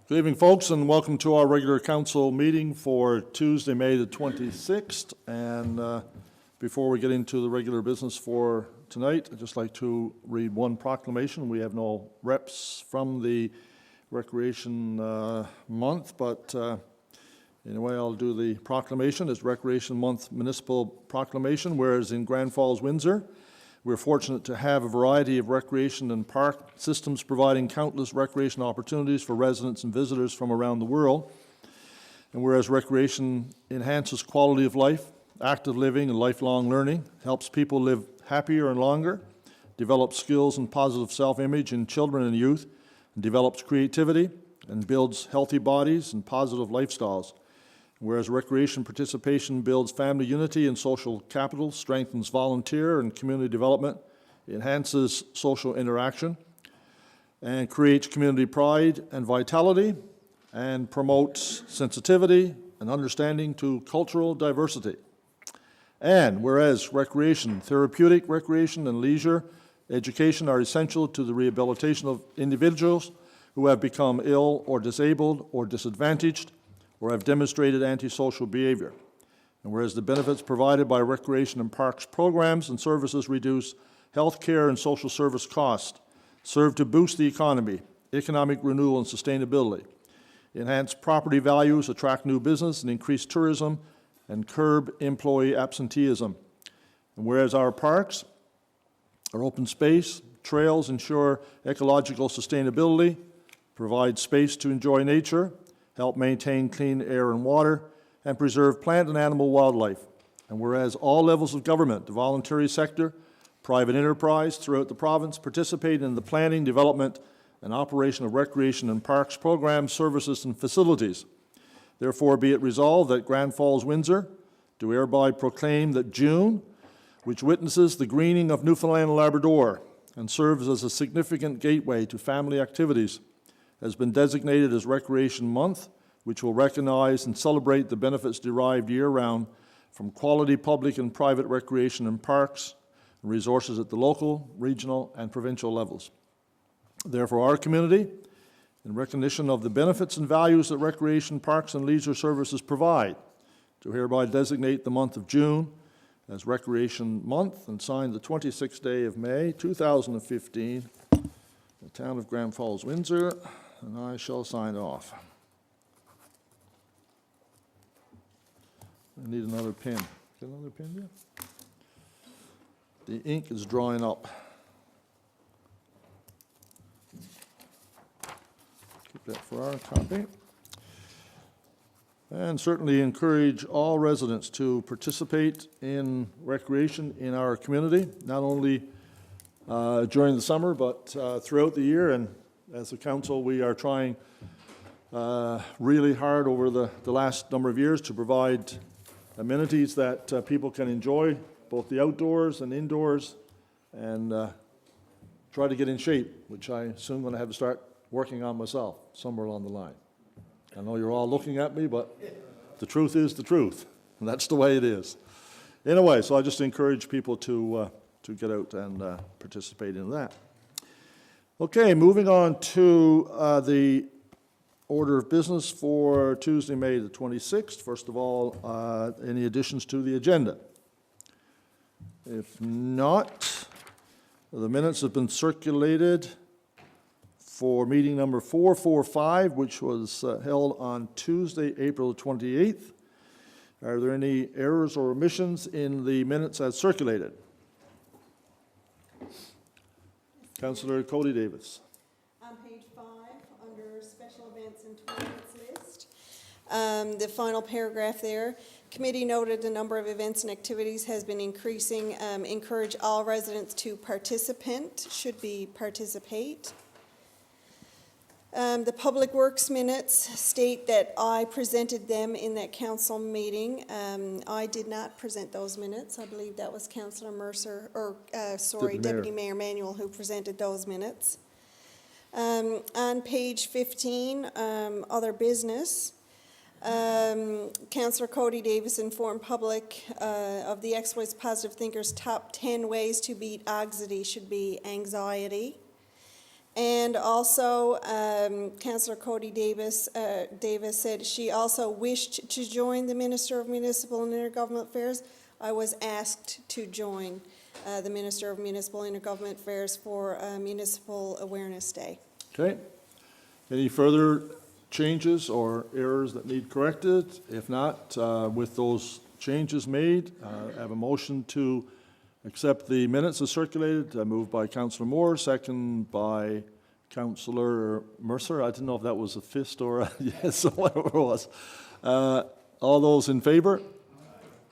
Good evening, folks, and welcome to our regular council meeting for Tuesday, May the 26th. And before we get into the regular business for tonight, I'd just like to read one proclamation. We have no reps from the Recreation Month, but anyway, I'll do the proclamation. It's Recreation Month Municipal Proclamation, whereas in Grand Falls-Windsor, we're fortunate to have a variety of recreation and park systems providing countless recreation opportunities for residents and visitors from around the world. And whereas recreation enhances quality of life, active living, and lifelong learning, helps people live happier and longer, develops skills and positive self-image in children and youth, and develops creativity and builds healthy bodies and positive lifestyles. Whereas recreation participation builds family unity and social capital, strengthens volunteer and community development, enhances social interaction, and creates community pride and vitality, and promotes sensitivity and understanding to cultural diversity. And whereas recreation, therapeutic recreation, and leisure education are essential to the rehabilitation of individuals who have become ill or disabled or disadvantaged, or have demonstrated antisocial behavior. And whereas the benefits provided by recreation and parks programs and services reduce health care and social service costs, serve to boost the economy, economic renewal and sustainability, enhance property values, attract new business, and increase tourism, and curb employee absenteeism. And whereas our parks, our open space, trails ensure ecological sustainability, provide space to enjoy nature, help maintain clean air and water, and preserve plant and animal wildlife. And whereas all levels of government, the voluntary sector, private enterprise throughout the province participate in the planning, development, and operation of recreation and parks programs, services, and facilities. Therefore, be it resolved that Grand Falls-Windsor do hereby proclaim that June, which witnesses the greening of Newfoundland and Labrador and serves as a significant gateway to family activities, has been designated as Recreation Month, which will recognize and celebrate the benefits derived year-round from quality public and private recreation and parks and resources at the local, regional, and provincial levels. Therefore, our community, in recognition of the benefits and values that recreation, parks, and leisure services provide, do hereby designate the month of June as Recreation Month and sign the 26th day of May, 2015, the town of Grand Falls-Windsor, and I shall sign off. I need another pen. Get another pen here? The ink is drying up. Keep that for our copy. And certainly encourage all residents to participate in recreation in our community, not only during the summer, but throughout the year. And as a council, we are trying really hard over the last number of years to provide amenities that people can enjoy, both the outdoors and indoors, and try to get in shape, which I soon going to have to start working on myself somewhere along the line. I know you're all looking at me, but the truth is the truth, and that's the way it is. Anyway, so I just encourage people to get out and participate in that. Okay, moving on to the order of business for Tuesday, May the 26th. First of all, any additions to the agenda? If not, the minutes have been circulated for meeting number 445, which was held on Tuesday, April 28th. Are there any errors or omissions in the minutes as circulated? Councillor Cody Davis. On page 5, under special events and tournaments list, the final paragraph there, committee noted the number of events and activities has been increasing. Encourage all residents to participate, should be participate. The Public Works minutes state that I presented them in that council meeting. I did not present those minutes. I believe that was Councillor Mercer, or Deputy Mayor Manuel, who presented those minutes. On page 15, other business, Councillor Cody Davis informed public of the Ex-Voice Positive Thinkers top 10 ways to beat anxiety should be anxiety. And also, Councillor Cody Davis said she also wished to join the Minister of Municipal and Intergovernmental Affairs. I was asked to join the Minister of Municipal and Intergovernmental Affairs for Municipal Awareness Day. Okay. Any further changes or errors that need corrected? If not, with those changes made, I have a motion to accept the minutes as circulated, moved by Councillor Moore, second by Councillor Mercer. I didn't know if that was a fist or a yes or whatever it was. All those in favour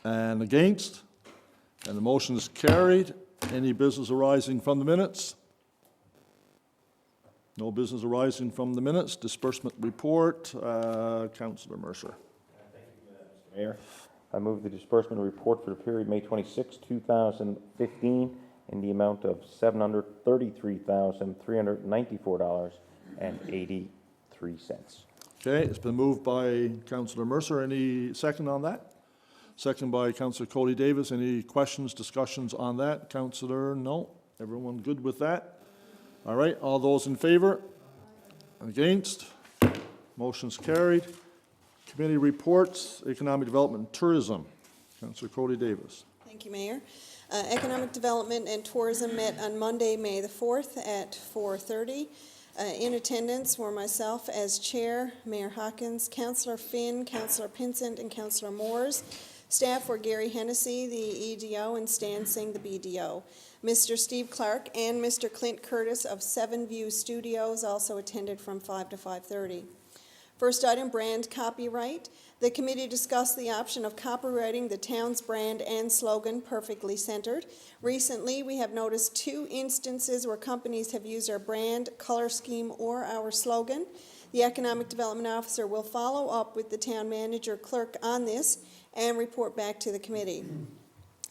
and against? And the motion is carried. Any business arising from the minutes? No business arising from the minutes. Disbursement report, Councillor Mercer. Thank you, Mr. Mayor. I move the disbursement report for the period May 26, 2015 in the amount of $733,394.83. Okay, it's been moved by Councillor Mercer. Any second on that? Second by Councillor Cody Davis. Any questions, discussions on that? Councillor, no? Everyone good with that? All right, all those in favour? Against? Motion's carried. Committee reports, Economic Development and Tourism. Councillor Cody Davis. Thank you, Mayor. Economic Development and Tourism met on Monday, May the 4th at 4:30. In attendance were myself as chair, Mayor Hawkins, Councillor Finn, Councillor Pinsent, and Councillor Moores. Staff were Gary Hennessy, the EDO, and Stan Singh, the BDO. Mr. Steve Clark and Mr. Clint Curtis of Seven View Studios also attended from 5 to 5:30. First item, brand copyright. The committee discussed the option of copyrighting the town's brand and slogan, Perfectly Centered. Recently, we have noticed 2 instances where companies have used our brand, color scheme, or our slogan. The Economic Development Officer will follow up with the town manager clerk on this and report back to the committee.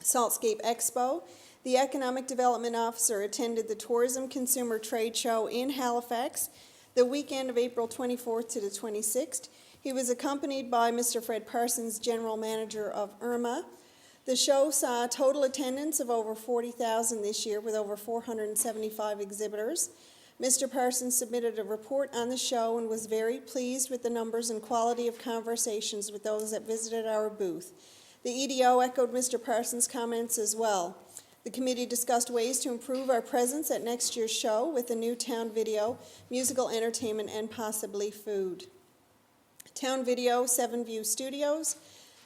Saltscape Expo. The Economic Development Officer attended the Tourism Consumer Trade Show in Halifax the weekend of April 24th to the 26th. He was accompanied by Mr. Fred Parsons, General Manager of IRMA. The show saw a total attendance of over 40,000 this year with over 475 exhibitors. Mr. Parsons submitted a report on the show and was very pleased with the numbers and quality of conversations with those that visited our booth. The EDO echoed Mr. Parsons' comments as well. The committee discussed ways to improve our presence at next year's show with a new town video, musical entertainment, and possibly food. Town Video, Seven View Studios.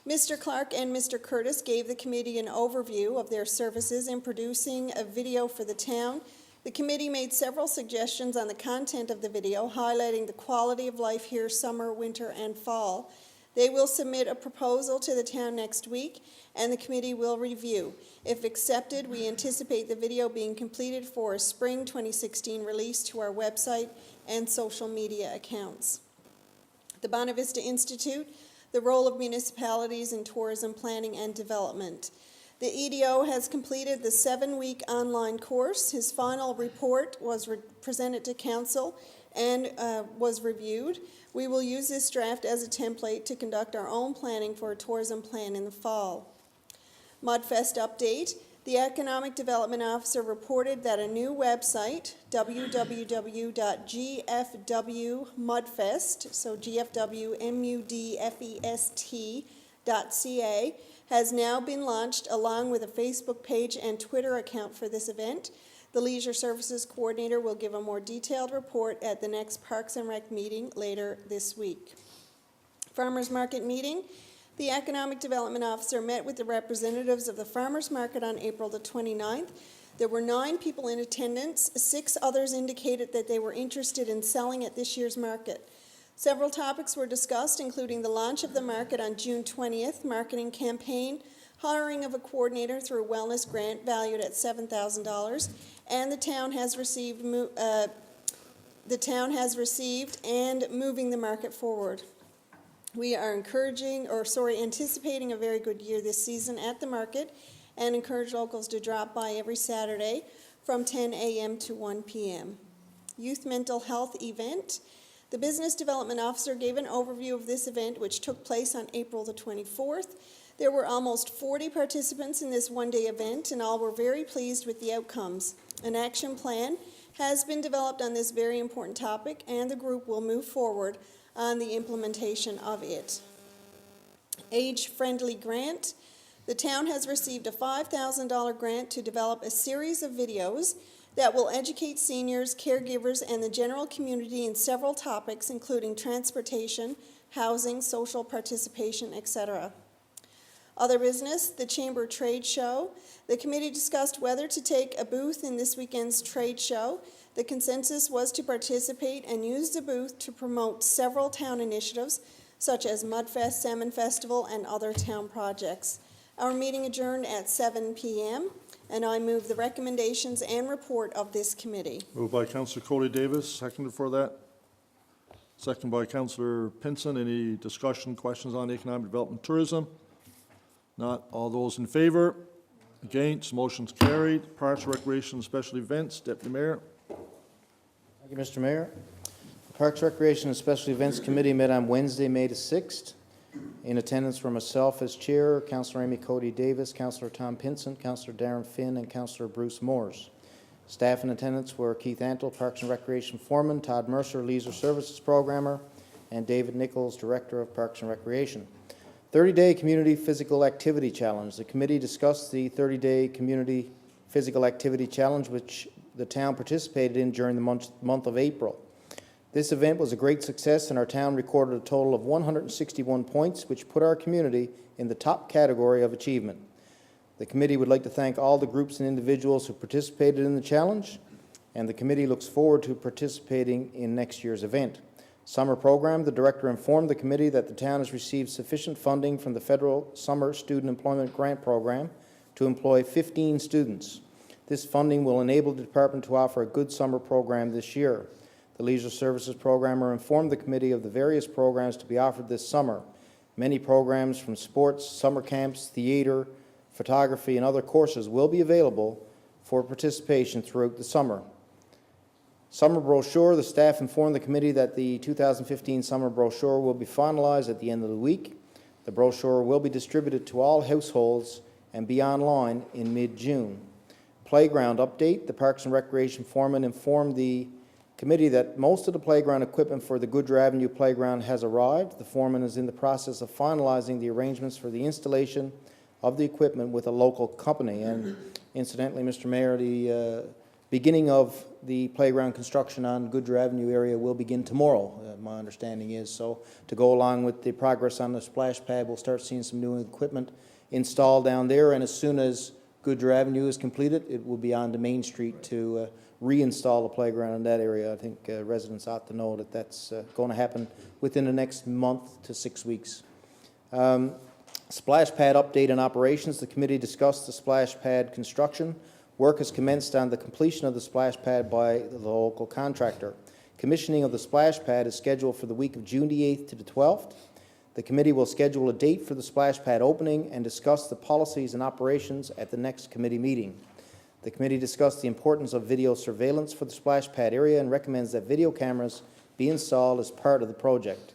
Mr. Clark and Mr. Curtis gave the committee an overview of their services in producing a video for the town. The committee made several suggestions on the content of the video, highlighting the quality of life here summer, winter, and fall. They will submit a proposal to the town next week, and the committee will review. If accepted, we anticipate the video being completed for a spring 2016 release to our website and social media accounts. The Bonavista Institute, the role of municipalities in tourism planning and development. The EDO has completed the 7-week online course. His final report was presented to council and was reviewed. We will use this draft as a template to conduct our own planning for a tourism plan in the fall. Mudfest update. The Economic Development Officer reported that a new website, www.gfwmudfest, so gfwmudfest.ca, has now been launched along with a Facebook page and Twitter account for this event. The Leisure Services Coordinator will give a more detailed report at the next Parks and Rec meeting later this week. Farmers Market meeting. The Economic Development Officer met with the representatives of the Farmers Market on April the 29th. There were 9 people in attendance. 6 others indicated that they were interested in selling at this year's market. Several topics were discussed, including the launch of the market on June 20th, marketing campaign, hiring of a coordinator through a wellness grant valued at $7,000, and the town has received and moving the market forward. We are anticipating a very good year this season at the market and encourage locals to drop by every Saturday from 10 a.m. to 1 p.m. Youth Mental Health Event. The Business Development Officer gave an overview of this event, which took place on April the 24th. There were almost 40 participants in this one-day event, and all were very pleased with the outcomes. An action plan has been developed on this very important topic, and the group will move forward on the implementation of it. Age-friendly grant. The town has received a $5,000 grant to develop a series of videos that will educate seniors, caregivers, and the general community in several topics, including transportation, housing, social participation, etc. Other business, the Chamber Trade Show. The committee discussed whether to take a booth in this weekend's trade show. The consensus was to participate and use the booth to promote several town initiatives, such as Mudfest, Salmon Festival, and other town projects. Our meeting adjourned at 7 p.m., and I move the recommendations and report of this committee. Moved by Councillor Cody Davis, seconded for that. Second by Councillor Pinson. Any discussion, questions on economic development tourism? Not. All those in favor? Against? Motion's carried. Parks, Recreation, and Special Events. Deputy Mayor. Thank you, Mr. Mayor. The Parks, Recreation, and Special Events Committee met on Wednesday, May the 6th. In attendance were myself as chair, Councillor Amy Cody Davis, Councillor Tom Pinson, Councillor Darren Finn, and Councillor Bruce Moores. Staff in attendance were Keith Antle, Parks and Recreation Foreman, Todd Mercer, Leisure Services Programmer, and David Nichols, Director of Parks and Recreation. 30-day Community Physical Activity Challenge. The committee discussed the 30-day Community Physical Activity Challenge, which the town participated in during the month of April. This event was a great success, and our town recorded a total of 161 points, which put our community in the top category of achievement. The committee would like to thank all the groups and individuals who participated in the challenge, and the committee looks forward to participating in next year's event. Summer program. The director informed the committee that the town has received sufficient funding from the Federal Summer Student Employment Grant Program to employ 15 students. This funding will enable the department to offer a good summer program this year. The Leisure Services Programmer informed the committee of the various programs to be offered this summer. Many programs from sports, summer camps, theater, photography, and other courses will be available for participation throughout the summer. Summer brochure. The staff informed the committee that the 2015 summer brochure will be finalized at the end of the week. The brochure will be distributed to all households and be online in mid-June. Playground update. The Parks and Recreation Foreman informed the committee that most of the playground equipment for the Goodyear Avenue Playground has arrived. The foreman is in the process of finalizing the arrangements for the installation of the equipment with a local company. And incidentally, Mr. Mayor, the beginning of the playground construction on Goodyear Avenue area will begin tomorrow, my understanding is. So to go along with the progress on the splash pad, we'll start seeing some new equipment installed down there, and as soon as Goodyear Avenue is completed, it will be on to Main Street to reinstall the playground in that area. I think residents ought to know that that's going to happen within the next month to 6 weeks. Splash pad update and operations. The committee discussed the splash pad construction. Work has commenced on the completion of the splash pad by the local contractor. Commissioning of the splash pad is scheduled for the week of June the 8th to the 12th. The committee will schedule a date for the splash pad opening and discuss the policies and operations at the next committee meeting. The committee discussed the importance of video surveillance for the splash pad area and recommends that video cameras be installed as part of the project.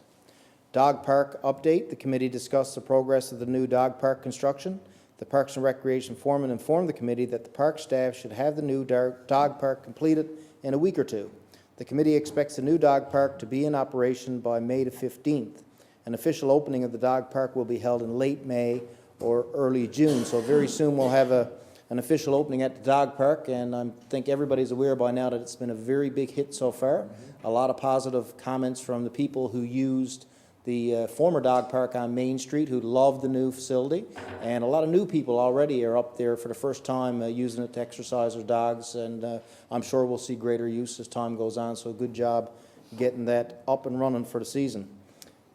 Dog park update. The committee discussed the progress of the new dog park construction. The Parks and Recreation Foreman informed the committee that the park staff should have the new dog park completed in a week or two. The committee expects the new dog park to be in operation by May the 15th. An official opening of the dog park will be held in late May or early June. So very soon we'll have an official opening at the dog park, and I think everybody's aware by now that it's been a very big hit so far. A lot of positive comments from the people who used the former dog park on Main Street, who loved the new facility, and a lot of new people already are up there for the first time using it to exercise their dogs, and I'm sure we'll see greater use as time goes on, so good job getting that up and running for the season.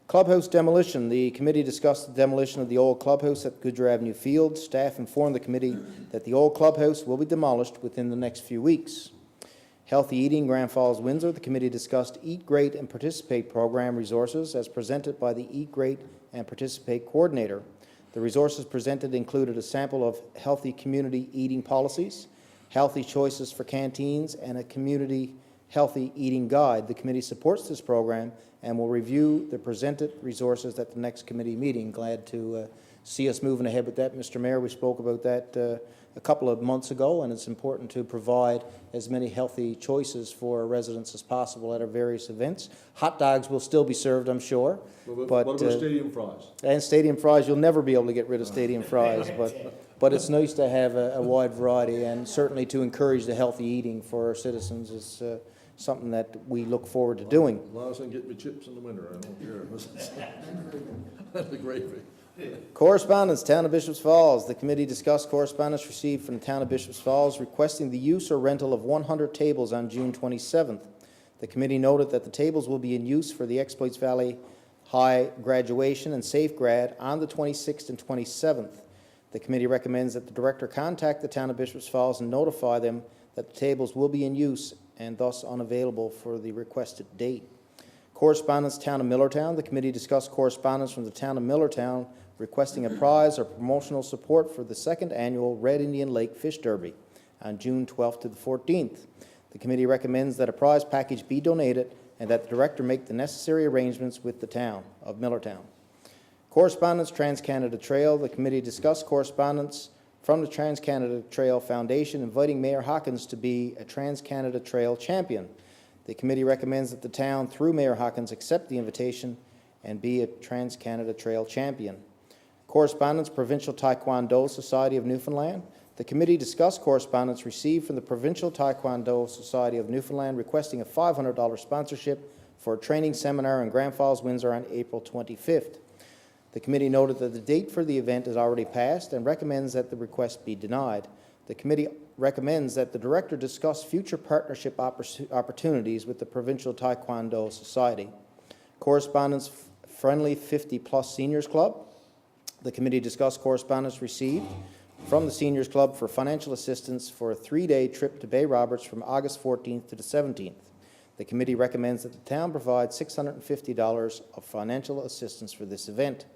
Clubhouse demolition. The committee discussed the demolition of the old clubhouse at Goodyear Avenue Field. Staff informed the committee that the old clubhouse will be demolished within the next few weeks. Healthy eating, Grand Falls-Windsor. The committee discussed Eat Great and Participate program resources as presented by the Eat Great and Participate coordinator. The resources presented included a sample of healthy community eating policies, healthy choices for canteens, and a community healthy eating guide. The committee supports this program and will review the presented resources at the next committee meeting. Glad to see us moving ahead with that. Mr. Mayor, we spoke about that a couple of months ago, and it's important to provide as many healthy choices for our residents as possible at our various events. Hot dogs will still be served, I'm sure. What about stadium fries? And stadium fries, you'll never be able to get rid of stadium fries, but it's nice to have a wide variety, and certainly to encourage the healthy eating for our citizens is something that we look forward to doing. As long as I can get me chips in the winter, I don't care. That's the gravy. Correspondence, Town of Bishops Falls. The committee discussed correspondence received from the Town of Bishops Falls requesting the use or rental of 100 tables on June 27th. The committee noted that the tables will be in use for the Exploits Valley High graduation and Safe Grad on the 26th and 27th. The committee recommends that the director contact the Town of Bishops Falls and notify them that the tables will be in use and thus unavailable for the requested date. Correspondence, Town of Millertown. The committee discussed correspondence from the Town of Millertown requesting a prize or promotional support for the second annual Red Indian Lake Fish Derby on June 12th to the 14th. The committee recommends that a prize package be donated and that the director make the necessary arrangements with the Town of Millertown. Correspondence, Trans-Canada Trail. The committee discussed correspondence from the Trans-Canada Trail Foundation inviting Mayor Hawkins to be a Trans-Canada Trail champion. The committee recommends that the town, through Mayor Hawkins, accept the invitation and be a Trans-Canada Trail champion. Correspondence, Provincial Taekwondo Society of Newfoundland. The committee discussed correspondence received from the Provincial Taekwondo Society of Newfoundland requesting a $500 sponsorship for a training seminar in Grand Falls-Windsor on April 25th. The committee noted that the date for the event is already passed and recommends that the request be denied. The committee recommends that the director discuss future partnership opportunities with the Provincial Taekwondo Society. Correspondence, Friendly 50-Plus Seniors Club. The committee discussed correspondence received from the Seniors Club for financial assistance for a 3-day trip to Bay Roberts from August 14th to the 17th. The committee recommends that the town provide $650 of financial assistance for this event.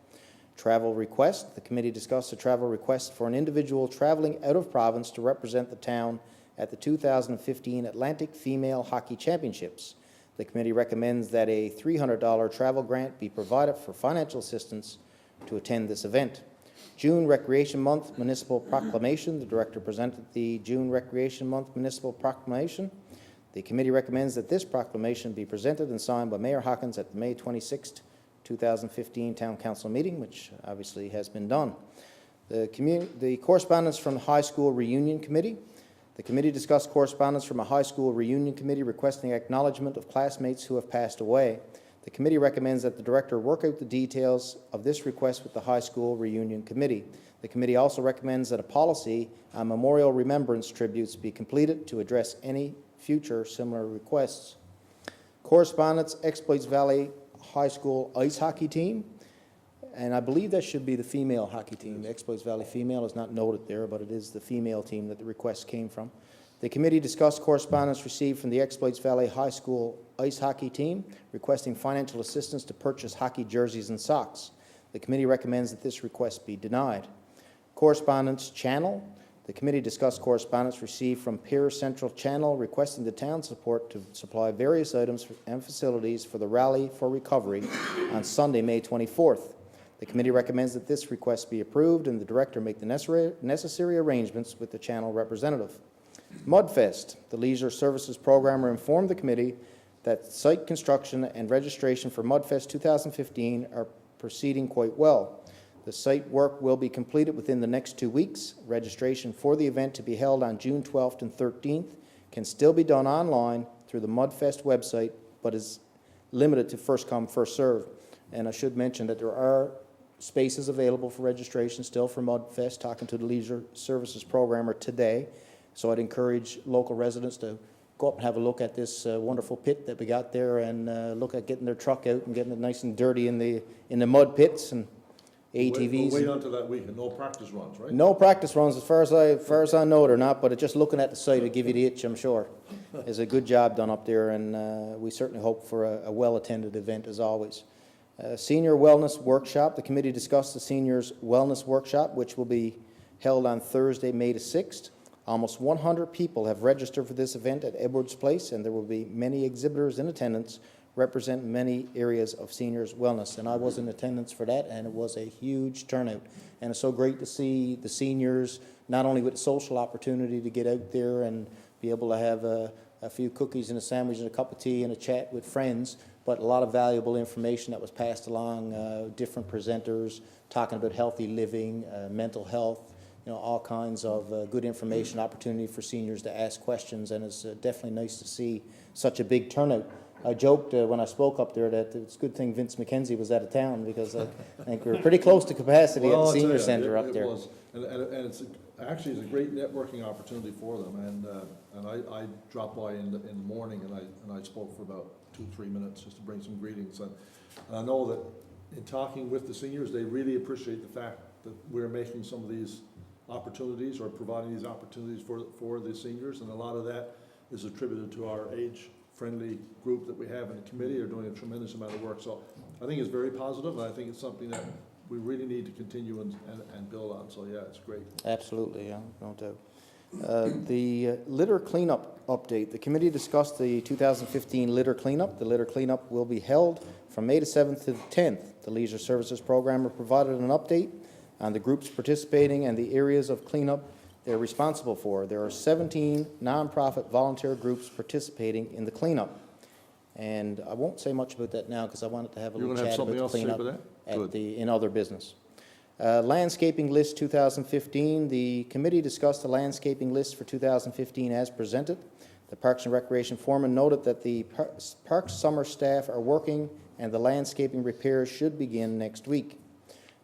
Travel request. The committee discussed a travel request for an individual traveling out of province to represent the town at the 2015 Atlantic Female Hockey Championships. The committee recommends that a $300 travel grant be provided for financial assistance to attend this event. June Recreation Month Municipal Proclamation. The director presented the June Recreation Month Municipal Proclamation. The committee recommends that this proclamation be presented and signed by Mayor Hawkins at the May 26, 2015 Town Council meeting, which obviously has been done. The correspondence from the High School Reunion Committee. The committee discussed correspondence from a high school reunion committee requesting acknowledgement of classmates who have passed away. The committee recommends that the director work out the details of this request with the High School Reunion Committee. The committee also recommends that a policy on memorial remembrance tributes be completed to address any future similar requests. Correspondence, Exploits Valley High School Ice Hockey Team. And I believe that should be the female hockey team. The Exploits Valley female is not noted there, but it is the female team that the request came from. The committee discussed correspondence received from the Exploits Valley High School Ice Hockey Team requesting financial assistance to purchase hockey jerseys and socks. The committee recommends that this request be denied. Correspondence Channel. The committee discussed correspondence received from Pierre Central Channel requesting the town support to supply various items and facilities for the Rally for Recovery on Sunday, May 24th. The committee recommends that this request be approved and the director make the necessary arrangements with the channel representative. Mudfest. The Leisure Services Programmer informed the committee that site construction and registration for Mudfest 2015 are proceeding quite well. The site work will be completed within the next 2 weeks. Registration for the event to be held on June 12th and 13th can still be done online through the Mudfest website, but is limited to first come, first served. And I should mention that there are spaces available for registration still for Mudfest, talking to the Leisure Services Programmer today. So I'd encourage local residents to go up and have a look at this wonderful pit that we got there and look at getting their truck out and getting it nice and dirty in the mud pits and ATVs. Wait until that weekend. No practice runs, right? No practice runs as far as I know it or not, but just looking at the site will give you the itch, I'm sure. There's a good job done up there, and we certainly hope for a well-attended event as always. Senior Wellness Workshop. The committee discussed the Seniors Wellness Workshop, which will be held on Thursday, May the 6th. Almost 100 people have registered for this event at Edwards Place, and there will be many exhibitors in attendance represent many areas of seniors' wellness. And I was in attendance for that, and it was a huge turnout. And it's so great to see the seniors, not only with the social opportunity to get out there and be able to have a few cookies and a sandwich and a cup of tea and a chat with friends, but a lot of valuable information that was passed along, different presenters talking about healthy living, mental health, all kinds of good information, opportunity for seniors to ask questions, and it's definitely nice to see such a big turnout. I joked when I spoke up there that it's a good thing Vince McKenzie was out of town, because I think we're pretty close to capacity at the Well, I'll tell senior you, center it up there. was. And it's, actually, it's a great networking opportunity for them, and I dropped by in the morning, and I spoke for about 2-3 minutes just to bring some greetings, and I know that in talking with the seniors, they really appreciate the fact that we're making some of these opportunities, or providing these opportunities for the seniors, and a lot of that is attributed to our age-friendly group that we have in the committee. Are doing a tremendous amount of work, so I think it's very positive, and I think it's something that we really need to continue and build on, so yeah, it's great. Absolutely, yeah, no doubt. The litter cleanup update. The committee discussed the 2015 litter cleanup. The litter cleanup will be held from May the 7th to the 10th. The Leisure Services Programmer provided an update on the groups participating and the areas of cleanup they're responsible for. There are 17 nonprofit volunteer groups participating in the cleanup. And I won't say much about that now, because I wanted to have a You're little gonna have chat about something the else to say cleanup about that? Good. in other business. Landscaping list 2015. The committee discussed the landscaping list for 2015 as presented. The Parks and Recreation foreman noted that the parks summer staff are working, and the landscaping repairs should begin next week.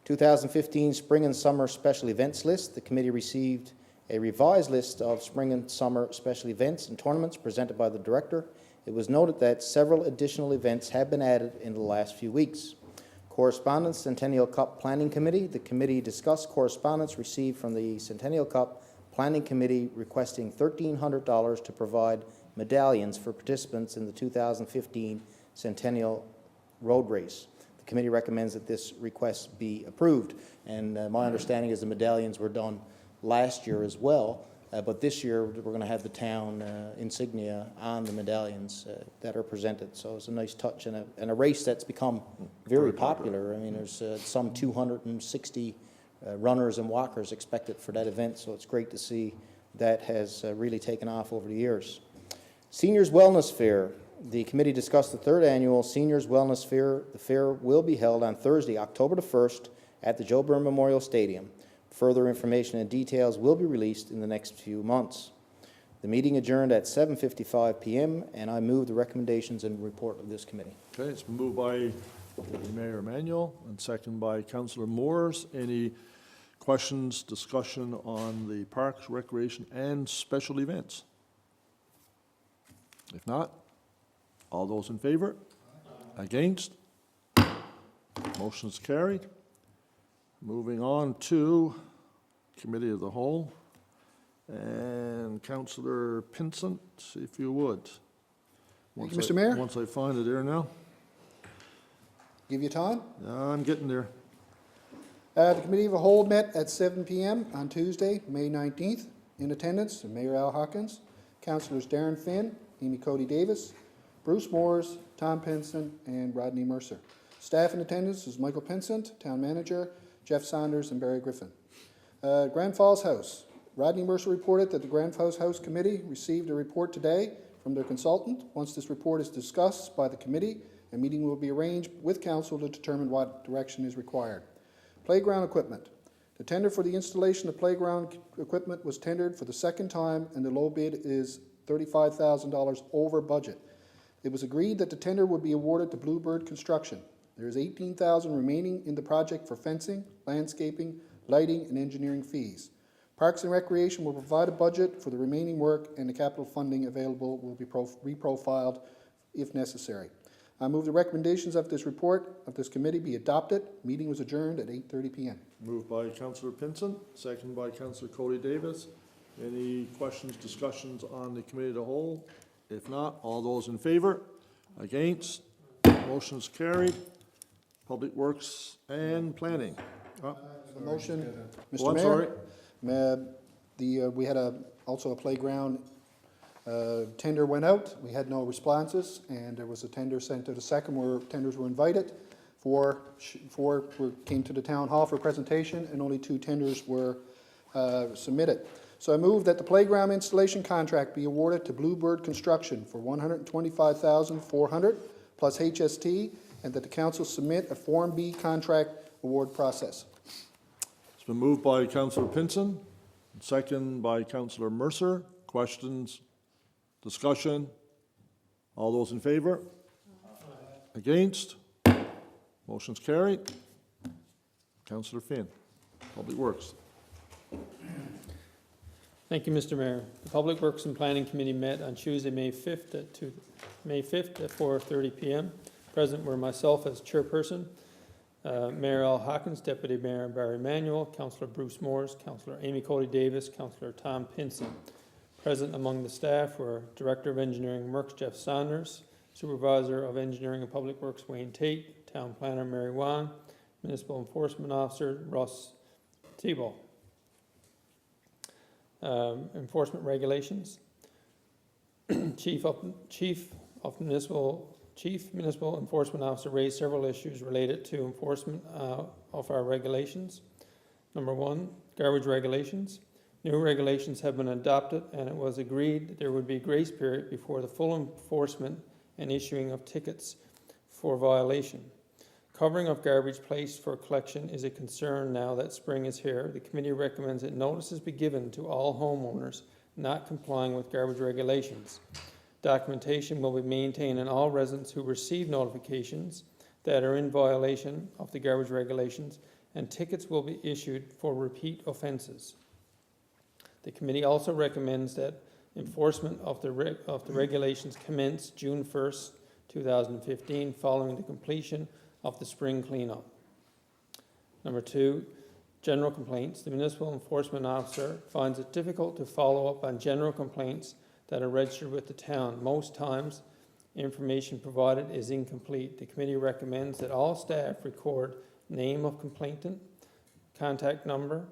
2015 spring and summer special events list. The committee received a revised list of spring and summer special events and tournaments presented by the director. It was noted that several additional events have been added in the last few weeks. Correspondence, Centennial Cup Planning Committee. The committee discussed correspondence received from the Centennial Cup Planning Committee requesting $1,300 to provide medallions for participants in the 2015 Centennial Road Race. The committee recommends that this request be approved. And my understanding is the medallions were done last year as well. But this year, we're going to have the town insignia on the medallions that are presented. So it's a nice touch, and a race that's become very popular. I mean, there's some 260 runners and walkers expected for that event, so it's great to see that has really taken off over the years. Seniors Wellness Fair. The committee discussed the third annual Seniors Wellness Fair. The fair will be held on Thursday, October the 1st at the Joe Byrne Memorial Stadium. Further information and details will be released in the next few months. The meeting adjourned at 7:55 p.m., and I move the recommendations and report of this committee. Okay, it's been moved by Deputy Mayor Emanuel and second by Councillor Moores. Any questions, discussion on the parks, recreation, and special events? If not, all those in favor? Against? Motion's carried. Moving on to Committee of the Whole. And Councillor Pinsent, if you would. Thank you, Mr. Mayor. Once I find it there now. Give you time. I'm getting there. The Committee of the Whole met at 7 p.m. on Tuesday, May 19th. In attendance, Mayor Al Hawkins, Councillors Darren Finn, Amy Cody Davis, Bruce Moores, Tom Pinsent, and Rodney Mercer. Staff in attendance is Michael Pinsent, Town Manager, Jeff Saunders, and Barry Griffin. Grand Falls House. Rodney Mercer reported that the Grand Falls House Committee received a report today from their consultant. Once this report is discussed by the committee, a meeting will be arranged with council to determine what direction is required. Playground equipment. The tender for the installation of playground equipment was tendered for the second time, and the low bid is $35,000 over budget. It was agreed that the tender would be awarded to Bluebird Construction. There is $18,000 remaining in the project for fencing, landscaping, lighting, and engineering fees. Parks and Recreation will provide a budget for the remaining work, and the capital funding available will be reprofiled if necessary. I move the recommendations of this report of this committee be adopted. Meeting was adjourned at 8:30 p.m. Moved by Councillor Pinsent, second by Councillor Cody Davis. Any questions, discussions on the Committee of the Whole? If not, all those in favor? Against? Motion's carried. Public Works and Planning. The motion, Oh, Mr. I'm Mayor. sorry. We had also a playground Tender went out, we had no responses, and there was a tender sent to the second where tenders were invited. Four came to the town hall for presentation, and only 2 tenders were submitted. So I move that the playground installation contract be awarded to Bluebird Construction for $125,400 plus HST, and that the council submit a Form B contract award process. It's been moved by Councillor Pinson, second by Councillor Mercer. Questions? Discussion? All those in favor? Against? Motion's carried. Councillor Finn, Public Works. Thank you, Mr. Mayor. The Public Works and Planning Committee met on Tuesday, May 5th at 4:30 p.m. Present were myself as chairperson, Mayor Al Hawkins, Deputy Mayor Barry Manuel, Councillor Bruce Moores, Councillor Amy Cody Davis, Councillor Tom Pinson. Present among the staff were Director of Engineering Merck Jeff Saunders, Supervisor of Engineering and Public Works Wayne Tate, Town Planner Mary Wan, Municipal Enforcement Officer Russ Thibault. Enforcement regulations. Chief Municipal Enforcement Officer raised several issues related to enforcement of our regulations. Number 1, garbage regulations. New regulations have been adopted, and it was agreed that there would be a grace period before the full enforcement and issuing of tickets for violation. Covering of garbage placed for collection is a concern now that spring is here. The committee recommends that notices be given to all homeowners not complying with garbage regulations. Documentation will be maintained on all residents who receive notifications that are in violation of the garbage regulations, and tickets will be issued for repeat offenses. The committee also recommends that enforcement of the regulations commence June 1st, 2015, following the completion of the spring cleanup. Number 2, general complaints. The municipal enforcement officer finds it difficult to follow up on general complaints that are registered with the town. Most times, information provided is incomplete. The committee recommends that all staff record name of complainant, contact number,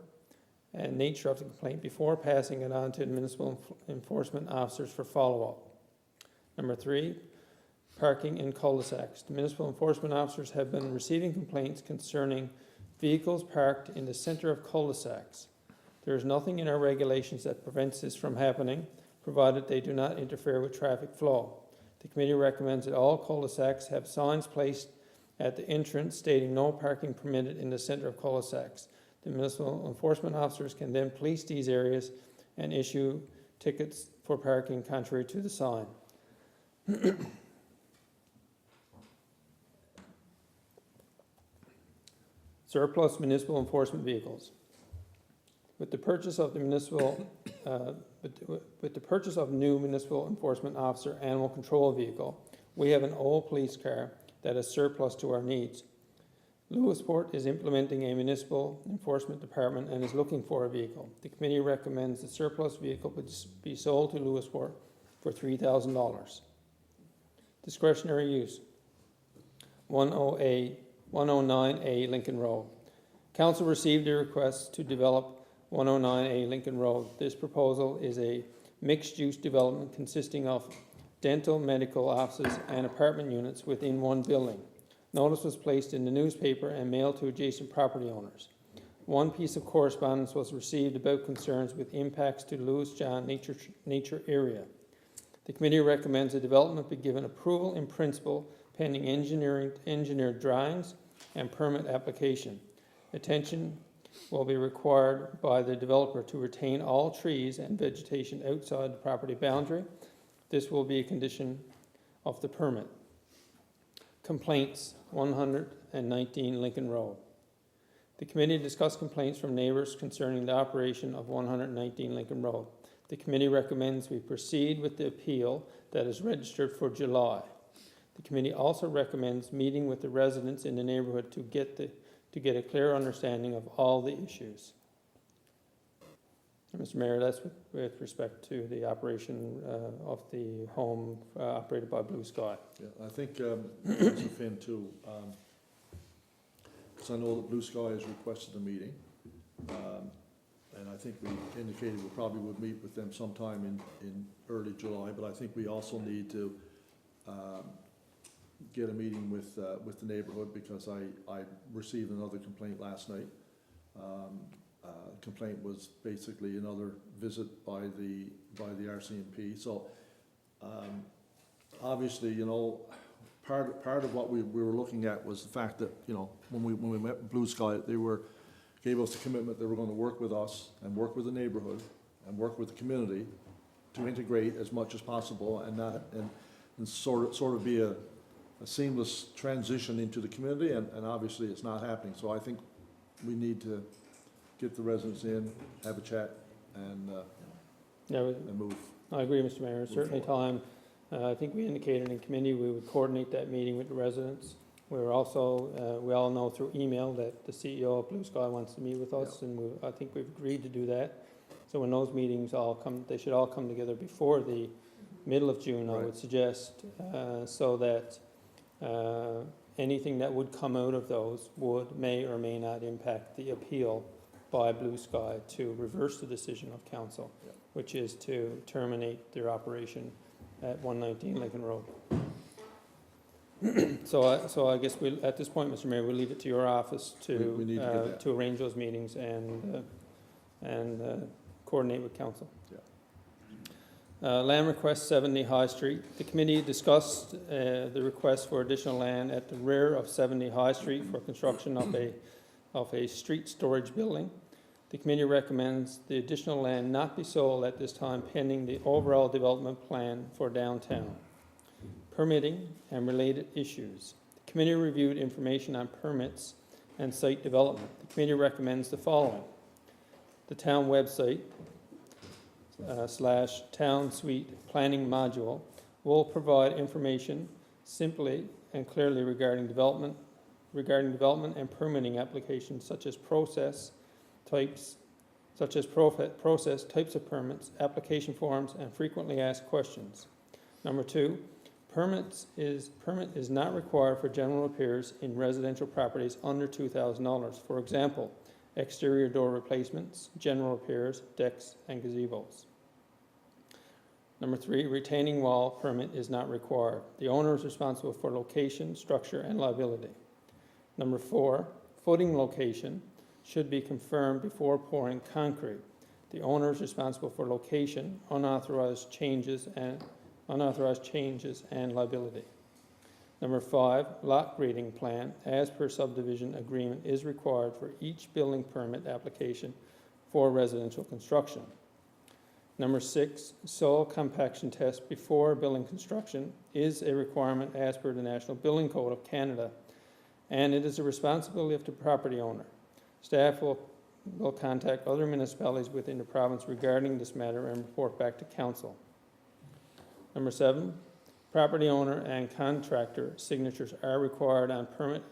and nature of the complaint before passing it on to the municipal enforcement officers for follow-up. Number 3, parking in cul-de-sacs. The municipal enforcement officers have been receiving complaints concerning vehicles parked in the center of cul-de-sacs. There is nothing in our regulations that prevents this from happening, provided they do not interfere with traffic flow. The committee recommends that all cul-de-sacs have signs placed at the entrance stating no parking permitted in the center of cul-de-sacs. The municipal enforcement officers can then police these areas and issue tickets for parking contrary to the sign. Surplus municipal enforcement vehicles. With the purchase of the new municipal enforcement officer animal control vehicle, we have an old police car that is surplus to our needs. Lewisport is implementing a municipal enforcement department and is looking for a vehicle. The committee recommends the surplus vehicle be sold to Lewisport for $3,000. Discretionary use. 109A Lincoln Road. Council received a request to develop 109A Lincoln Road. This proposal is a mixed-use development consisting of dental, medical offices, and apartment units within one building. Notice was placed in the newspaper and mailed to adjacent property owners. One piece of correspondence was received about concerns with impacts to Lewis John nature area. The committee recommends the development be given approval in principle pending engineered drawings and permit application. Attention will be required by the developer to retain all trees and vegetation outside the property boundary. This will be a condition of the permit. Complaints, 119 Lincoln Road. The committee discussed complaints from neighbors concerning the operation of 119 Lincoln Road. The committee recommends we proceed with the appeal that is registered for July. The committee also recommends meeting with the residents in the neighborhood to get a clear understanding of all the issues. And Mr. Mayor, that's with respect to the operation of the home operated by Blue Sky. Yeah, I think, Councillor Finn too, because I know that Blue Sky has requested a meeting. and I think we indicated we probably would meet with them sometime in early July, but I think we also need to get a meeting with the neighborhood, because I received another complaint last night. Complaint was basically another visit by the RCMP. So obviously, you know, part of what we were looking at was the fact that, you know, when we met with Blue Sky, they gave us the commitment they were going to work with us and work with the neighborhood and work with the community to integrate as much as possible, and sort of be a seamless transition into the community, and obviously it's not happening. So I think we need to get the residents in, have a chat, and move. I agree, Mr. Mayor. Certainly time. I think we indicated in committee we would coordinate that meeting with the residents. We're also, we all know through email that the CEO of Blue Sky wants to meet with us, and I think we've agreed to do that. So when those meetings all come, they should all come together before the middle of June, I would suggest, so that anything that would come out of those may or may not impact the appeal by Blue Sky to reverse the decision of council, which is to terminate their operation at 119 Lincoln Road. So I guess we'll, at this point, Mr. Mayor, we'll leave it to your office We need to get that. to arrange those meetings and coordinate with council. Land request 70 High Street. The committee discussed the request for additional land at the rear of 70 High Street for construction of a street storage building. The committee recommends the additional land not be sold at this time pending the overall development plan for downtown. Permitting and related issues. The committee reviewed information on permits and site development. The committee recommends the following. The town website / town suite planning module will provide information simply and clearly regarding development and permitting applications such as process types of permits, application forms, and frequently asked questions. Number 2, permit is not required for general repairs in residential properties under $2,000. For example, exterior door replacements, general repairs, decks, and gazebos. Number 3, retaining wall permit is not required. The owner is responsible for location, structure, and liability. Number 4, footing location should be confirmed before pouring concrete. The owner is responsible for location, unauthorized changes, and liability. Number 5, lot grading plan, as per subdivision agreement, is required for each building permit application for residential construction. Number 6, soil compaction test before building construction is a requirement as per the National Building Code of Canada, and it is a responsibility of the property owner. Staff will contact other municipalities within the province regarding this matter and report back to council. Number 7, property owner and contractor signatures are required on permit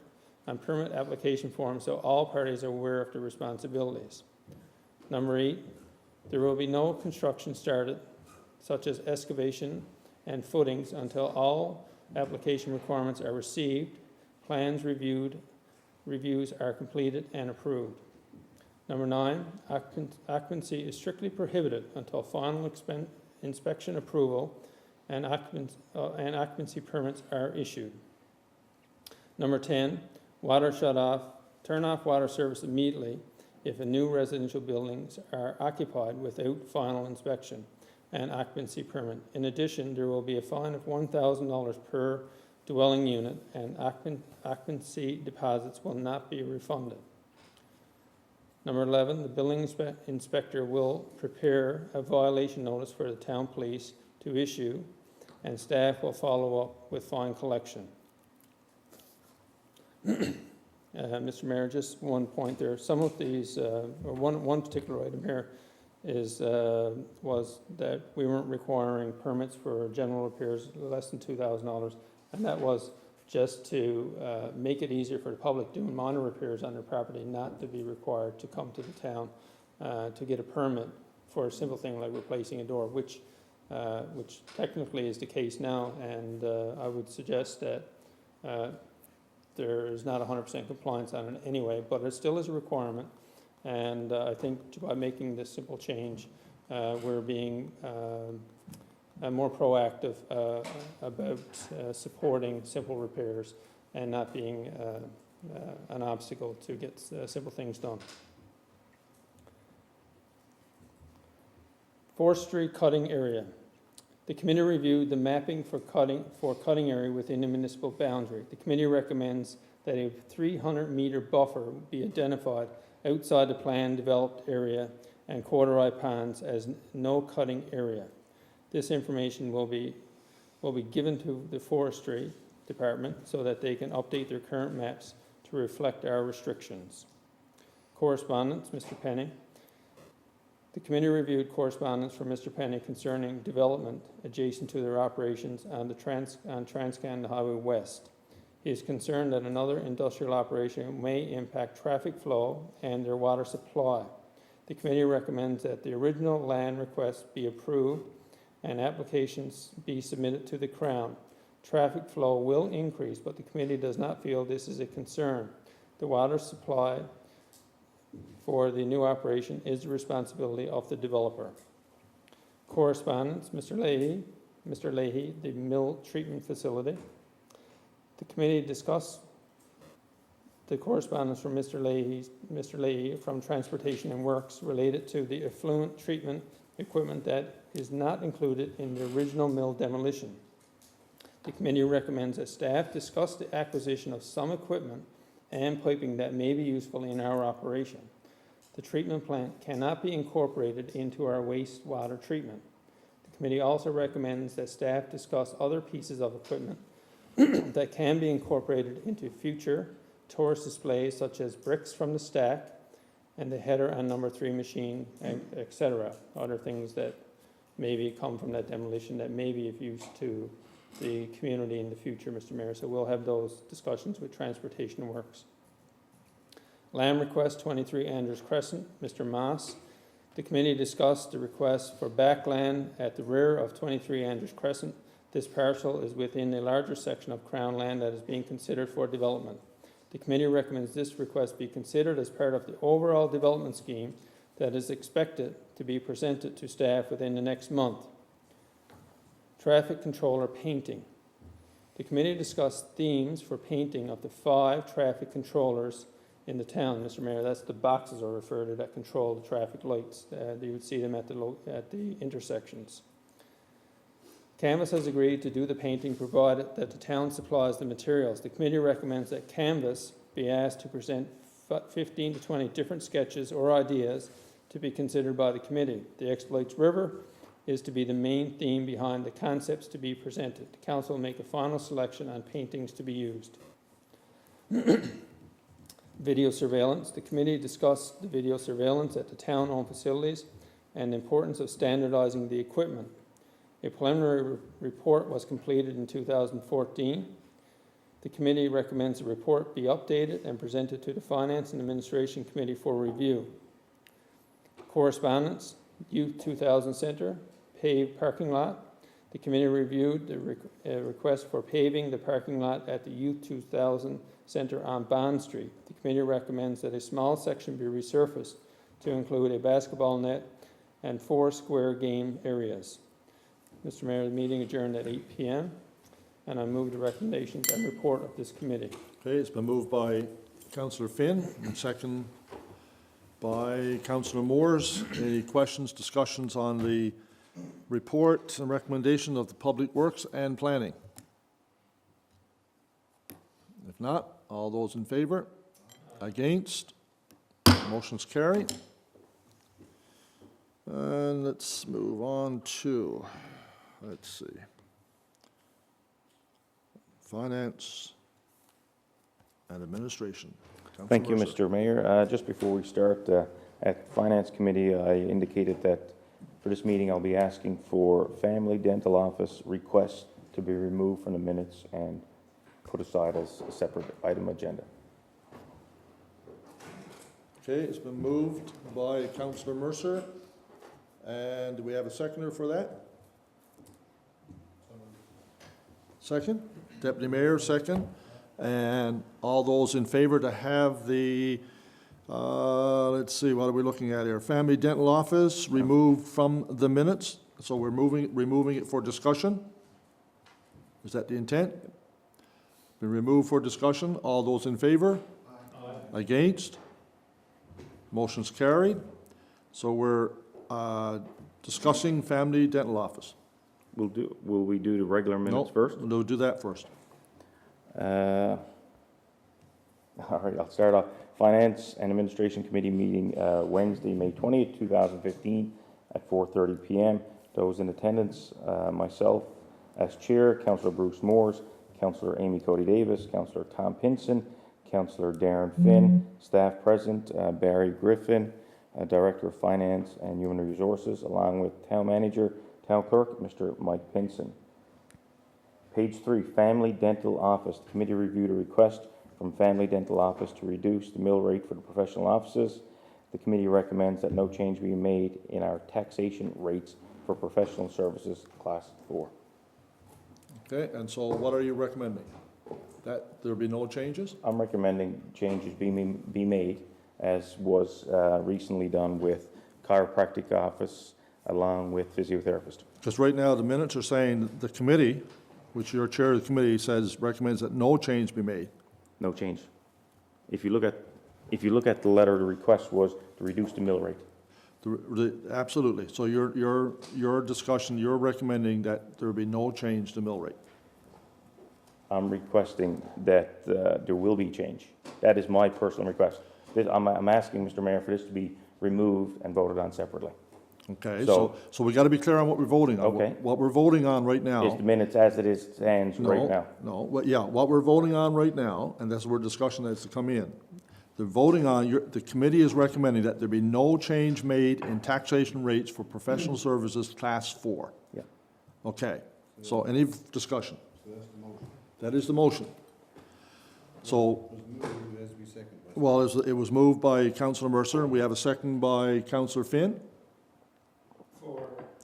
application forms, so all parties are aware of the responsibilities. Number 8, there will be no construction started, such as excavation and footings, until all application requirements are received, plans reviews are completed and approved. Number 9, occupancy is strictly prohibited until final inspection approval and occupancy permits are issued. Number 10, water shut off, turn off water service immediately if a new residential buildings are occupied without final inspection and occupancy permit. In addition, there will be a fine of $1,000 per dwelling unit, and occupancy deposits will not be refunded. Number 11, the building inspector will prepare a violation notice for the town police to issue, and staff will follow up with fine collection. Mr. Mayor, just one point there. Some of these, or one particular item here was that we weren't requiring permits for general repairs less than $2,000, and that was just to make it easier for the public doing minor repairs on their property not to be required to come to the town to get a permit for a simple thing like replacing a door, which technically is the case now, and I would suggest that there is not 100% compliance on it anyway, but it still is a requirement And I think by making this simple change, we're being more proactive about supporting simple repairs and not being an obstacle to get simple things done. Forestry cutting area. The committee reviewed the mapping for cutting area within the municipal boundary. The committee recommends that a 300-meter buffer be identified outside the planned developed area and quarter-eye ponds as no cutting area. This information will be given to the forestry department so that they can update their current maps to reflect our restrictions. Correspondence, Mr. Penny. The committee reviewed correspondence from Mr. Penny concerning development adjacent to their operations on Trans-Canada Highway West. He is concerned that another industrial operation may impact traffic flow and their water supply. The committee recommends that the original land request be approved and applications be submitted to the Crown. Traffic flow will increase, but the committee does not feel this is a concern. The water supply for the new operation is the responsibility of the developer. Correspondence, Mr. Leahy, the mill treatment facility. The committee discussed the correspondence from Mr. Leahy from Transportation and Works related to the effluent treatment equipment that is not included in the original mill demolition. The committee recommends that staff discuss the acquisition of some equipment and piping that may be useful in our operation. The treatment plant cannot be incorporated into our wastewater treatment. The committee also recommends that staff discuss other pieces of equipment that can be incorporated into future tourist displays, such as bricks from the stack and the header and number 3 machine, etc. Other things that maybe come from that demolition that may be of use to the community in the future, Mr. Mayor. So we'll have those discussions with Transportation Works. Land request 23 Andrews Crescent, Mr. Moss. The committee discussed the request for backland at the rear of 23 Andrews Crescent. This parcel is within a larger section of Crown land that is being considered for development. The committee recommends this request be considered as part of the overall development scheme that is expected to be presented to staff within the next month. Traffic controller painting. The committee discussed themes for painting of the 5 traffic controllers in the town, Mr. Mayor. That's the boxes are referred to that control the traffic lights. You would see them at the intersections. Canvas has agreed to do the painting provided that the town supplies the materials. The committee recommends that Canvas be asked to present 15 to 20 different sketches or ideas to be considered by the committee. The Exploits River is to be the main theme behind the concepts to be presented. The council will make a final selection on paintings to be used. Video surveillance. The committee discussed the video surveillance at the town-owned facilities and the importance of standardizing the equipment. A preliminary report was completed in 2014. The committee recommends the report be updated and presented to the Finance and Administration Committee for review. Correspondence, Youth 2000 Center, paved parking lot. The committee reviewed the request for paving the parking lot at the Youth 2000 Center on Bond Street. The committee recommends that a small section be resurfaced to include a basketball net and 4 square game areas. Mr. Mayor, the meeting adjourned at 8 p.m. and I move the recommendations and report of this committee. Okay, it's been moved by Councillor Finn and second by Councillor Moores. Any questions, discussions on the report and recommendation of the Public Works and Planning? If not, all those in favor? Against? Motion's carried. And let's move on to, let's see, Finance and Administration. Councilor Thank you, Mercer. Mr. Mayor. Just before we start, at Finance Committee, I indicated that for this meeting, I'll be asking for Family Dental Office requests to be removed from the minutes and put aside as a separate item agenda. Okay, it's been moved by Councillor Mercer. And do we have a seconder for that? Second? Deputy Mayor, second. And all those in favor to have the Let's see, what are we looking at here? Family dental office removed from the minutes, so we're removing it for discussion? Is that the intent? Been removed for discussion. All those in favor? Aye. Against? Motion's carried. So we're discussing family dental office. Will we do the regular minutes first? No, do that first. All right, I'll start off. Finance and Administration Committee meeting Wednesday, May 20th, 2015 at 4:30 p.m. Those in attendance, myself as chair, Councillor Bruce Moores, Councillor Amy Cody Davis, Councillor Tom Pinson, Councillor Darren Finn, staff present, Barry Griffin, Director of Finance and Human Resources, along with Town Manager, Town Clerk, Mr. Mike Pinson. Page 3, Family Dental Office. The committee reviewed a request from Family Dental Office to reduce the mill rate for the professional offices. The committee recommends that no change be made in our taxation rates for professional services, Class 4. Okay, and so what are you recommending? That there be no changes? I'm recommending changes be made, as was recently done with chiropractic office, along with physiotherapist. Because right now, the minutes are saying the committee, which your chair of the committee says, recommends that no change be made. No change. If you look at the letter, the request was to reduce the mill rate. Absolutely. So your discussion, you're recommending that there be no change to mill rate. I'm requesting that there will be change. That is my personal request. I'm asking, Mr. Mayor, for this to be removed and voted on separately. Okay, So- so we got to be clear on what we're voting on. Okay. What we're voting on right now. Is the minutes as it is stands right now? No, what we're voting on right now, and that's where discussion has to come in. The voting on, the committee is recommending that there be no change made in taxation rates for professional services Class 4. Yeah. Okay, so any discussion? That is the motion. So, well, it was moved by Councillor Mercer, and we have a second by Councillor Finn.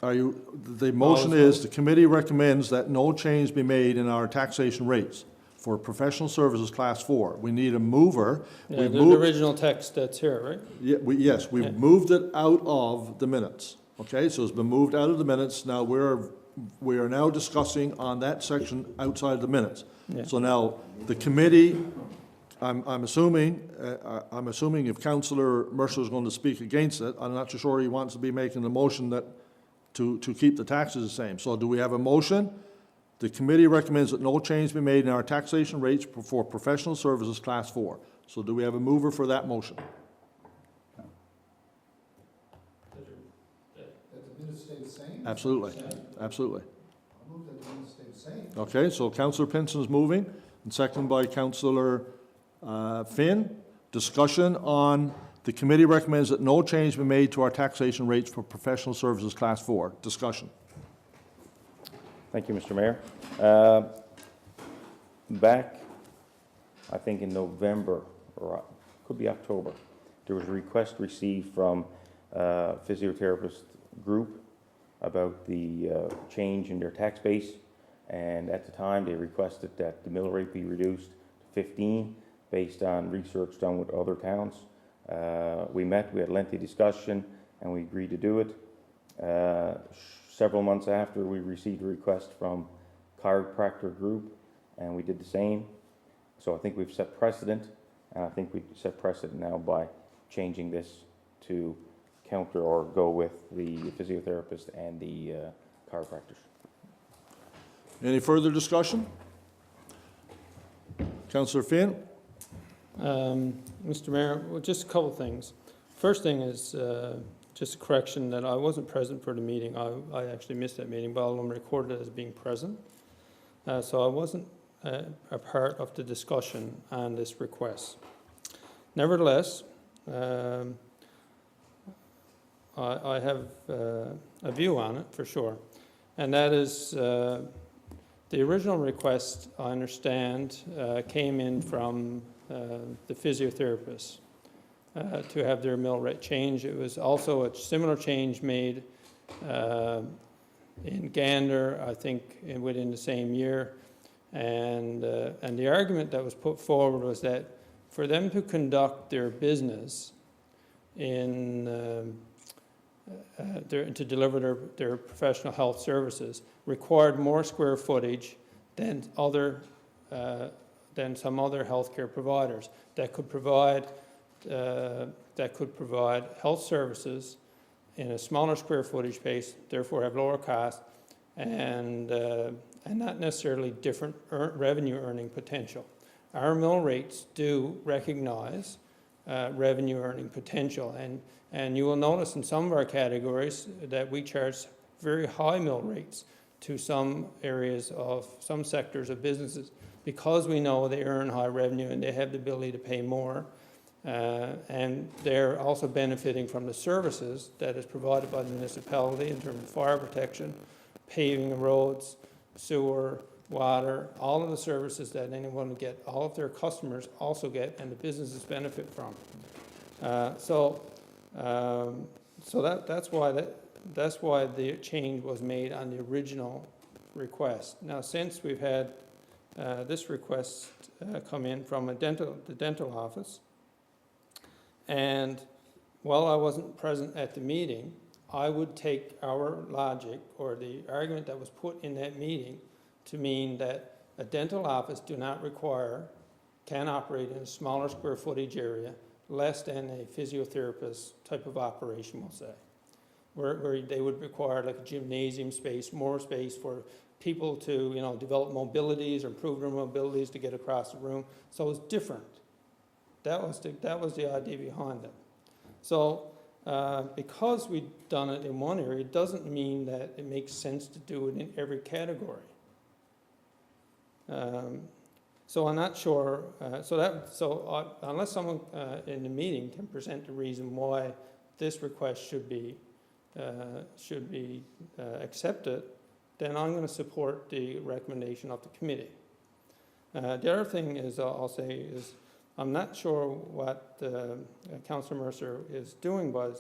The motion is, the committee recommends that no change be made in our taxation rates for professional services Class 4. We need a mover. Yeah, We've the moved- original text that's here, right? Yes, we've Yeah. moved it out of the minutes. Okay, so it's been moved out of the minutes. Now we are now discussing on that section outside of the minutes. Yeah. So now, the committee, I'm assuming if Councillor Mercer is going to speak against it, I'm not too sure he wants to be making the motion that, to keep the taxes the same. So do we have a motion? The committee recommends that no change be made in our taxation rates for professional services Class 4. So do we have a mover for that motion? That the minutes stay the same? Absolutely, absolutely. I move that the minutes stay the same. Okay, so Councillor Pinson's moving, and seconded by Councillor Finn. Discussion on, the committee recommends that no change be made to our taxation rates for professional services Class 4. Discussion. Thank you, Mr. Mayor. Back, I think in November, or could be October, there was a request received from a physiotherapist group about the change in their tax base. And at the time, they requested that the mill rate be reduced to 15 based on research done with other towns. We met, we had a lengthy discussion, and we agreed to do it. Several months after, we received a request from chiropractor group, and we did the same. So I think we've set precedent, and I think we set precedent now by changing this to counter or go with the physiotherapist and the chiropractors. Any further discussion? Councillor Finn? Mr. Mayor, well, just a couple things. First thing is just a correction that I wasn't present for the meeting. I actually missed that meeting, but I'm recorded as being present. So I wasn't a part of the discussion on this request. Nevertheless, I have a view on it for sure, and that is the original request, I understand, came in from the physiotherapists to have their mill rate change. It was also a similar change made in Gander, I think, within the same year. And the argument that was put forward was that for them to conduct their business in, to deliver their professional health services required more square footage than some other healthcare providers that could provide health services in a smaller square footage space, therefore have lower cost and not necessarily different revenue earning potential. Our mill rates do recognize revenue earning potential, and you will notice in some of our categories that we charge very high mill rates to some areas of some sectors of businesses because we know they earn high revenue and they have the ability to pay more. And they're also benefiting from the services that is provided by the municipality in terms of fire protection, paving of roads, sewer, water, all of the services that anyone would get, all of their customers also get, and the businesses benefit from. That's why the change was made on the original request. Now, since we've had this request come in from the dental office, and while I wasn't present at the meeting, I would take our logic or the argument that was put in that meeting to mean that a dental office can operate in a smaller square footage area, less than a physiotherapist type of operation, we'll say, where they would require like a gymnasium space, more space for people to, develop mobilities or improve their mobilities to get across the room. So it's different. That was the idea behind it. So because we've done it in one area, it doesn't mean that it makes sense to do it in every category. So I'm not sure. Unless someone in the meeting can present the reason why this request should be accepted, then I'm going to support the recommendation of the committee. The other thing is I'll say is I'm not sure what Councillor Mercer is doing by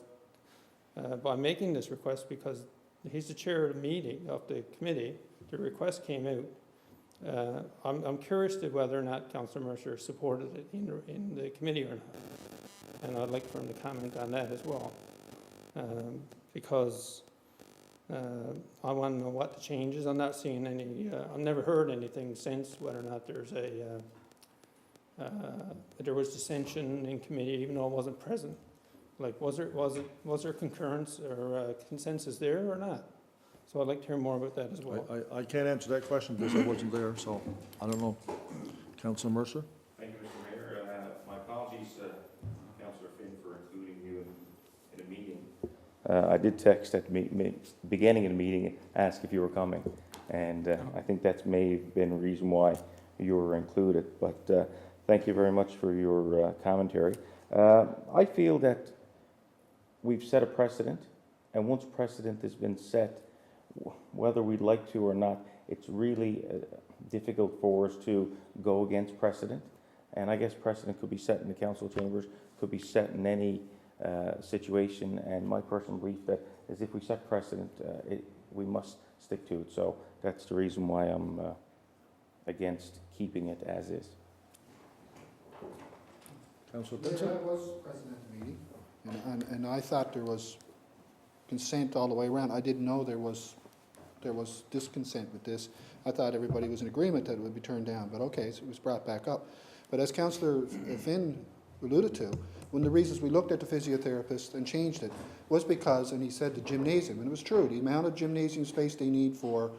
making this request, because he's the chair of the meeting of the committee. The request came out. I'm curious to whether or not Councillor Mercer supported it in the committee or not, and I'd like for him to comment on that as well, because I want to know what the change is. I'm not seeing any. I've never heard anything since whether or not there's there was dissension in committee, even though I wasn't present. Like, was there concurrence or consensus there or not? So I'd like to hear more about that as well. I can't answer that question because I wasn't there, so I don't know. Councillor Mercer? Thank you, Mr. Mayor. My apologies, Councillor Finn, for including you in a meeting. I did text at the beginning of the meeting, ask if you were coming, and I think that may have been the reason why you were included. But thank you very much for your commentary. I feel that we've set a precedent, and once precedent has been set, whether we'd like to or not, it's really difficult for us to go against precedent. And I guess precedent could be set in the council chambers, could be set in any situation. And my personal belief that is if we set precedent, we must stick to it. So that's the reason why I'm against keeping it as is. Councillor There Pinson? was present at the meeting, and I thought there was consent all the way around. I didn't know there was disconsent with this. I thought everybody was in agreement that it would be turned down, but okay, so it was brought back up. But as Councillor Finn alluded to, one of the reasons we looked at the physiotherapist and changed it was because, and he said the gymnasium, and it was true, the amount of gymnasium space they need for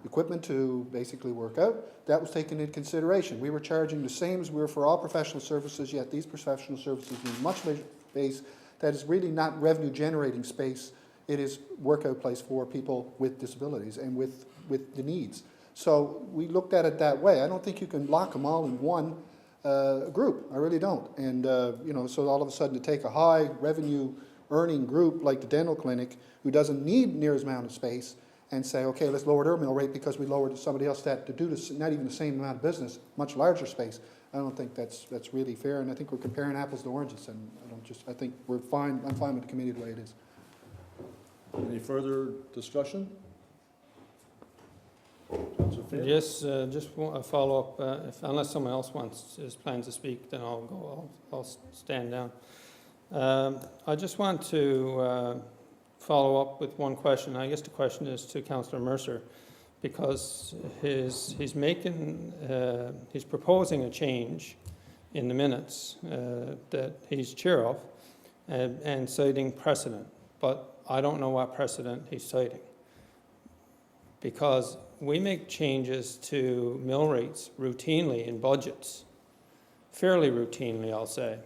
equipment to basically work out, that was taken into consideration. We were charging the same as we were for all professional services, yet these professional services need much bigger space that is really not revenue generating space. It is workout place for people with disabilities and with the needs. So we looked at it that way. I don't think you can lock them all in one group. I really don't. And so all of a sudden to take a high revenue earning group like the dental clinic who doesn't need near as amount of space and say, okay, let's lower their mill rate because we lowered somebody else that to do this, not even the same amount of business, much larger space. I don't think that's really fair, and I think we're comparing apples to oranges, and I think we're fine. I'm fine with the committee the way it is. Any further discussion? Councillor Finn? Yes, just a follow-up, unless someone else is plans to speak, then I'll stand down. I just want to follow up with one question. I guess the question is to Councillor Mercer, because he's proposing a change in the minutes that he's chair of, and citing precedent, but I don't know what precedent he's citing. Because we make changes to mill rates routinely in budgets, fairly routinely, I'll say.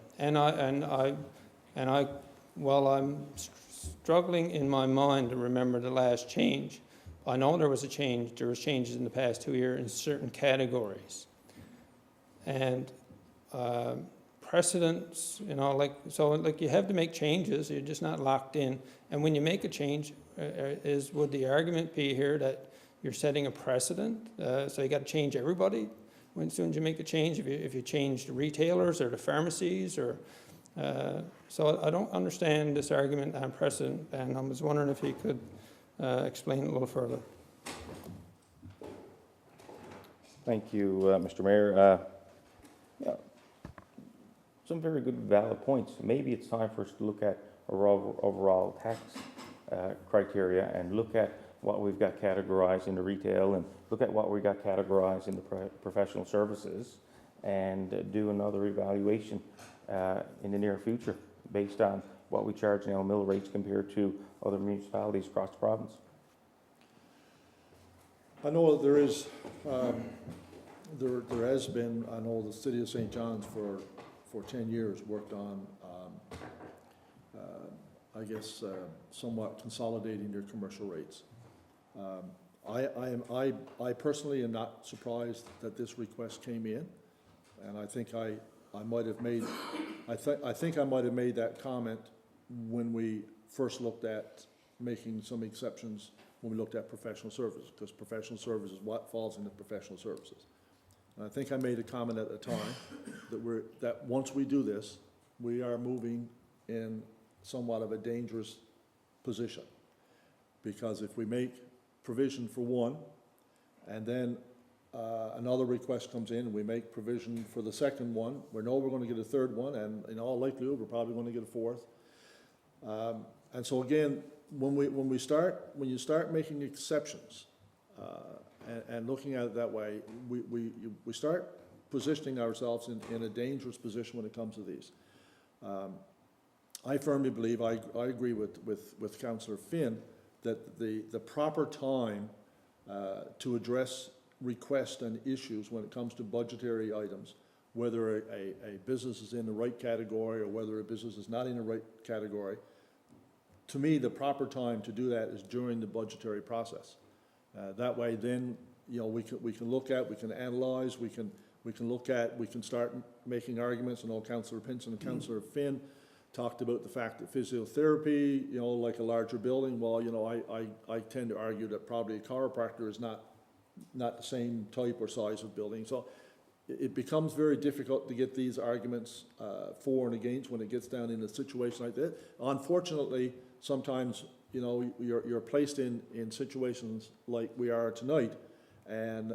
While I'm struggling in my mind to remember the last change, I know there was a change. There was changes in the past 2 years in certain categories, and precedents. You have to make changes. You're just not locked in. And when you make a change, would the argument be here that you're setting a precedent? So you got to change everybody as soon as you make a change. If you change the retailers or the pharmacies, or so I don't understand this argument on precedent, and I was wondering if you could explain it a little further. Thank you, Mr. Mayor. Some very good valid points. Maybe it's time for us to look at our overall tax criteria and look at what we've got categorized in the retail and look at what we got categorized in the professional services, and do another evaluation in the near future based on what we charge now mill rates compared to other municipalities across the province. I know that there is, there has been, I know the City of St. John's for 10 years worked on, somewhat consolidating their commercial rates. I personally am not surprised that this request came in, and I think I might have made, I think I might have made that comment when we first looked at making some exceptions when we looked at professional services, because professional services is what falls into professional services. And I think I made a comment at the time that once we do this, we are moving in somewhat of a dangerous position. Because if we make provision for one, and then another request comes in, and we make provision for the second one, we know we're going to get a third one, and in all likelihood, we're probably going to get a fourth. And so again, when you start making exceptions and looking at it that way, we start positioning ourselves in a dangerous position when it comes to these. I firmly believe, I agree with Councillor Finn, that the proper time to address requests and issues when it comes to budgetary items, whether a business is in the right category or whether a business is not in the right category, to me, the proper time to do that is during the budgetary process. That way, then, we can look at, we can analyze, we can look at, we can start making arguments. I know Councillor Pinson and Councillor Finn talked about the fact that physiotherapy, like a larger building, well, I tend to argue that probably a chiropractor is not the same type or size of building. So it becomes very difficult to get these arguments for and against when it gets down in a situation like that. Unfortunately, sometimes, you're placed in situations like we are tonight, and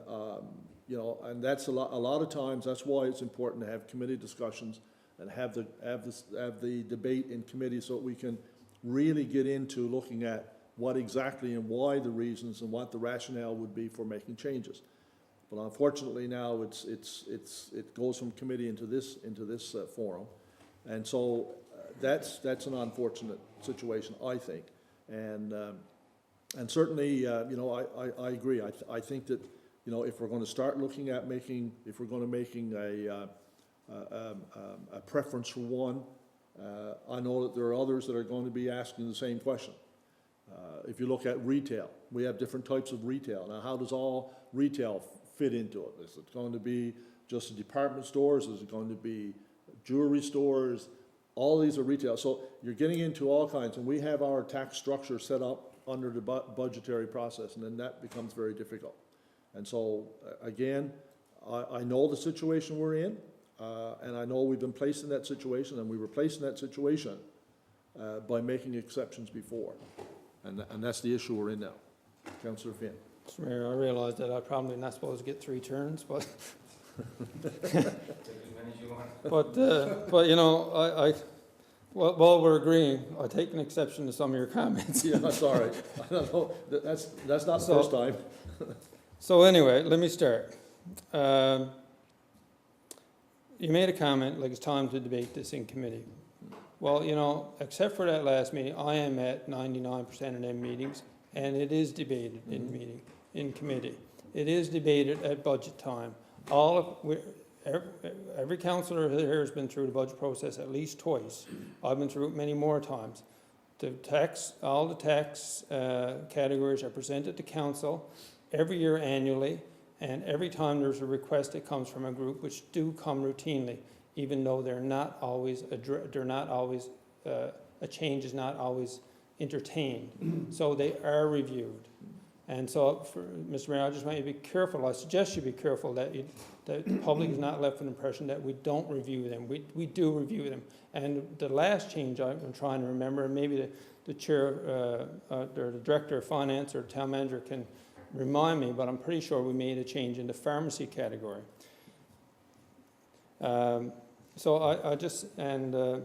and that's a lot of times. That's why it's important to have committee discussions and have the debate in committee, so that we can really get into looking at what exactly and why the reasons and what the rationale would be for making changes. But unfortunately now it goes from committee into this forum, and so that's an unfortunate situation, I think, and certainly I agree. I think that if we're going to start looking at making a preference for one, I know that there are others that are going to be asking the same question. If you look at retail, we have different types of retail. Now, how does all retail fit into it? Is it going to be just the department stores? Is it going to be jewelry stores? All these are retail. So you're getting into all kinds, and we have our tax structure set up under the budgetary process, and then that becomes very difficult. And so, again, I know the situation we're in, and I know we've been placed in that situation, and we were placed in that situation by making exceptions before. And that's the issue we're in now. Councillor Finn. Mr. Mayor, I realize that I'm probably not supposed to get 3 turns, but, but you know, while we're agreeing, I take an exception to some of your comments. Yeah, that's all right. I don't know, that's not the first time. So anyway, let me start. You made a comment, like it's time to debate this in committee. Well, you know, except for that last meeting, I am at 99% of them meetings, and it is debated in committee. It is debated at budget time. Every councillor here has been through the budget process at least twice. I've been through it many more times. All the tax categories are presented to council every year annually, and every time there's a request that comes from a group, which do come routinely, even though they're not always, a change is not always entertained. So they are reviewed. And so, Mr. Mayor, I just want you to be careful. I suggest you be careful that the public is not left with an impression that we don't review them. We do review them. And the last change I'm trying to remember, and maybe the chair or the director of finance or town manager can remind me, but I'm pretty sure we made a change in the pharmacy category. So I just wanted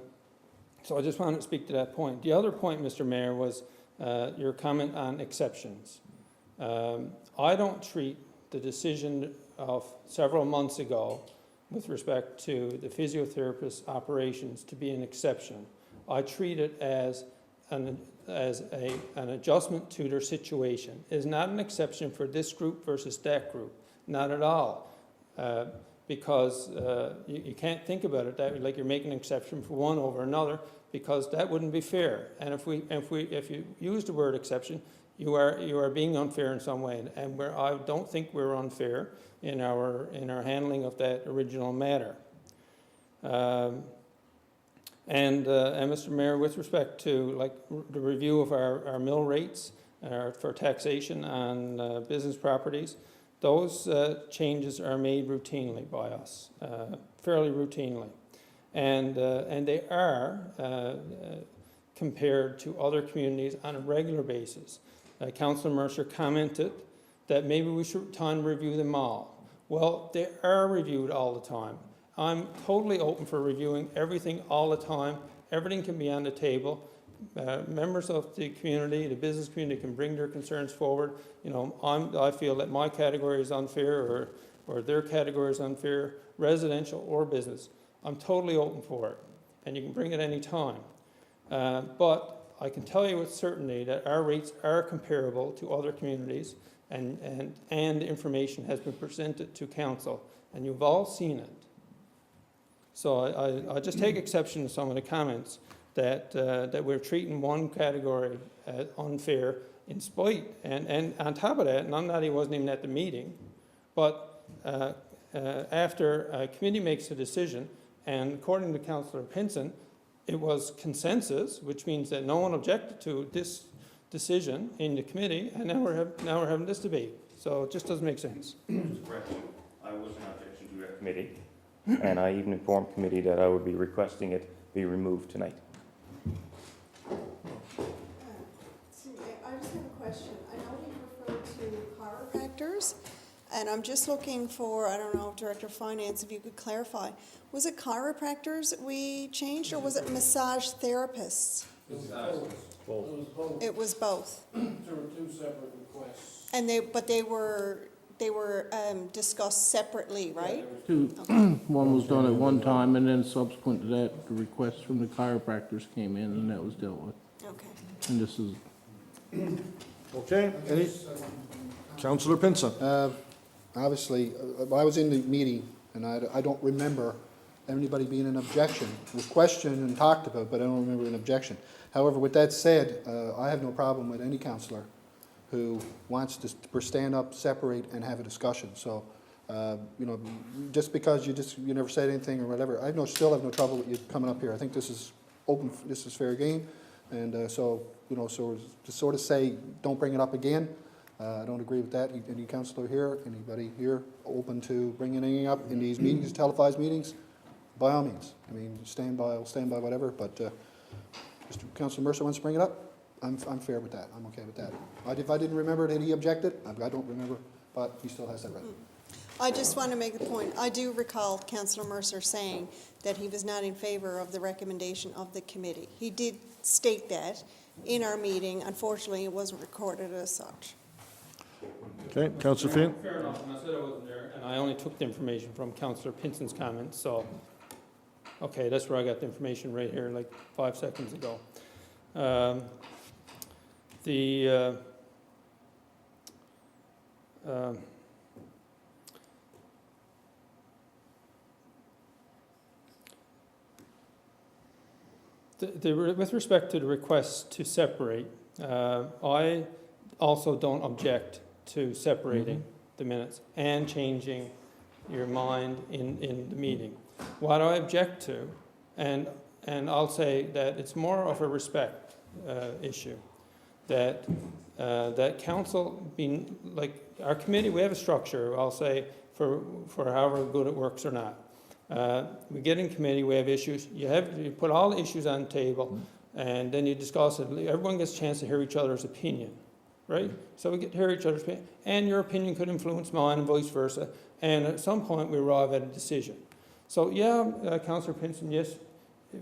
to speak to that point. The other point, Mr. Mayor, was your comment on exceptions. I don't treat the decision of several months ago with respect to the physiotherapist operations to be an exception. I treat it as an adjustment to their situation. It is not an exception for this group versus that group, not at all. Because you can't think about it that way, like you're making an exception for one over another, because that wouldn't be fair. And if you use the word exception, you are being unfair in some way, and I don't think we're unfair in our handling of that original matter. And Mr. Mayor, with respect to like the review of our mill rates for taxation on business properties, those changes are made routinely by us, fairly routinely, and they are compared to other communities on a regular basis. Councillor Mercer commented that maybe we should time to review them all. Well, they are reviewed all the time. I'm totally open for reviewing everything all the time. Everything can be on the table. Members of the community, the business community, can bring their concerns forward. You know, I feel that my category is unfair, or their category is unfair, residential or business. I'm totally open for it, and you can bring it any time. But I can tell you with certainty that our rates are comparable to other communities, and information has been presented to council, and you've all seen it. So I just take exception to some of the comments that we're treating one category as unfair in spite, and on top of that, and I wasn't even at the meeting, but after a committee makes a decision, and according to Councillor Pinson, it was consensus, which means that no one objected to this decision in the committee, and now we're having this debate. So it just doesn't make sense. Correct. I was in objection to that committee, and I even informed committee that I would be requesting it be removed tonight. I just have a question. I know we referred to chiropractors, and I'm just looking for, I don't know, Director of Finance, if you could clarify. Was it chiropractors we changed, or was it massage therapists? It was both. There were 2 separate requests. And they were discussed separately, right? One was done at one time, and then subsequent to that, the request from the chiropractors came in, and that was dealt with. Okay. And this is Okay, any? Councillor Pinson. Obviously, I was in the meeting, and I don't remember anybody being an objection. It was questioned and talked about, but I don't remember an objection. However, with that said, I have no problem with any councillor who wants to stand up, separate, and have a discussion. So, you know, just because you never said anything or whatever, I still have no trouble with you coming up here. I think this is open, this is fair game, and so you know, so to sort of say, don't bring it up again. I don't agree with that. Any councillor here, anybody here, open to bringing anything up in these meetings, televised meetings? By all means. I mean, I'll stand by whatever. But Mr. Councillor Mercer wants to bring it up. I'm fair with that, I'm okay with that. If I didn't remember that he objected, I don't remember, but he still has that right. I just want to make a point. I do recall Councillor Mercer saying that he was not in favor of the recommendation of the committee. He did state that in our meeting. Unfortunately, it wasn't recorded as such. Okay, Councillor Finn? Fair enough, and I said I wasn't there, and I only took the information from Councillor Pinson's comments, so, okay, that's where I got the information right here, like 5 seconds ago. With respect to the request to separate, I also don't object to separating the minutes and changing your mind in the meeting. What I object to, and I'll say that it's more of a respect issue, that council being, like our committee, we have a structure, I'll say, for however good it works or not. We get in committee, we have issues, you put all the issues on the table, and then you discuss it. Everyone gets a chance to hear each other's opinion, right? So we get to hear each other's opinion, and your opinion could influence mine and vice versa, and at some point we arrive at a decision. So yeah, Councillor Pinson, yes,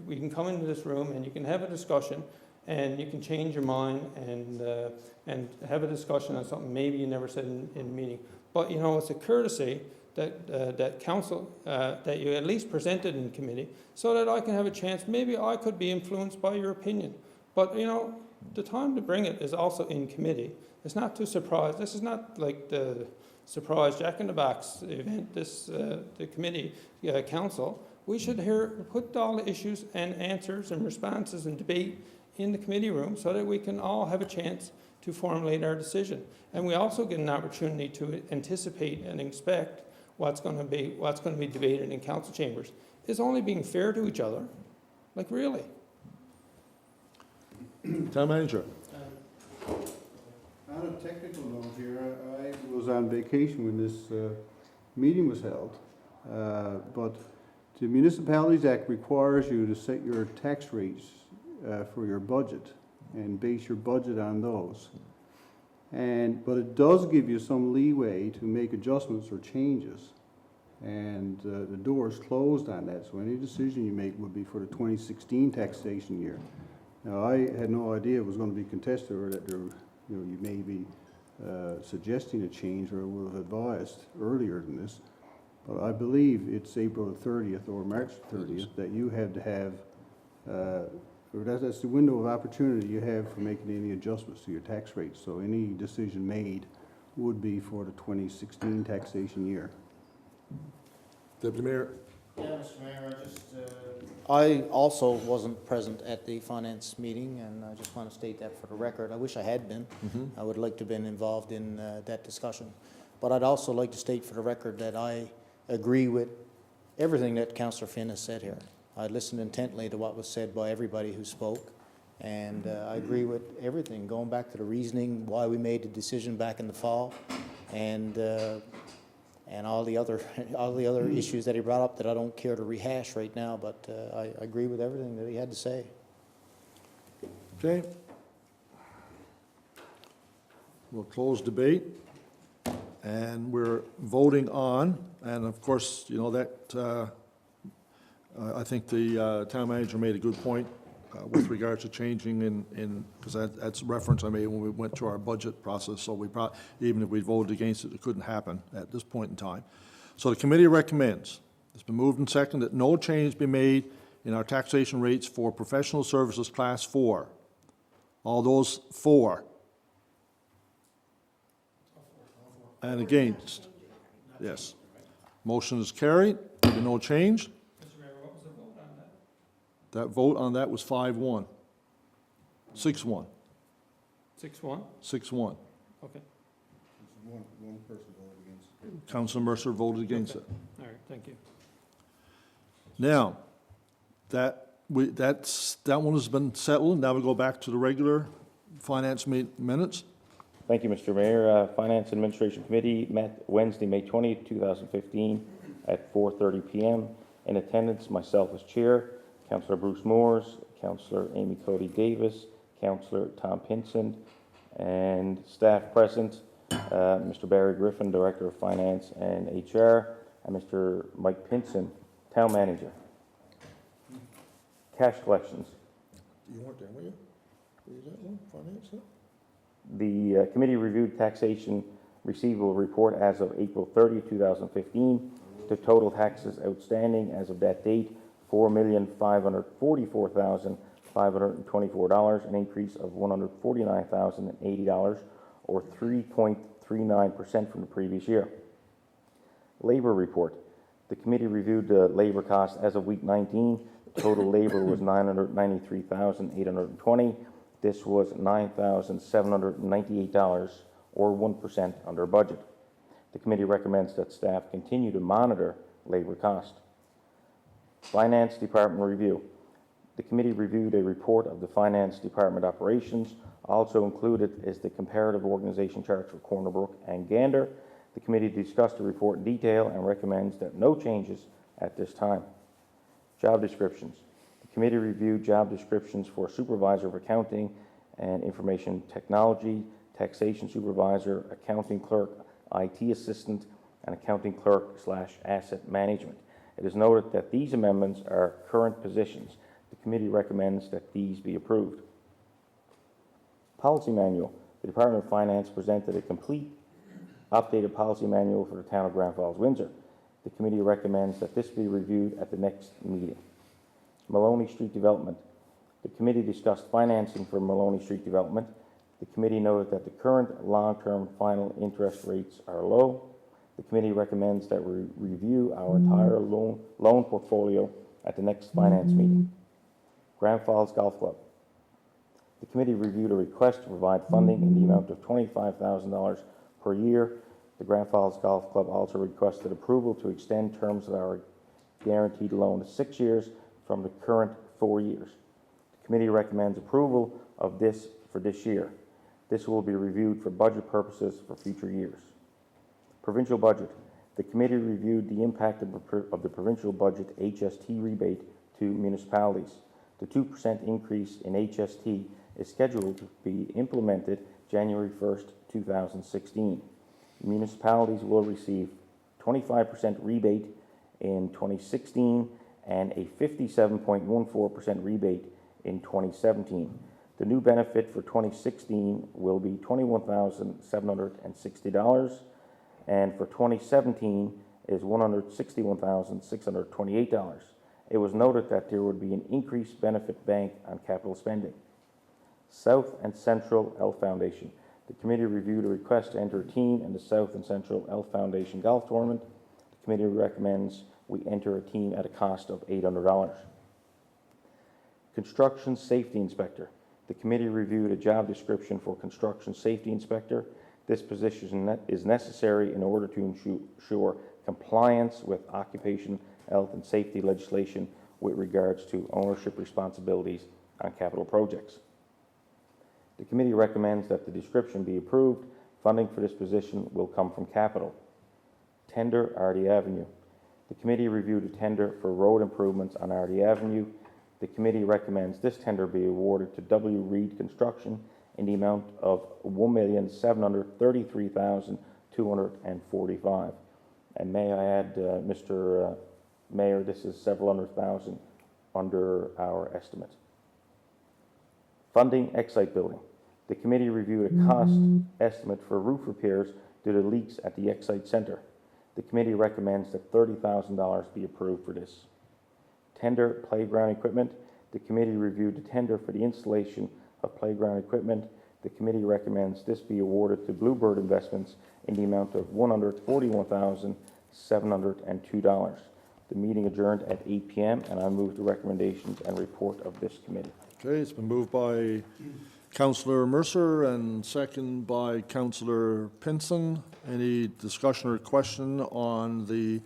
we can come into this room and you can have a discussion, and you can change your mind and have a discussion on something maybe you never said in the meeting. But you know, it's a courtesy that council, that you at least presented in committee, so that I can have a chance, maybe I could be influenced by your opinion. But you know, the time to bring it is also in committee. It's not too surprised. This is not like the surprise Jack in the Box event, the committee, council. We should put all the issues and answers and responses and debate in the committee room so that we can all have a chance to formulate our decision. And we also get an opportunity to anticipate and expect what's going to be debated in council chambers. Is only being fair to each other, like really. Town Manager? On a technical note here, I was on vacation when this meeting was held, but the Municipalities Act requires you to set your tax rates for your budget and base your budget on those. But it does give you some leeway to make adjustments or changes. And the door is closed on that, so any decision you make would be for the 2016 taxation year. Now, I had no idea it was going to be contested, or that there, you may be suggesting a change, or would have advised earlier than this. But I believe it's April the 30th or March 30th that you have to have, or that's the window of opportunity you have for making any adjustments to your tax rates. So any decision made would be for the 2016 taxation year. Deputy Mayor? Yeah, Mr. Mayor, I also wasn't present at the finance meeting, and I just want to state that for the record. I wish I had been. I would like to have been involved in that discussion. But I'd also like to state for the record that I agree with everything that Councillor Finn has said here. I listened intently to what was said by everybody who spoke, and I agree with everything, going back to the reasoning, why we made the decision back in the fall, and all the other issues that he brought up that I don't care to rehash right now, but I agree with everything that he had to say. Okay. We'll close debate, and we're voting on, and of course, you know, that I think the town manager made a good point with regards to changing because that's a reference I made when we went through our budget process, so we probably, even if we voted against it, it couldn't happen at this point in time. So the committee recommends, it's been moved and seconded, that no change be made in our taxation rates for professional services class 4. All those for? And against? Yes. Motion is carried. There be no change. Mr. Mayor, what was the vote on that? That vote on that was 5-1. 6-1. 6-1? 6-1. Okay, One person voted against it. Councilor Mercer voted against it. all right, thank you. Now, that one has been settled. Now we go back to the regular finance minutes. Thank you, Mr. Mayor. Finance and Administration Committee met Wednesday, May 20th, 2015 at 4:30 p.m. In attendance, myself as chair, Councillor Bruce Moores, Councillor Amy Cody Davis, Councillor Tom Pinson, and staff present, Mr. Barry Griffin, Director of Finance and HR, and Mr. Mike Pinson, Town Manager. Cash collections. You weren't there, were you? Were you that one, finance? Huh? The committee reviewed taxation receivable report as of April 30, 2015. The total taxes outstanding as of that date, $4,544,524, an increase of $149,080, or 3.39% from the previous year. Labor report. The committee reviewed the labor cost as of week 19. Total labor was $993,820. This was $9,798, or 1% under budget. The committee recommends that staff continue to monitor labor cost. Finance Department review. The committee reviewed a report of the Finance Department operations. Also included is the comparative organization charts for Corner Brook and Gander. The committee discussed the report in detail and recommends that no changes at this time. Job descriptions. The committee reviewed job descriptions for Supervisor of Accounting and Information Technology, Taxation Supervisor, Accounting Clerk, IT Assistant, and Accounting Clerk/Asset Management. It is noted that these amendments are current positions. The committee recommends that these be approved. Policy Manual. The Department of Finance presented a complete updated policy manual for the town of Grand Falls-Windsor. The committee recommends that this be reviewed at the next meeting. Maloney Street Development. The committee discussed financing for Maloney Street Development. The committee noted that the current long-term final interest rates are low. The committee recommends that we review our entire loan portfolio at the next finance meeting. Grand Falls Golf Club. The committee reviewed a request to provide funding in the amount of $25,000 per year. The Grand Falls Golf Club also requested approval to extend terms of our guaranteed loan to 6 years from the current 4 years. The committee recommends approval of this for this year. This will be reviewed for budget purposes for future years. Provincial budget. The committee reviewed the impact of the provincial budget HST rebate to municipalities. The 2% increase in HST is scheduled to be implemented January 1st, 2016. Municipalities will receive 25% rebate in 2016 and a 57.14% rebate in 2017. The new benefit for 2016 will be $21,760, and for 2017 is $161,628. It was noted that there would be an increased benefit bank on capital spending. South and Central Elf Foundation. The committee reviewed a request to enter a team in the South and Central Elf Foundation Golf Tournament. The committee recommends we enter a team at a cost of $800. Construction Safety Inspector. The committee reviewed a job description for Construction Safety Inspector. This position is necessary in order to ensure compliance with occupation, health, and safety legislation with regards to ownership responsibilities on capital projects. The committee recommends that the description be approved. Funding for this position will come from capital. Tender Ardee Avenue. The committee reviewed a tender for road improvements on Ardee Avenue. The committee recommends this tender be awarded to W. Reed Construction in the amount of $1,733,245. And may I add, Mr. Mayor, this is several hundred thousand under our estimate. Funding Excite Building. The committee reviewed a cost estimate for roof repairs due to leaks at the Excite Center. The committee recommends that $30,000 be approved for this. Tender Playground Equipment. The committee reviewed the tender for the installation of playground equipment. The committee recommends this be awarded to Bluebird Investments in the amount of $141,702. The meeting adjourned at 8 p.m. and I move the recommendations and report of this committee. Okay, it's been moved by Councillor Mercer and second by Councillor Pinson. Any discussion or question on the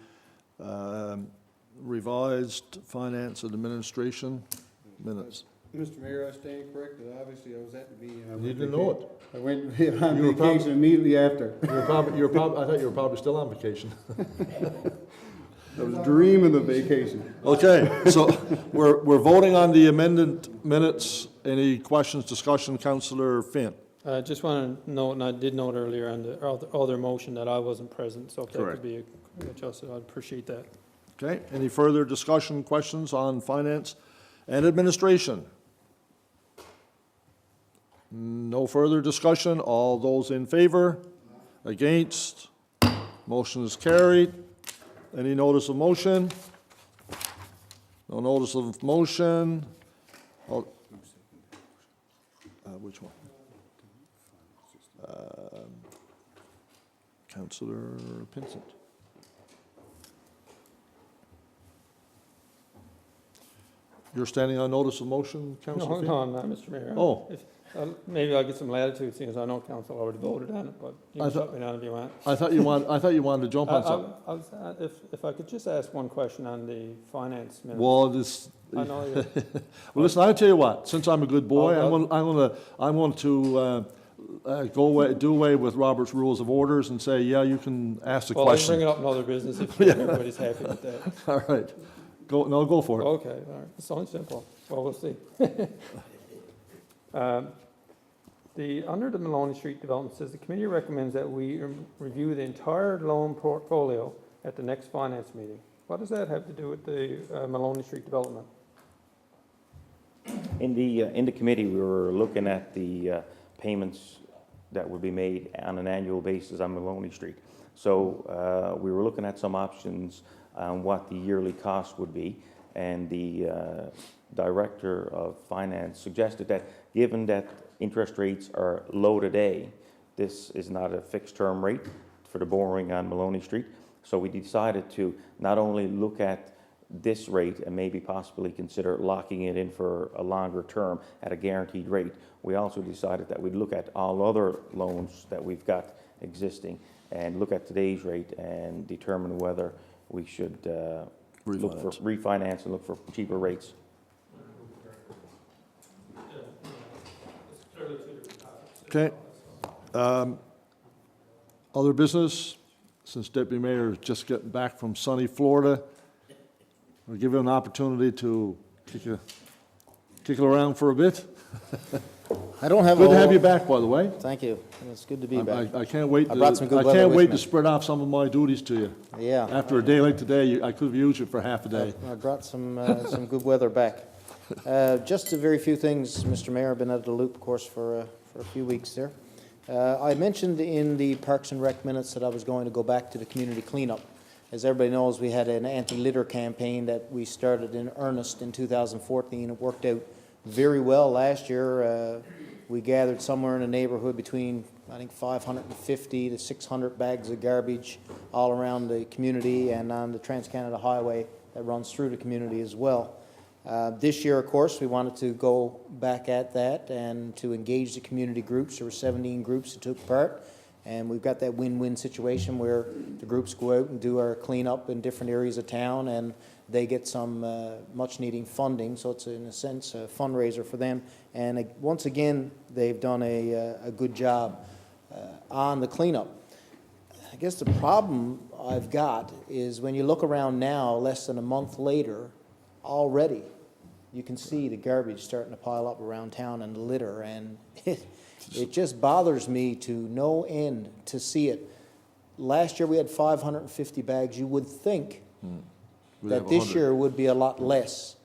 revised finance and administration minutes? Mr. Mayor, I stand corrected. Obviously, I was at the meeting. You didn't know it. I went on vacation immediately after. I thought you were probably still on vacation. I was dreaming of vacation. Okay, so we're voting on the amended minutes. Any questions, discussion, Councillor Finn? I just want to note, and I did note earlier on the other motion that I wasn't present, so if that Correct. could be adjusted, I'd appreciate that. Okay, any further discussion, questions on finance and administration? No further discussion. All those in favor? Against? Motion is carried. Any notice of motion? No notice of motion. Which one? Councillor Pinsent. You're standing on notice of motion, Councillor Finn? No, I'm not, Mr. Mayor. Oh. Maybe I'll get some latitude, seeing as I know council already voted on it, but you I can thought- shut me down if you want. I thought you wanted to jump on something. If I could just ask one question on the finance minutes. Well, this, I know you, well, listen, I'll tell you what, since I'm a good boy, Oh, I'm going to do away with Robert's Rules of Orders and say, yeah, you can ask the well, I can bring question. it up in other business if everybody's happy with that. All right. Go for it. Okay, all right, it's only simple, well, we'll see. Under the Maloney Street development says, the committee recommends that we review the entire loan portfolio at the next finance meeting. What does that have to do with the Maloney Street development? In the committee, we were looking at the payments that would be made on an annual basis on Maloney Street. So we were looking at some options on what the yearly cost would be, and the Director of Finance suggested that given that interest rates are low today, this is not a fixed term rate for the borrowing on Maloney Street. So we decided to not only look at this rate and maybe possibly consider locking it in for a longer term at a guaranteed rate, we also decided that we'd look at all other loans that we've got existing and look at today's rate and determine whether we should look for refinance and look for cheaper rates. Okay. Other business, since Deputy Mayor is just getting back from sunny Florida, we'll give him an opportunity to kick it around for a bit. I don't have a Good to have whole- you back, by the way. Thank you. It's good to be back. I can't wait I brought some good I weather can't with wait me. to spread off some of my duties to you. Yeah. After a day like today, I could have used you for half a day. I brought some good weather back. Just a very few things, Mr. Mayor. I've been out of the loop, of course, for a few weeks there. I mentioned in the Parks and Rec minutes that I was going to go back to the community cleanup. As everybody knows, we had an anti-litter campaign that we started in earnest in 2014. It worked out very well last year. We gathered somewhere in the neighborhood between, I think, 550 to 600 bags of garbage all around the community and on the Trans-Canada Highway that runs through the community as well. This year, of course, we wanted to go back at that and to engage the community groups. There were 17 groups that took part, and we've got that win-win situation where the groups go out and do our cleanup in different areas of town, and they get some much-needing funding, so it's in a sense a fundraiser for them. And once again, they've done a good job on the cleanup. I guess the problem I've got is when you look around now, less than a month later, already you can see the garbage starting to pile up around town and the litter, and it just bothers me to no end to see it. Last year we had 550 bags. You would think that this year would be a lot less,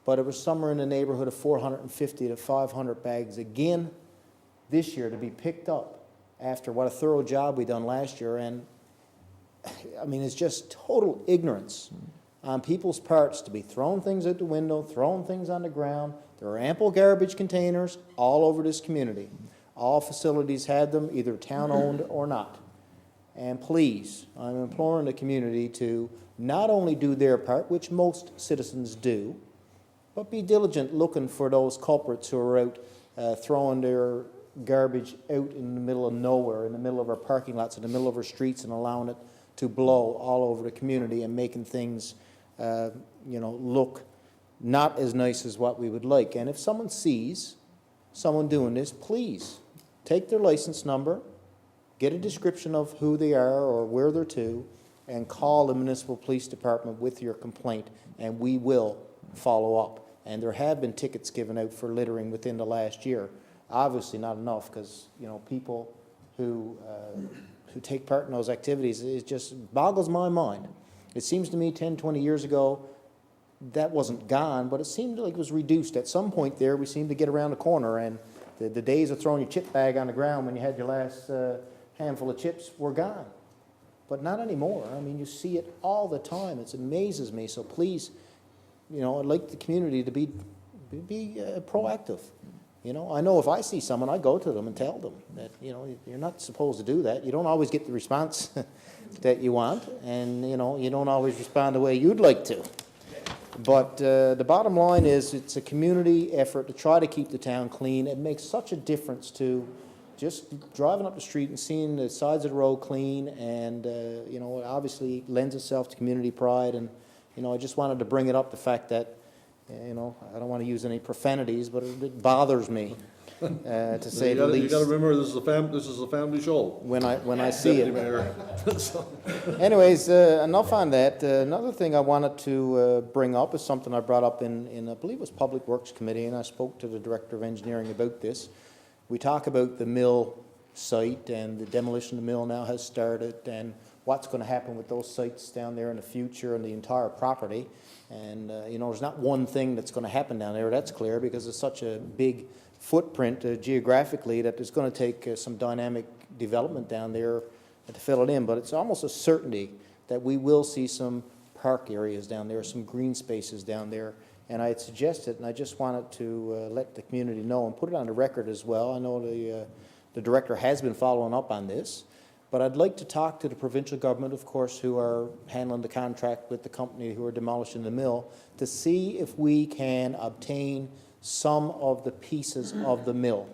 but it was somewhere in the neighborhood of 450 to 500 bags again this year to be picked up after what a thorough job we done last year. And I mean, it's just total ignorance on people's parts to be throwing things out the window, throwing things on the ground. There are ample garbage containers all over this community. All facilities had them, either town-owned or not. And please, I'm imploring the community to not only do their part, which most citizens do, but be diligent looking for those culprits who are out throwing their garbage out in the middle of nowhere, in the middle of our parking lots, in the middle of our streets, and allowing it to blow all over the community and making things look not as nice as what we would like. And if someone sees someone doing this, please take their license number, get a description of who they are or where they're to, and call the municipal police department with your complaint, and we will follow up. And there have been tickets given out for littering within the last year. Obviously not enough, because, you know, people who take part in those activities, it just boggles my mind. It seems to me 10, 20 years ago, that wasn't gone, but it seemed like it was reduced. At some point there, we seemed to get around the corner, and the days of throwing your chip bag on the ground when you had your last handful of chips were gone. But not anymore. I mean, you see it all the time. It amazes me. So please, you know, I'd like the community to be proactive. You know, I know if I see someone, I go to them and tell them that, you know, you're not supposed to do that. You don't always get the response that you want, and, you know, you don't always respond the way you'd like to. But the bottom line is, it's a community effort to try to keep the town clean. It makes such a difference to just driving up the street and seeing the sides of the road clean, and, you know, it obviously lends itself to community pride. And, you know, I just wanted to bring it up, the fact that, you know, I don't want to use any profanities, but it bothers me, to say the least. You gotta remember, this is a family show. When I see it. Mayor. Anyways, enough on that. Another thing I wanted to bring up is something I brought up in I believe it was Public Works Committee, and I spoke to the Director of Engineering about this. We talk about the mill site, and the demolition of the mill now has started, and what's going to happen with those sites down there in the future and the entire property. And, you know, there's not one thing that's going to happen down there, that's clear, because it's such a big footprint geographically that there's going to take some dynamic development down there to fill it in. But it's almost a certainty that we will see some park areas down there, some green spaces down there. And I had suggested, and I just wanted to let the community know and put it on the record as well. I know the director has been following up on this, but I'd like to talk to the provincial government, of course, who are handling the contract with the company who are demolishing the mill, to see if we can obtain some of the pieces of the mill.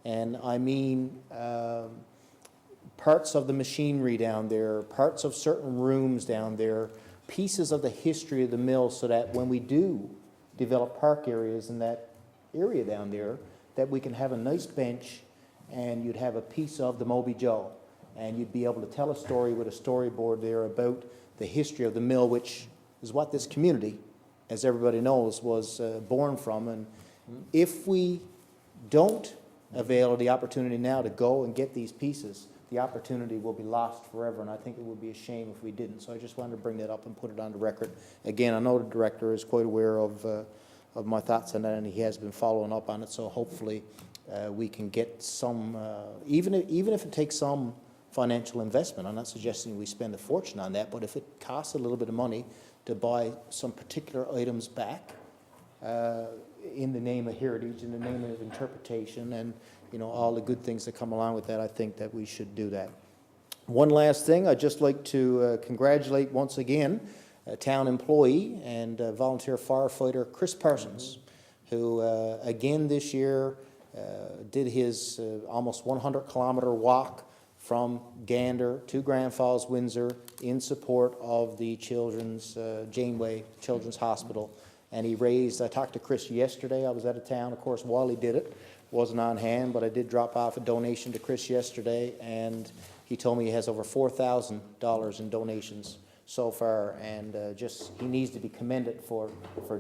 And I mean parts of the machinery down there, parts of certain rooms down there, pieces of the history of the mill, so that when we do develop park areas in that area down there, that we can have a nice bench, and you'd have a piece of the Moby Joe, and you'd be able to tell a story with a storyboard there about the history of the mill, which is what this community, as everybody knows, was born from. And if we don't avail of the opportunity now to go and get these pieces, the opportunity will be lost forever, and I think it would be a shame if we didn't. So I just wanted to bring that up and put it on the record. Again, I know the director is quite aware of my thoughts on that, and he has been following up on it, so hopefully we can get some, even if it takes some financial investment. I'm not suggesting we spend a fortune on that, but if it costs a little bit of money to buy some particular items back, in the name of heritage, in the name of interpretation, and, you know, all the good things that come along with that, I think that we should do that. One last thing, I'd just like to congratulate once again a town employee and volunteer firefighter Chris Parsons, who again this year did his almost 100-kilometer walk from Gander to Grand Falls-Windsor in support of the Children's Janeway Children's Hospital. And he raised, I talked to Chris yesterday, I was out of town, of course, while he did it, wasn't on hand, but I did drop off a donation to Chris yesterday, and he told me he has over $4,000 in donations so far, and he needs to be commended for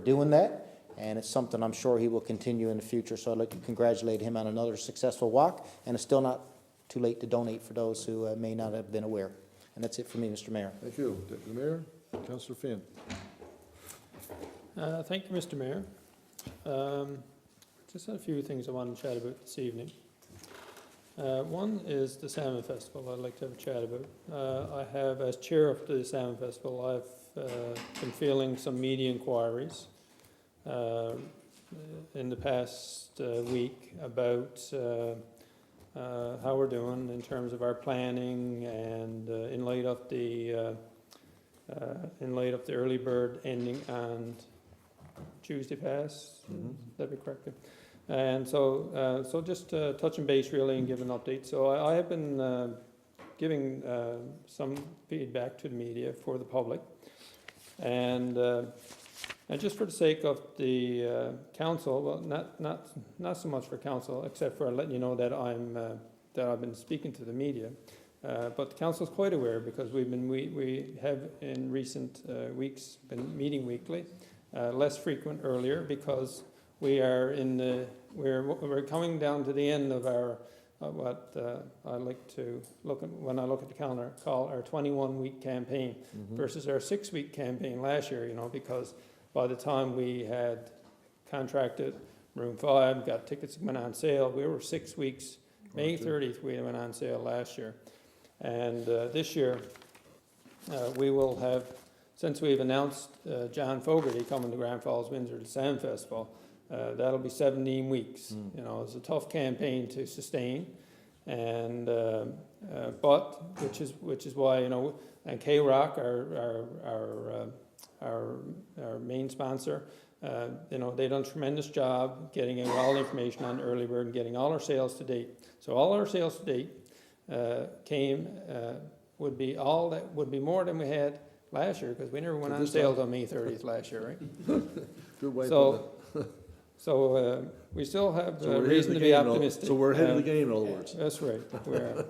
doing that, and it's something I'm sure he will continue in the future. So I'd like to congratulate him on another successful walk, and it's still not too late to donate for those who may not have been aware. And that's it for me, Mr. Mayor. Thank you, Deputy Mayor. Councillor Finn. Thank you, Mr. Mayor. Just had a few things I wanted to chat about this evening. One is the Salmon Festival I'd like to have a chat about. I have, as chair of the Salmon Festival, I've been fielding some media inquiries in the past week about how we're doing in terms of our planning, and in light of the early bird ending on Tuesday past, that'd be correct. And so just touching base really and giving an update. So I have been giving some feedback to the media for the public, and just for the sake of the council, well, not so much for council, except for letting you know that I've been speaking to the media. But the council's quite aware because we have in recent weeks been meeting weekly, less frequent earlier because we are we're coming down to the end of our what I like to look at when I look at the calendar, call our 21-week campaign versus our 6-week campaign last year, you know, because by the time we had contracted room 5, got tickets went on sale, we were 6 weeks. May 30th we went on sale last year. And this year we will have, since we've announced John Fogarty coming to Grand Falls-Windsor to Salmon Festival, that'll be 17 weeks. You know, it's a tough campaign to sustain, and but which is why, you know, and K-Rock, our main sponsor, you know, they've done a tremendous job getting out all the information on early bird and getting all our sales to date. So all our sales to date would be more than we had last year because we never went on sales on May 30th last year, right? Good way to So- put it. So we still have So we're ahead of reason the to be game, in other- optimistic. So we're ahead of the game, in other words. That's right, we are.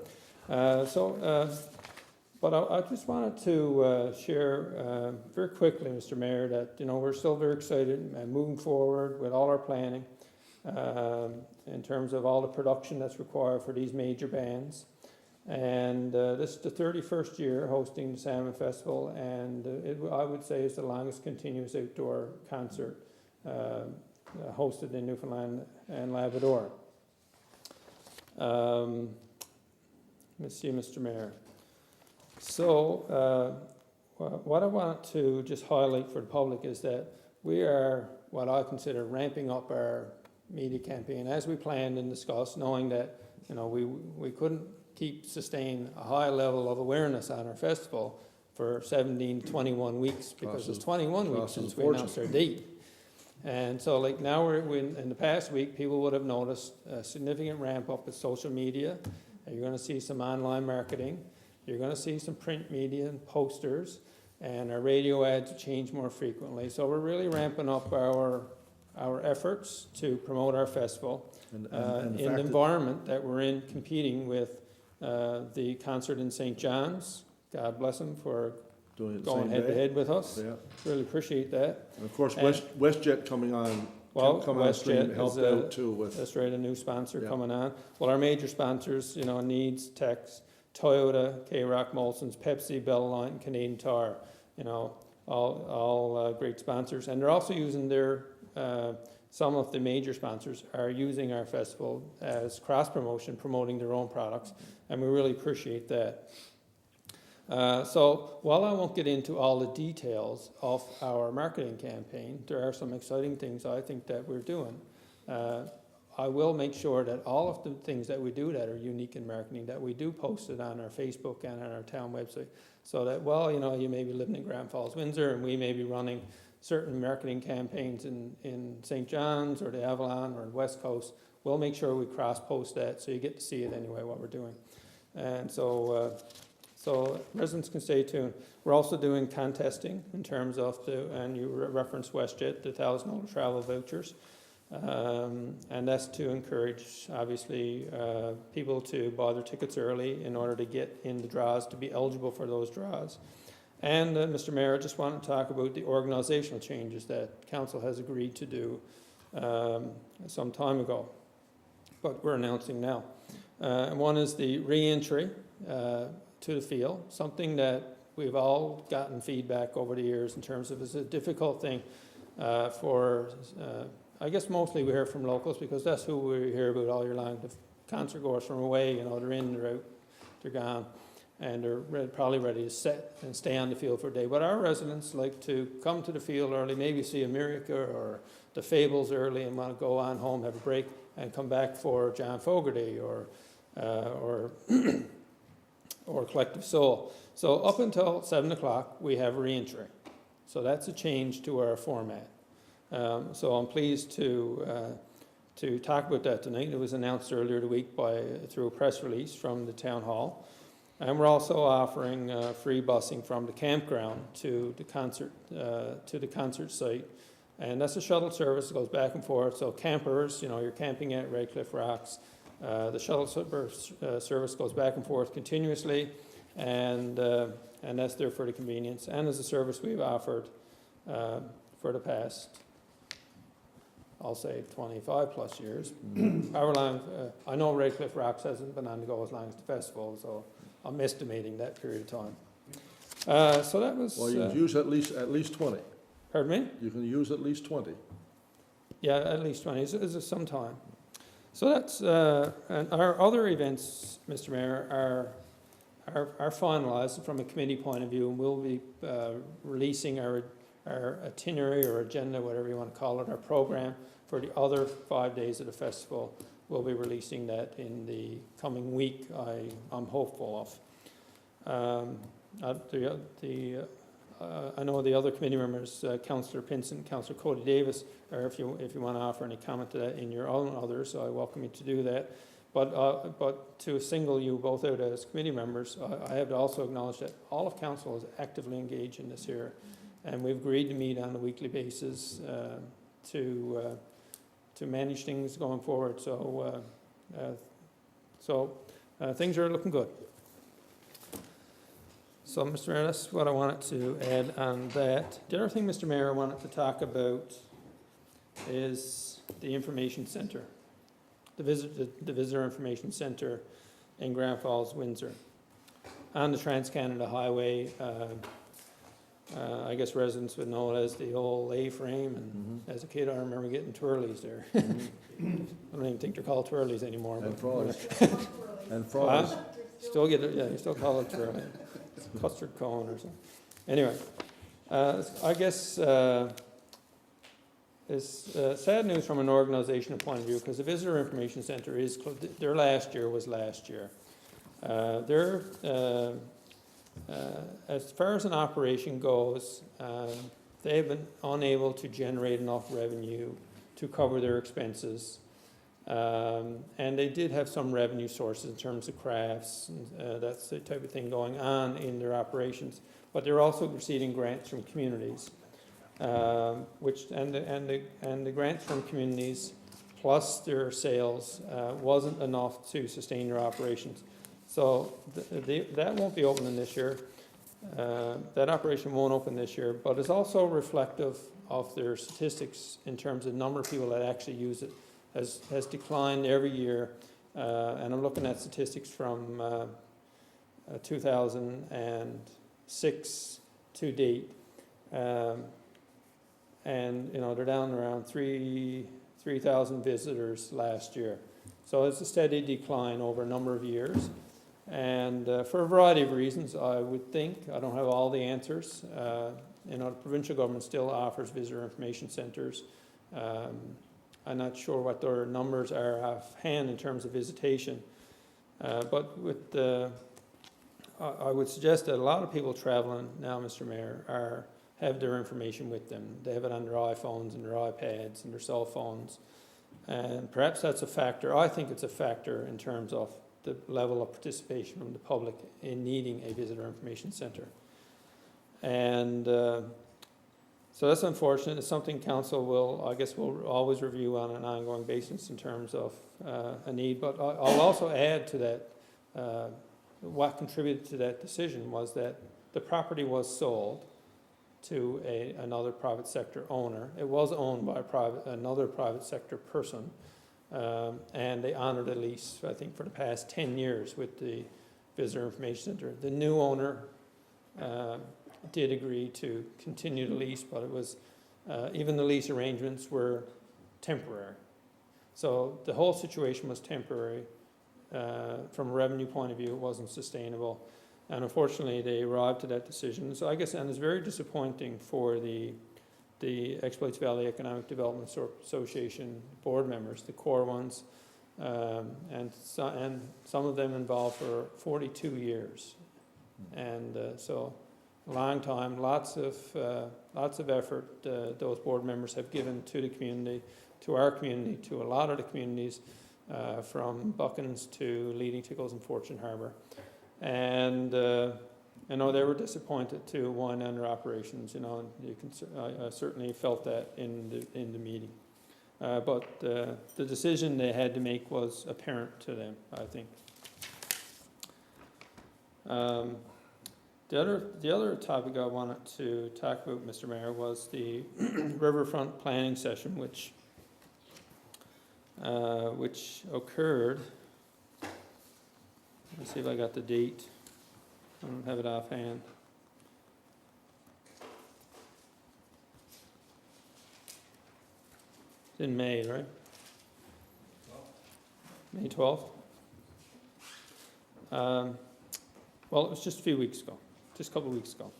But I just wanted to share very quickly, Mr. Mayor, that, you know, we're still very excited and moving forward with all our planning in terms of all the production that's required for these major bands. And this is the 31st year hosting the Salmon Festival, and I would say it's the longest continuous outdoor concert hosted in Newfoundland and Labrador. Let's see, Mr. Mayor. So what I want to just highlight for the public is that we are what I consider ramping up our media campaign as we planned and discussed, knowing that, you know, we couldn't sustain a high level of awareness on our festival for 17 to 21 weeks because it's 21 weeks since we announced our date. And so, like, now in the past week, people would have noticed a significant ramp up with social media. You're going to see some online marketing. You're going to see some print media and posters, and our radio ads change more frequently. So we're really ramping up our efforts to promote our festival And the in fact the that- environment that we're in, competing with the concert in St. John's. God bless them for Doing it the going same head to day. head with us. Yeah, Really appreciate that. and of course, And- WestJet coming on, Well, coming on stream WestJet helped is out too with, That's right, a new sponsor Yeah. coming on. Well, our major sponsors, you know, Needs, Tex, Toyota, K-Rock, Molson's, Pepsi, Belline, Canadian Tire, you know, all great sponsors. And they're also using some of the major sponsors are using our festival as cross-promotion, promoting their own products, and we really appreciate that. So while I won't get into all the details of our marketing campaign, there are some exciting things I think that we're doing. I will make sure that all of the things that we do that are unique in marketing, that we do post it on our Facebook and on our town website, so that, well, you know, you may be living in Grand Falls-Windsor and we may be running certain marketing campaigns in St. John's or the Avalon or the West Coast. We'll make sure we cross-post that so you get to see it anyway, what we're doing. And so residents can stay tuned. We're also doing contesting in terms of and you referenced WestJet, the $1,000 travel vouchers. And that's to encourage, obviously, people to buy their tickets early in order to get in the draws, to be eligible for those draws. And, Mr. Mayor, I just want to talk about the organizational changes that council has agreed to do some time ago, but we're announcing now. And one is the re-entry to the field, something that we've all gotten feedback over the years in terms of it's a difficult thing for I guess mostly we hear from locals because that's who we hear about all year long. The concert goers from away, you know, they're in, they're out, they're gone, and they're probably ready to sit and stay on the field for a day. But our residents like to come to the field early, maybe see America or the Fables early and want to go on home, have a break, and come back for John Fogarty or Collective Soul. So up until 7 o'clock, we have re-entry. So that's a change to our format. So I'm pleased to talk about that tonight. It was announced earlier the week through a press release from the town hall. And we're also offering free busing from the campground to the concert site. And that's a shuttle service that goes back and forth. So campers, you know, you're camping at Redcliffe Rocks, The shuttle service goes back and forth continuously, and that's there for the convenience, and as a service we've offered for the past, I'll say 25 plus years. However long, I know Redcliffe Rocks hasn't been on the go as long as the festival, so I'm estimating that period of time. So that was. Well, you can use at least 20. Pardon me? You can use at least 20. Yeah, at least 20. Is some time. So that's and our other events, Mr. Mayor, are finalised from a committee point of view, and we'll be releasing our itinerary or agenda, whatever you want to call it, our program for the other 5 days of the festival. We'll be releasing that in the coming week. I'm hopeful of. I know the other committee members, Councillor Pinson, Councillor Cody Davis, or if you want to offer any comment to that in your own others, I welcome you to do that. But to single you both out as committee members, I have to also acknowledge that all of council is actively engaged in this here, and we've agreed to meet on a weekly basis to manage things going forward. So things are looking good. So, Mr. Mayor, that's what I wanted to add on that. The other thing, Mr. Mayor, I wanted to talk about is the information centre, the visitor information centre in Grand Falls-Windsor. On the Trans-Canada Highway, I guess residents would know it as the old A-frame, and as a kid I remember getting twirlies there. I don't even think they're called twirlies anymore. And but- fries. And fries. Still get it, yeah, you still call it twirly. Custard cone or something. Anyway, I guess it's sad news from an organizational point of view, because the Visitor Information Centre is, their last year was last year. They're, as far as an operation goes, they've been unable to generate enough revenue to cover their expenses. And they did have some revenue sources in terms of crafts, and that's the type of thing going on in their operations. But they're also receiving grants from communities, and the grants from communities plus their sales wasn't enough to sustain their operations. So that won't be opening this year. That operation won't open this year, but it's also reflective of their statistics in terms of number of people that actually use it. Has declined every year, and I'm looking at statistics from 2006 to date, and they're down around 3,000 visitors last year. So it's a steady decline over a number of years, and for a variety of reasons, I would think. I don't have all the answers. The provincial government still offers visitor information centres. I'm not sure what their numbers are offhand in terms of visitation, but with I would suggest that a lot of people traveling now, Mr. Mayor, have their information with them. They have it on their iPhones and their iPads and their cell phones, and perhaps that's a factor. I think it's a factor in terms of the level of participation from the public in needing a visitor information centre, and. So that's unfortunate. It's something council will always review on an ongoing basis in terms of a need. But I'll also add to that, what contributed to that decision was that the property was sold to another private sector owner. It was owned by another private sector person, and they honored a lease, I think, for the past 10 years with the Visitor Information Centre. The new owner did agree to continue the lease, but it was, even the lease arrangements were temporary. So the whole situation was temporary. From a revenue point of view, it wasn't sustainable. And unfortunately, they arrived at that decision. So I guess, and it's very disappointing for the Exploits Valley Economic Development Association board members, the core ones, and some of them involved for 42 years. And so a long time, lots of effort those board members have given to the community, to our community, to a lot of the communities, from Buckins to Leading Tickles and Fortune Harbour. And I know they were disappointed to wind down their operations, and I certainly felt that in the meeting. but the decision they had to make was apparent to them, I think. The other topic I wanted to talk about, Mr. Mayor, was the riverfront planning session, which occurred. Let's see if I got the date. I don't have it offhand. It's in May, right? May 12th? Well, it was just a few weeks ago, just a couple of weeks ago.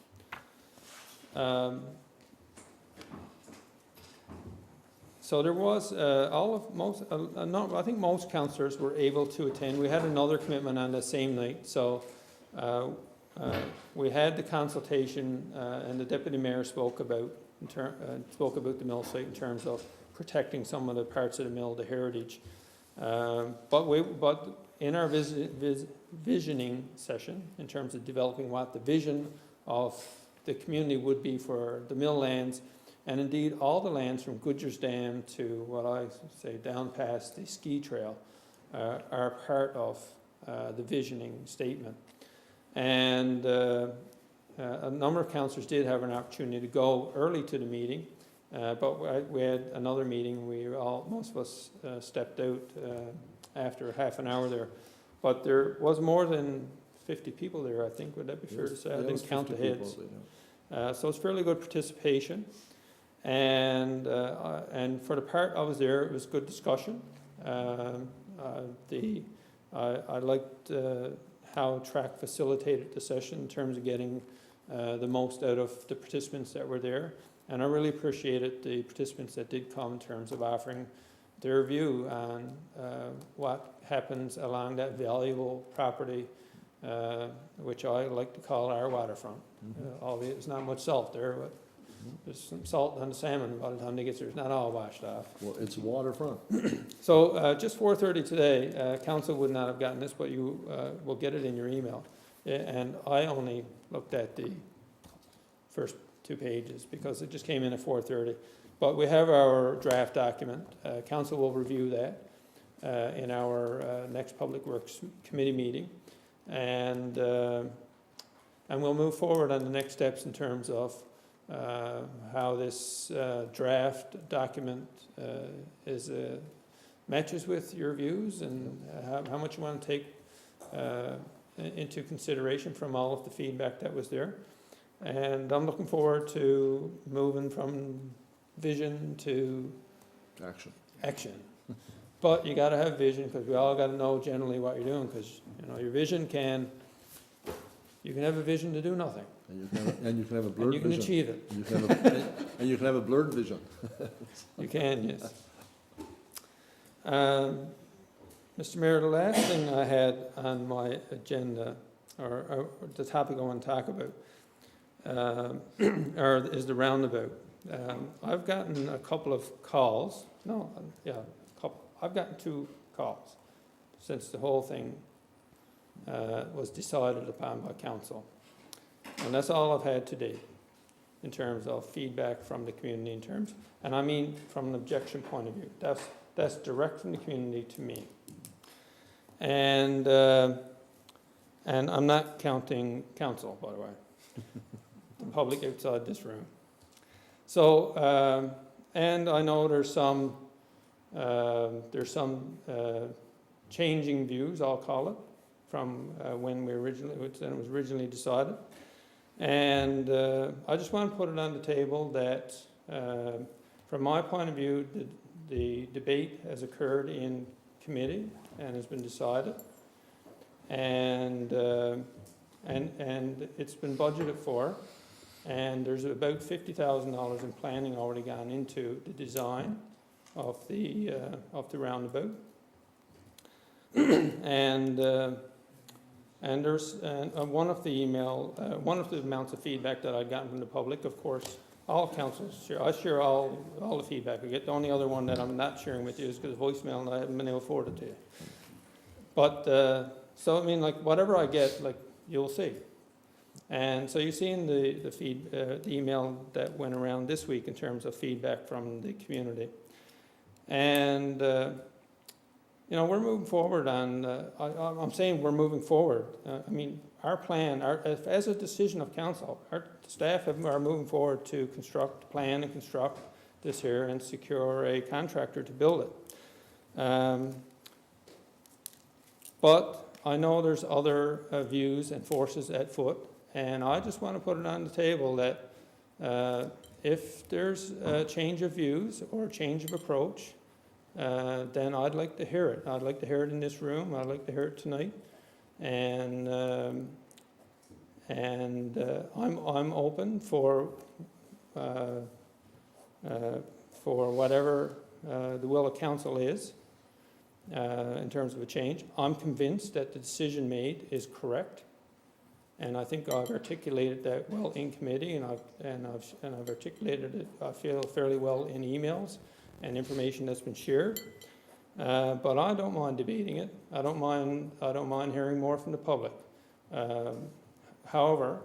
So there was, I think most councillors were able to attend. We had another commitment on the same night, so we had the consultation, and the deputy mayor spoke about the mill site in terms of protecting some of the parts of the mill, the heritage. But in our visioning session, in terms of developing what the vision of the community would be for the mill lands, and indeed all the lands from Goodger's Dam to what I say down past the ski trail are part of the visioning statement. And a number of councillors did have an opportunity to go early to the meeting, but we had another meeting. Most of us stepped out after half an hour there. But there was more than 50 people there, I think. Would that be fair to say? I didn't count the heads. So it's fairly good participation. And for the part I was there, it was good discussion. I liked how TRAC facilitated the session in terms of getting the most out of the participants that were there. And I really appreciated the participants that did come in terms of offering their view on what happens along that valuable property, which I like to call our waterfront. Albeit there's not much salt there, but there's some salt on the salmon by the time they get there. It's not all washed off. Well, it's waterfront. So just 4:30 today, council would not have gotten this, but you will get it in your email. And I only looked at the first 2 pages because it just came in at 4:30. But we have our draft document. Council will review that in our next Public Works Committee meeting. And we'll move forward on the next steps in terms of how this draft document matches with your views and how much you want to take into consideration from all of the feedback that was there. And I'm looking forward to moving from vision to action. But you got to have vision, because we all got to know generally what you're doing, because your vision you can have a vision to do nothing. And you can have a blurred and you can vision. achieve it. And you can have a blurred vision. You can, yes. Mr. Mayor, the last thing I had on my agenda, or the topic I want to talk about, is the roundabout. I've gotten a couple of calls. I've gotten 2 calls since the whole thing was decided upon by council. And that's all I've had to date in terms of feedback from the community and I mean from an objection point of view. That's direct from the community to me. And I'm not counting council, by the way, the public outside this room. So, and I know there's some changing views, I'll call it, from when it was originally decided. And I just want to put it on the table that, from my point of view, the debate has occurred in committee and has been decided, and it's been budgeted for, and there's about $50,000 in planning already gone into the design of the roundabout, and there's one of the amounts of feedback that I'd gotten from the public. Of course, all councils share. I share all the feedback I get. The only other one that I'm not sharing with you is because voicemail, and I haven't been able to forward it to you. But so I mean, like whatever I get, like you'll see. And so you've seen the email that went around this week in terms of feedback from the community. And, you know, we're moving forward on, I'm saying we're moving forward. I mean, our plan, as a decision of council, our staff are moving forward to plan and construct this here and secure a contractor to build it. But I know there's other views and forces at foot, and I just want to put it on the table that if there's a change of views or a change of approach, then I'd like to hear it. I'd like to hear it in this room. I'd like to hear it tonight. And I'm open for whatever the will of council is in terms of a change. I'm convinced that the decision made is correct, and I think I've articulated that well in committee, and I've articulated it, I feel, fairly well in emails and information that's been shared. But I don't mind debating it. I don't mind hearing more from the public. However,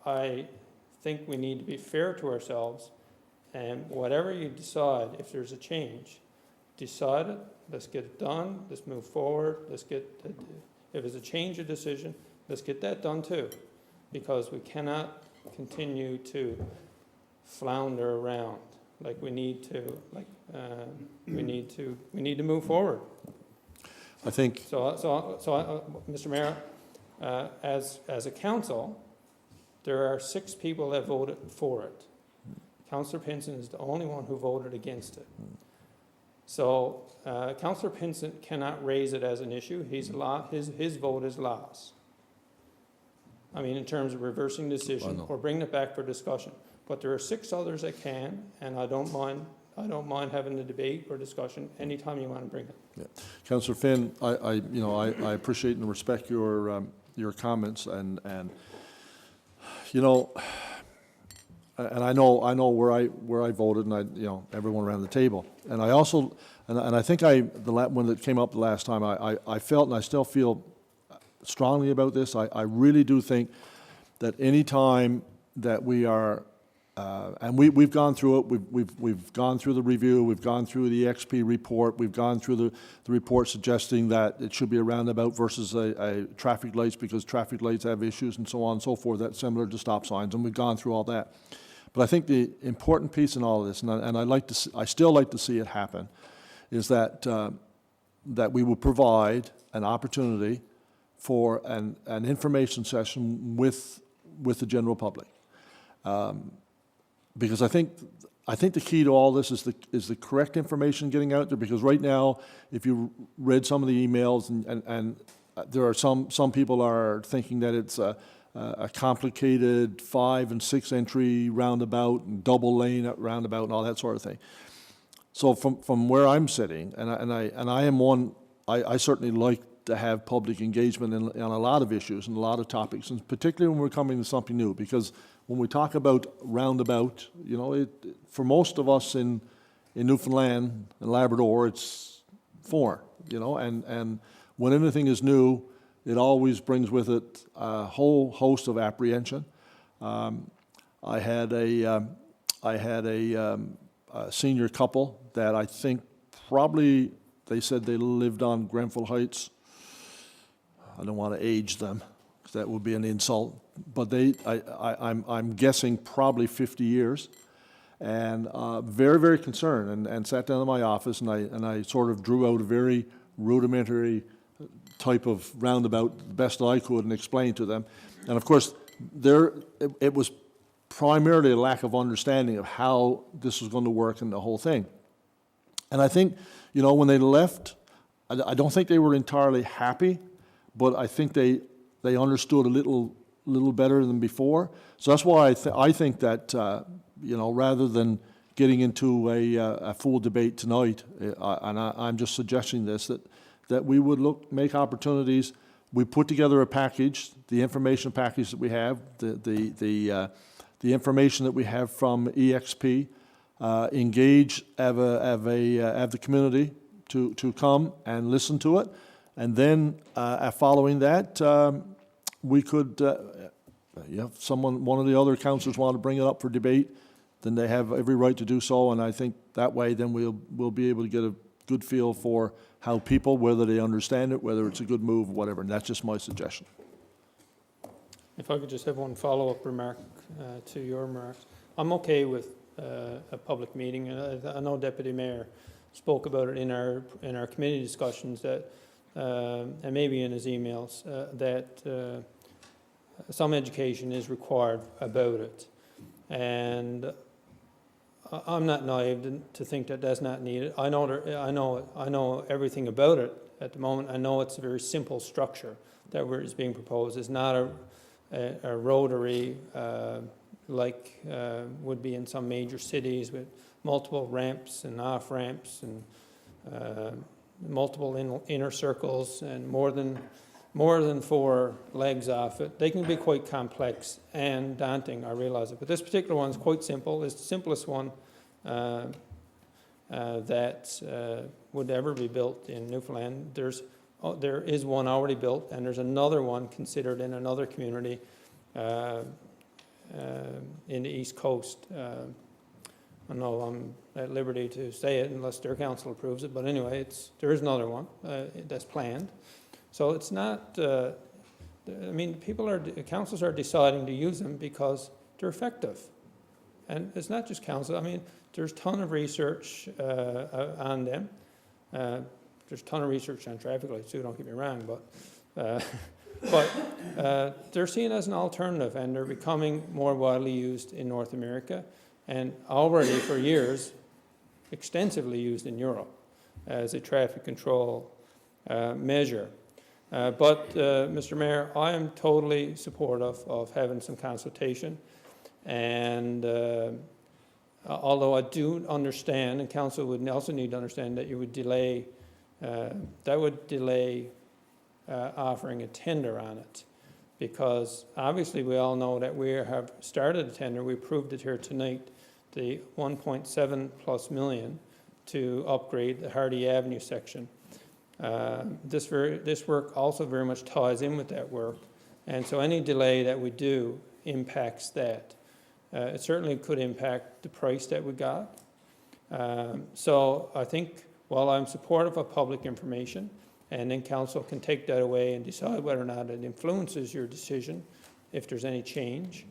I think we need to be fair to ourselves, and whatever you decide, if there's a change, decide it, let's get it done, let's move forward, if it's a change of decision, let's get that done too, because we cannot continue to flounder around. Like we need to move forward. I think, Mr. Mayor, as a council, there are 6 people that voted for it. Councillor Pinson is the only one who voted against it. So Councillor Pinson cannot raise it as an issue. His vote is last. I mean, in terms of reversing the decision or bringing it back for discussion. But there are 6 others that can, and I don't mind having the debate or discussion anytime you want to bring it. yeah. Councillor Finn, I appreciate and respect your comments, and you know, and I know where I voted, and everyone around the table, and I also and I think when it came up the last time, I felt, and I still feel strongly about this. I really do think that any time that we are and we've gone through it. We've gone through the review. We've gone through the XP report. We've gone through the report suggesting that it should be a roundabout versus a traffic lights, because traffic lights have issues and so on and so forth. That's similar to stop signs, and we've gone through all that. But I think the important piece in all of this, and I still like to see it happen, is that that we will provide an opportunity for an information session with the general public. Because I think the key to all this is the correct information getting out there. Because right now, if you read some of the emails, and there are some people are thinking that it's a complicated 5 and 6 entry roundabout and double lane roundabout and all that sort of thing. So from where I'm sitting, and I am one, I certainly like to have public engagement on a lot of issues and a lot of topics, and particularly when we're coming to something new, because when we talk about roundabout, for most of us in Newfoundland and Labrador, it's foreign, and when anything is new, it always brings with it a whole host of apprehension. I had a senior couple that I think probably, they said they lived on Grenfell Heights. I don't want to age them, because that would be an insult. But I'm guessing probably 50 years, and very, very concerned, and sat down in my office, and I sort of drew out a very rudimentary type of roundabout, the best I could, and explained to them. And of course, it was primarily a lack of understanding of how this was going to work and the whole thing. And I think, when they left, I don't think they were entirely happy, but I think they understood a little better than before. So that's why I think that, rather than getting into a full debate tonight, and I'm just suggesting this, that we would make opportunities. We put together a package, the information package that we have, the information that we have from EXP, engage, have the community to come and listen to it, and then following that, we could, one of the other councillors want to bring it up for debate, then they have every right to do so, and I think That way, then we'll be able to get a good feel for how people, whether they understand it, whether it's a good move, whatever, and that's just my suggestion. If I could just have one follow-up remark to your remarks. I'm okay with a public meeting. I know Deputy Mayor spoke about it in our committee discussions that, and maybe in his emails, that some education is required about it. And I'm not naive to think that that's not needed. I know everything about it at the moment. I know it's a very simple structure that is being proposed. It's not a rotary like would be in some major cities with multiple ramps and off ramps and multiple inner circles and more than 4 legs off it. They can be quite complex and daunting, I realize it. But this particular one is quite simple. It's the simplest one that would ever be built in Newfoundland. There is one already built, and there's another one considered in another community in the East Coast. I know I'm at liberty to say it unless their council approves it, but anyway, there is another one that's planned. So it's not, I mean, councils are deciding to use them because they're effective. And it's not just council, I mean, there's a ton of research on them. There's a ton of research on traffic lights too, don't get me wrong, but they're seen as an alternative, and they're becoming more widely used in North America, and already for years, extensively used in Europe as a traffic control measure. But Mr. Mayor, I am totally supportive of having some consultation, and although I do understand, and council would also need to understand that you would delay, offering a tender on it, because obviously we all know that we have started a tender. We approved it here tonight, the 1.7+ million to upgrade the Hardy Avenue section. This work also very much ties in with that work, and so any delay that we do impacts that. It certainly could impact the price that we got. So I think while I'm supportive of public information, and then council can take that away and decide whether or not it influences your decision, if there's any change.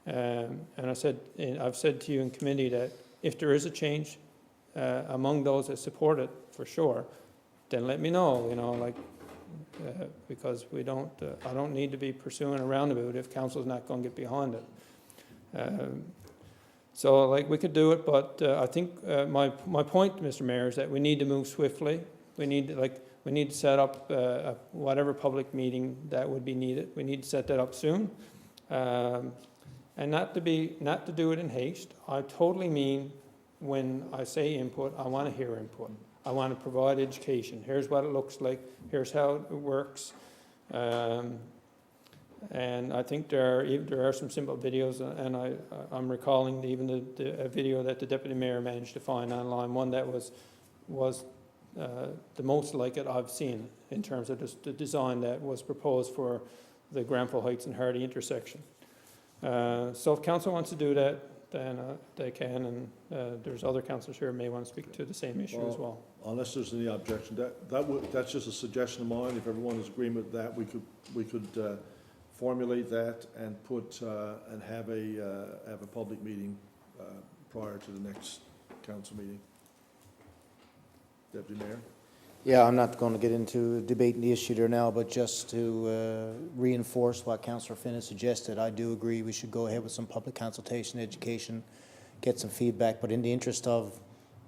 And I've said to you in committee that if there is a change among those that support it, for sure, then let me know, because I don't need to be pursuing a roundabout if council's not going to get behind it. So we could do it, but I think my point, Mr. Mayor, is that we need to move swiftly. We need to set up whatever public meeting that would be needed. We need to set that up soon, and not to do it in haste. I totally mean when I say input, I want to hear input. I want to provide education. Here's what it looks like. Here's how it works. And I think there are some simple videos, and I'm recalling even the video that the Deputy Mayor managed to find online, one that was the most like it I've seen in terms of the design that was proposed for the Granville Heights and Hardy intersection. So if council wants to do that, then they can, and there's other councillors here who may want to speak to the same issue as well. Unless there's any objection, that's just a suggestion of mine. If everyone is agreement with that, we could formulate that and and have a public meeting prior to the next council meeting. Deputy Mayor? Yeah, I'm not going to get into debating the issue there now, but just to reinforce what Councillor Finn has suggested, I do agree we should go ahead with some public consultation, education, get some feedback, but in the interest of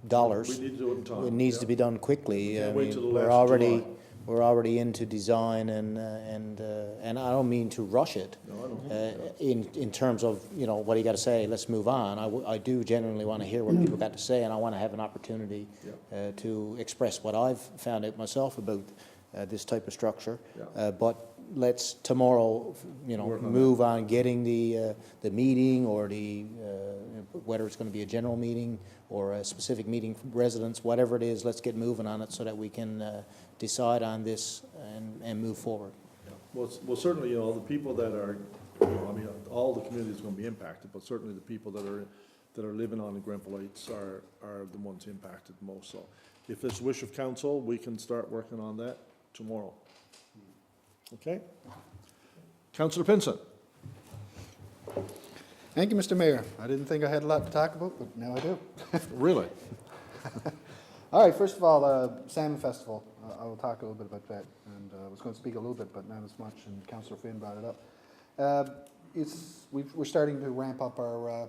dollars, We need to do it in time. it needs to be done quickly. Can't I wait mean, till the we're last of already July. we're already into design, and I don't mean to rush it. No, I don't. In terms of, what do you got to say, let's move on. I do genuinely want to hear what people got to say, and I want to have an opportunity to express what I've found out myself about this type of structure. Yeah. But let's tomorrow, Work on move on getting the meeting, or whether it's going to be a general meeting or a specific meeting for residents, whatever it is, let's get moving on it so that we can decide on this and move forward. Well, certainly, the people that are, all the community is going to be impacted, but certainly the people that are that are living on the Grenfell Heights are the ones impacted most. So if it's wish of council, we can start working on that tomorrow. Okay? Councillor Pinson. Thank you, Mr. Mayor. I didn't think I had a lot to talk about, but now I do. Really? All right, first of all, Salmon Festival. I will talk a little bit about that, and I was going to speak a little bit, but not as much, and Councillor Finn brought it up. We're starting to ramp up our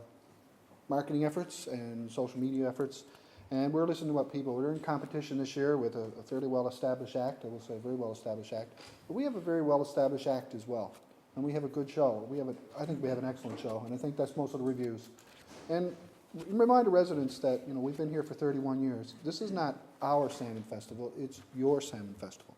marketing efforts and social media efforts, and we're listening to what we're in competition this year with a fairly well-established act, I will say a very well-established act, but we have a very well-established act as well, and we have a good show. I think we have an excellent show, and I think that's most of the reviews. And remind the residents that, we've been here for 31 years. This is not our salmon festival, it's your salmon festival.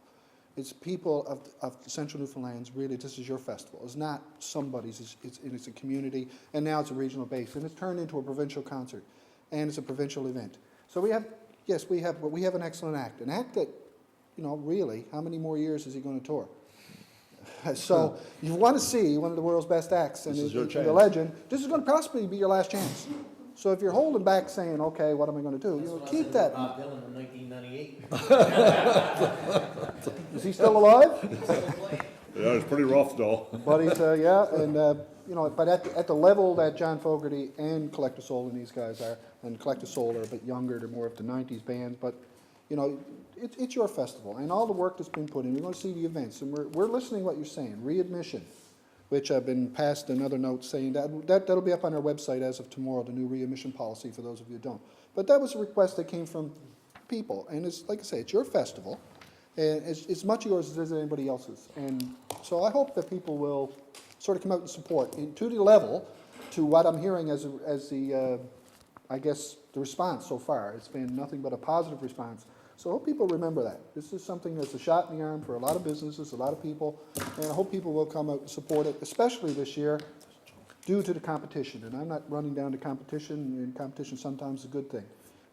It's people of central Newfoundland's, really, this is your festival. It's not somebody's, it's a community, and now it's a regional base, and it's turned into a provincial concert, and it's a provincial event. So we have an excellent act, an act that, really, how many more years is he going to tour? So you want to see one of the world's best acts, and the legend, this is going to possibly be your last chance. So if you're holding back saying, okay, what am I going to do? Keep that. Bob Dylan in 1998. Is he still alive? Yeah, it's pretty rough though. But he's, but at the level that John Fogerty and Collective Soul and these guys are, and Collective Soul are a bit younger, they're more of the 90s bands, but, it's your festival, and all the work that's been put in, we're going to see the events, and we're listening to what you're saying, readmission, which I've been passed another note saying that'll be up on our website as of tomorrow, the new readmission policy for those of you who don't. But that was a request that came from people, and it's, like I say, it's your festival, and it's much yours as it is anybody else's. And so I hope that people will sort of come out and support, and to the level, to what I'm hearing as the, I guess, the response so far. It's been nothing but a positive response. So I hope people remember that. This is something that's a shot in the arm for a lot of businesses, a lot of people, and I hope people will come out and support it, especially this year, due to the competition. And I'm not running down to competition, and competition sometimes is a good thing.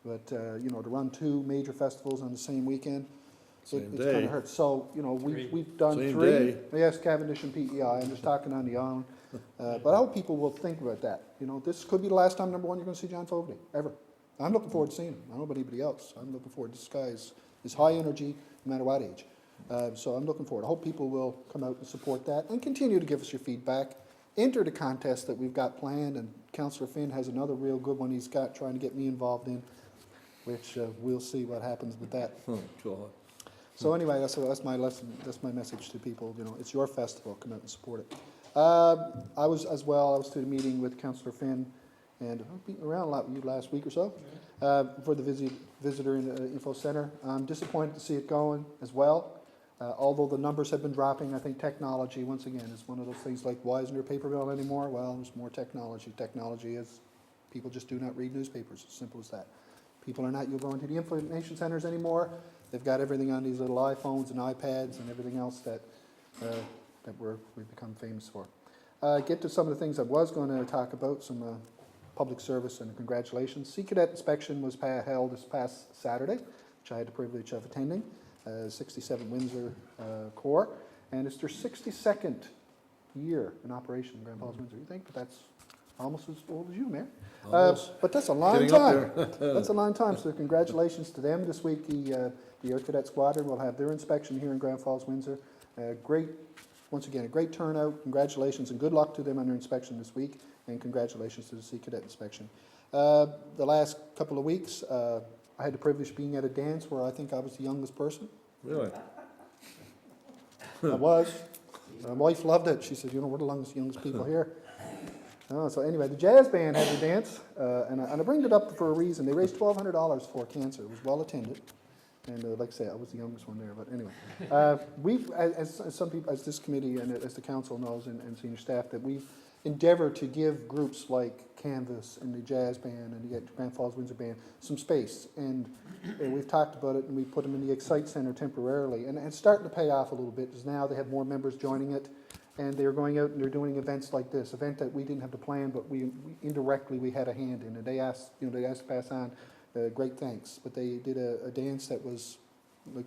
But, to run two major festivals on the same weekend, it kind of hurts. So, we've done Same three. day. Yes, Cavendish and PEI, I'm just talking on the island. But I hope people will think about that. This could be the last time, number one, you're going to see John Fogerty, ever. I'm looking forward to seeing him. I don't know about anybody else. I'm looking forward. This guy is high energy, no matter what age. So I'm looking forward. I hope people will come out and support that and continue to give us your feedback. Enter the contest that we've got planned, and Councillor Finn has another real good one he's got trying to get me involved in, which we'll see what happens with that. Oh, God. So anyway, that's my lesson. That's my message to people. It's your festival. Come out and support it. I was to the meeting with Councillor Finn, and I've beaten around a lot with you last week or so for the visitor info center. I'm disappointed to see it going as well. Although the numbers have been dropping, I think technology, once again, is one of those things like, why isn't there a paper mill anymore? Well, there's more technology. Technology is, people just do not read newspapers, as simple as that. People are not going to the information centers anymore. They've got everything on these little iPhones and iPads and everything else that we've become famous for. Get to some of the things I was going to talk about, some public service and congratulations. Sea Cadet inspection was held this past Saturday, which I had the privilege of attending, 67 Windsor Corps, and it's their 62nd year in operation in Grand Falls-Windsor. You think, but that's almost as old as you, Mayor. But that's a long time. That's a long time, so congratulations to them. This week, the Air Cadet Squadron will have their inspection here in Grand Falls-Windsor. Once again, a great turnout. Congratulations and good luck to them on their inspection this week, and congratulations to the Sea Cadet inspection. The last couple of weeks, I had the privilege of being at a dance where I think I was the youngest person. Really? I was. My wife loved it. She said, we're the youngest people here. So anyway, the jazz band had the dance, and I bring it up for a reason. They raised $1,200 for cancer. It was well attended. And like I say, I was the youngest one there. But anyway, we've, as some people, as this committee and as the council knows, and senior staff, that we've endeavored to give groups like Canvas and the jazz band and the Grand Falls-Windsor band some space. And we've talked about it, and we put them in the Excite Center temporarily. And it's starting to pay off a little bit, because now they have more members joining it. And they're going out and they're doing events like this, event that we didn't have to plan, but we indirectly we had a hand in. And they asked, to pass on great thanks. But they did a dance that was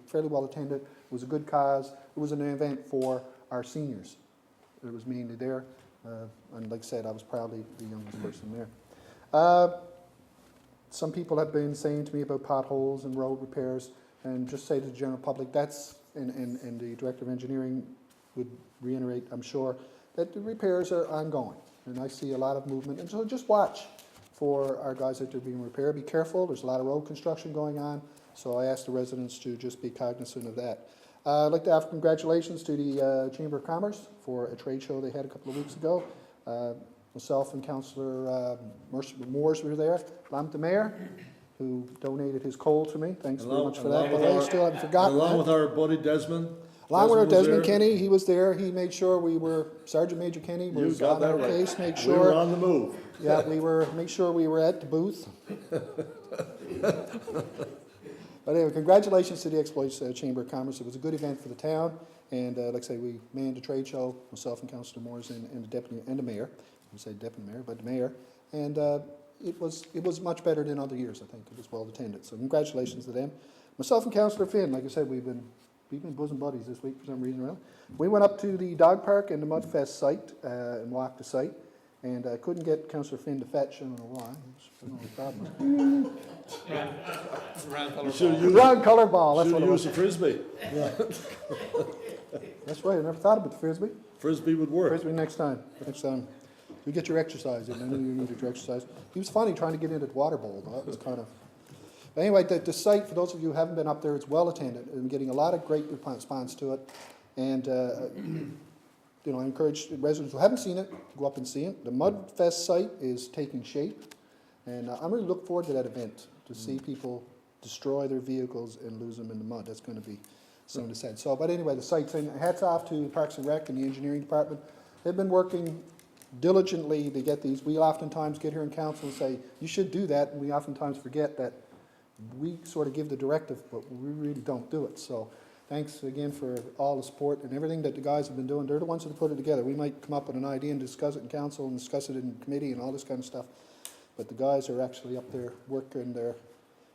fairly well attended. It was a good cause. It was an event for our seniors. It was mainly there. And like I said, I was proudly the youngest person there. Some people have been saying to me about potholes and road repairs, and just say to the general public, and the Director of Engineering would reiterate, I'm sure, that the repairs are ongoing. And I see a lot of movement, and so just watch for our guys that are being repaired. Be careful, there's a lot of road construction going on, so I ask the residents to just be cognizant of that. I'd like to offer congratulations to the Chamber of Commerce for a trade show they had a couple of weeks ago. Myself and Councillor Moores were there, along with the Mayor, who donated his coal to me. Thanks very much for that. But I still haven't forgotten that. Along with our buddy Desmond. Along with our was Desmond there. Kenny, he was there. He made sure we were, Sergeant Major Kenny You was got on that our right. case, make We were sure. on the move. Yeah, make sure we were at the booth. But anyway, congratulations to the Exploits Chamber of Commerce. It was a good event for the town. And like I say, we manned the trade show, myself and Councillor Moores and the deputy, and the mayor. I would say deputy mayor, but the mayor. And it was much better than other years, I think. It was well attended. So congratulations to them. Myself and Councillor Finn, like I said, we've been bosom buddies this week for some reason. Really. We went up to the dog park and the Mudfest site and walked the site. And I couldn't get Councillor Finn to fetch. I don't know why. I don't know what the problem was. Wrong colour ball. That's Should what have it used was. a Frisbee. That's right. I never thought about the Frisbee. Frisbee would work. Frisbee next time. Next time. You get your exercise in. I knew you needed your exercise. He was funny trying to get into the water bowl, though. That was kind of... But anyway, the site, for those of you who haven't been up there, it's well attended and getting a lot of great response to it. And, I encourage residents who haven't seen it to go up and see it. The Mudfest site is taking shape. And I'm really looking forward to that event, to see people destroy their vehicles and lose them in the mud. That's going to be something to said. So, but anyway, the site's in. Hats off to Parks and Rec and the engineering department. They've been working diligently to get these. We oftentimes get here in council and say, you should do that, and we oftentimes forget that we sort of give the directive, but we really don't do it. So thanks again for all the support and everything that the guys have been doing. They're the ones that put it together. We might come up with an idea and discuss it in council and discuss it in committee and all this kind of stuff, but the guys are actually up there working their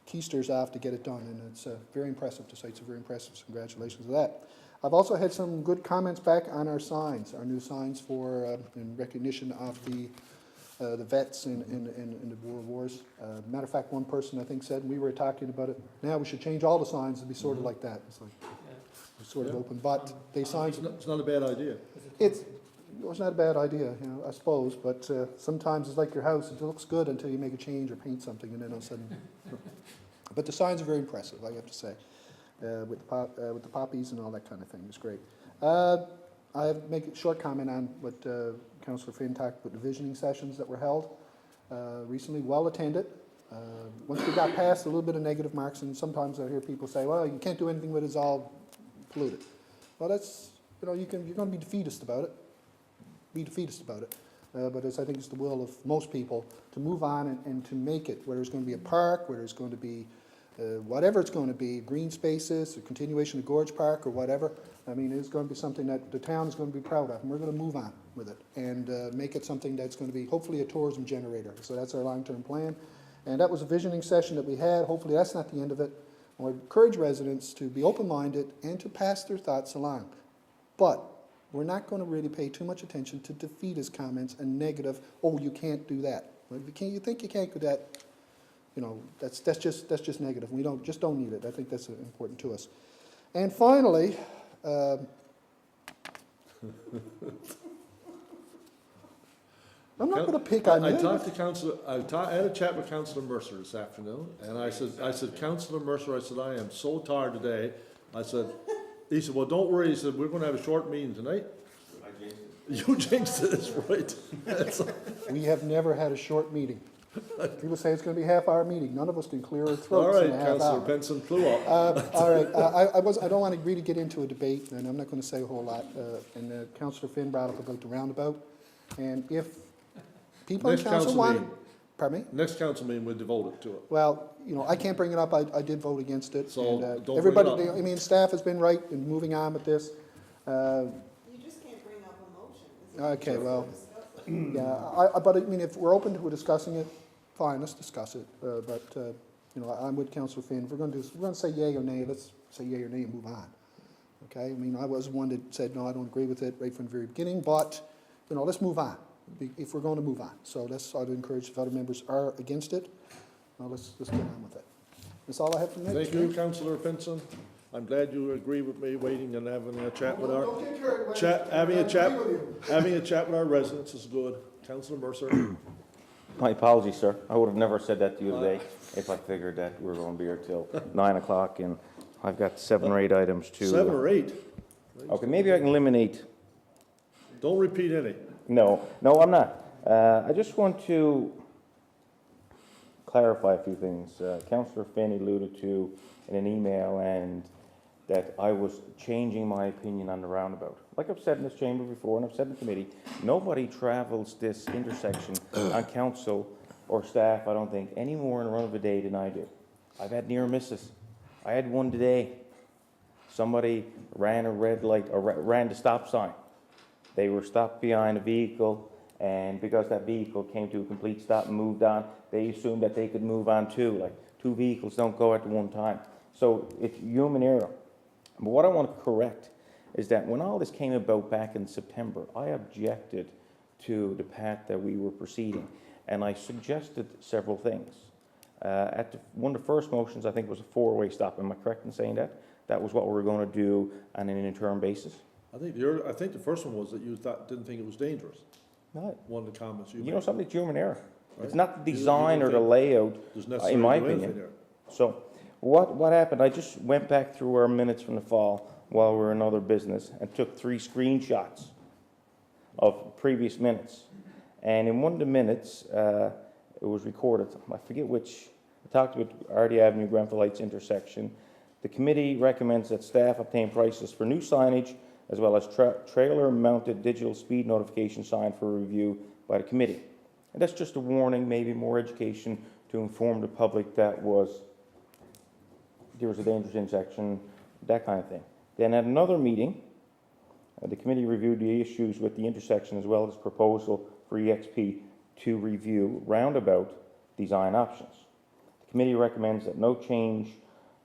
keisters off to get it done, and it's very impressive. The sites are very impressive, so congratulations to that. I've also had some good comments back on our signs, our new signs for in recognition of the vets in the World Wars. Matter of fact, one person I think said, we were talking about it, now we should change all the signs to be sort of like that. It's like, it's sort of open, but they signs, It's not a bad idea. it was not a bad idea, I suppose, but sometimes it's like your house, it looks good until you make a change or paint something, and then all of a sudden. But the signs are very impressive, I have to say. With the poppies and all that kind of thing. It's great. I have make a short comment on what Councillor Finn talked about, the visioning sessions that were held recently, well attended. Once we got past a little bit of negative marks, and sometimes I hear people say, well, you can't do anything with it, it's all polluted. Well, that's, you're going to be defeatist about it. Be defeatist about it. But I think it's the will of most people to move on and to make it, where there's going to be a park, where there's going to be whatever it's going to be, green spaces, a continuation of Gorge Park or whatever. I mean, it's going to be something that the town is going to be proud of, and we're going to move on with it and make it something that's going to be hopefully a tourism generator. So that's our long-term plan. And that was a visioning session that we had. Hopefully that's not the end of it. I would encourage residents to be open-minded and to pass their thoughts along. But we're not going to really pay too much attention to defeatist comments and negative, oh, you can't do that. Well, you think you can't do that, that's just negative. We don't need it. I think that's important to us. And finally, I'm not going to pick on I you. talked to Councillor, I had a chat with Councillor Mercer this afternoon, and I said, Councillor Mercer, I said, I am so tired today. He said, well, don't worry. He said, we're going to have a short meeting tonight. I jinxed it. You jinxed it, that's right. We have never had a short meeting. People say it's going to be a half-hour meeting. None of us can clear our throats All in right, a half Councillor hour. Benson flew up. All right, I don't want to really get into a debate, and I'm not going to say a whole lot. And Councillor Finn brought up about the roundabout, and if people in Next council council want, meeting. pardon me. Next council meeting, we'll devote it to it. Well, I can't bring it up. I did vote against it. So, and, don't everybody, bring it up. staff has been right in moving on with this. You just can't bring up a motion. Okay, well, yeah, but if we're open to discussing it, fine, let's discuss it. But I'm with Councillor Finn. If we're going to say yay or nay, let's say yay or nay and move on. Okay, I was one that said, no, I don't agree with it right from the very beginning, but, let's move on. if we're going to move on. So I'd encourage if other members are against it, let's get on with it. That's all I have for tonight. Thank you, Councillor Pinson. I'm glad you agree with me waiting and having a chat with our, Don't get carried away. having a I chat, agree with you. having a chat with our residents is good. Councillor Mercer. My apologies, sir. I would have never said that to you today if I figured that we were going to be here till 9 o'clock, and I've got 7 or 8 items to. 7 or 8. Okay, maybe I can eliminate. Don't repeat any. No, I'm not. I just want to clarify a few things. Councillor Finn alluded to in an email and that I was changing my opinion on the roundabout. Like I've said in this chamber before, and I've said in the committee, nobody travels this intersection on council or staff, I don't think, any more in a run of a day than I do. I've had near misses. I had one today. Somebody ran a red light, or ran the stop sign. They were stopped behind a vehicle, and because that vehicle came to a complete stop and moved on, they assumed that they could move on too. Like, 2 vehicles don't go at one time. So it's human error. But what I want to correct is that when all this came about back in September, I objected to the path that we were proceeding, and I suggested several things. One of the first motions, I think, was a 4-way stop. Am I correct in saying that? That was what we were going to do on an interim basis? I think the first one was that you didn't think it was dangerous. No. One of the comments you You made. know something, it's human error. Right. It's not the You don't design or the think layout, There's in necessarily my anything opinion. there. So what happened, I just went back through our minutes from the fall while we were in other business and took 3 screenshots of previous minutes. And in one of the minutes, it was recorded, I forget which, I talked about Ardee Avenue, Grenfell Heights intersection. The committee recommends that staff obtain prices for new signage as well as trailer-mounted digital speed notification sign for review by the committee. And that's just a warning, maybe more education to inform the public that there was a dangerous intersection, that kind of thing. Then at another meeting, the committee reviewed the issues with the intersection as well as proposal for EXP to review roundabout design options. The committee recommends that no change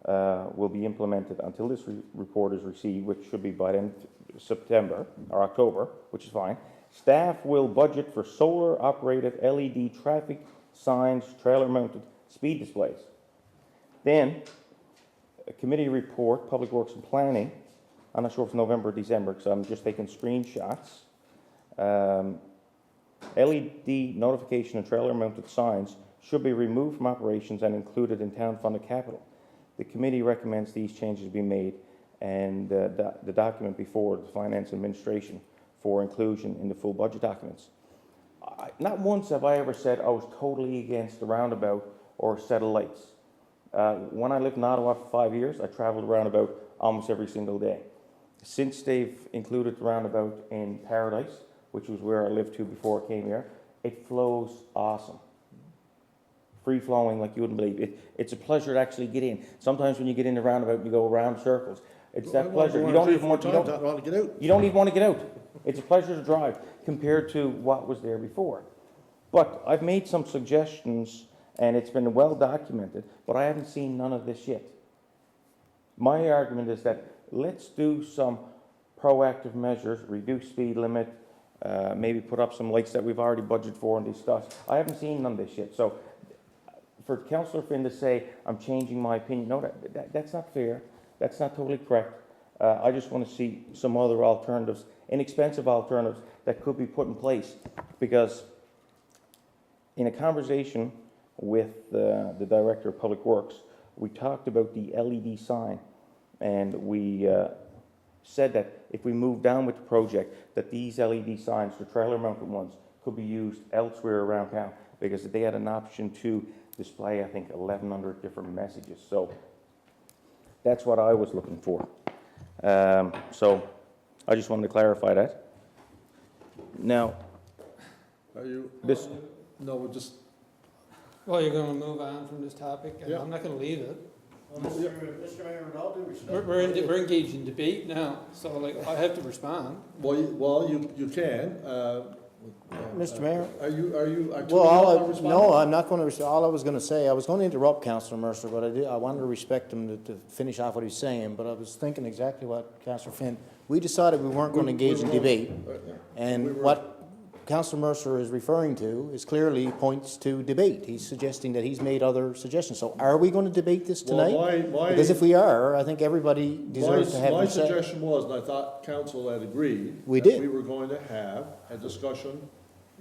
will be implemented until this report is received, which should be by the end of September or October, which is fine. Staff will budget for solar-operated LED traffic signs, trailer-mounted speed displays. Then, a committee report, Public Works and Planning, I'm not sure if it's November or December, because I'm just taking screenshots. LED notification and trailer-mounted signs should be removed from operations and included in town-funded capital. The committee recommends these changes be made and the document before the Finance Administration for inclusion in the full budget documents. Not once have I ever said I was totally against the roundabout or a set of lights. When I lived in Ottawa for 5 years, I traveled the roundabout almost every single day. Since they've included the roundabout in Paradise, which was where I lived to before I came here, it flows awesome. Free flowing like you wouldn't believe. It's a pleasure to actually get in. Sometimes when you get in the roundabout, you go around circles. It's that pleasure. You don't even want to get out. You don't even want to get out. It's a pleasure to drive compared to what was there before. But I've made some suggestions and it's been well documented, but I haven't seen none of this yet. My argument is that let's do some proactive measures, reduce speed limit, maybe put up some lights that we've already budgeted for and discussed. I haven't seen none of this yet. So for Councillor Finn to say, I'm changing my opinion, no, that's not fair. That's not totally correct. I just want to see some other alternatives, inexpensive alternatives that could be put in place. Because in a conversation with the Director of Public Works, we talked about the LED sign. And we said that if we move down with the project, that these LED signs, the trailer-mounted ones, could be used elsewhere around town because they had an option to display, I think, 1,100 different messages. So that's what I was looking for. So I just wanted to clarify that. Now, Are you? this, No, we're just. Well, you're gonna move on from this topic, and Yeah. I'm not gonna leave it. Well, Mr. Mayor, with all due respect. We're engaged in debate now, so like, I have to respond. Well, you can. Mr. Mayor? Are you? Well, no, I'm not going to, all I was going to say, I was going to interrupt Councillor Mercer, but I wanted to respect him to finish off what he's saying, but I was thinking exactly what Councillor Finn, we decided we weren't going to engage in debate, and what Councillor Mercer is referring to is clearly points to debate. He's suggesting that he's made other suggestions. So are we going to debate this tonight? Because if we are, I think everybody deserves to have My a say. suggestion was, and I thought council had agreed. We that did. We were going to have a discussion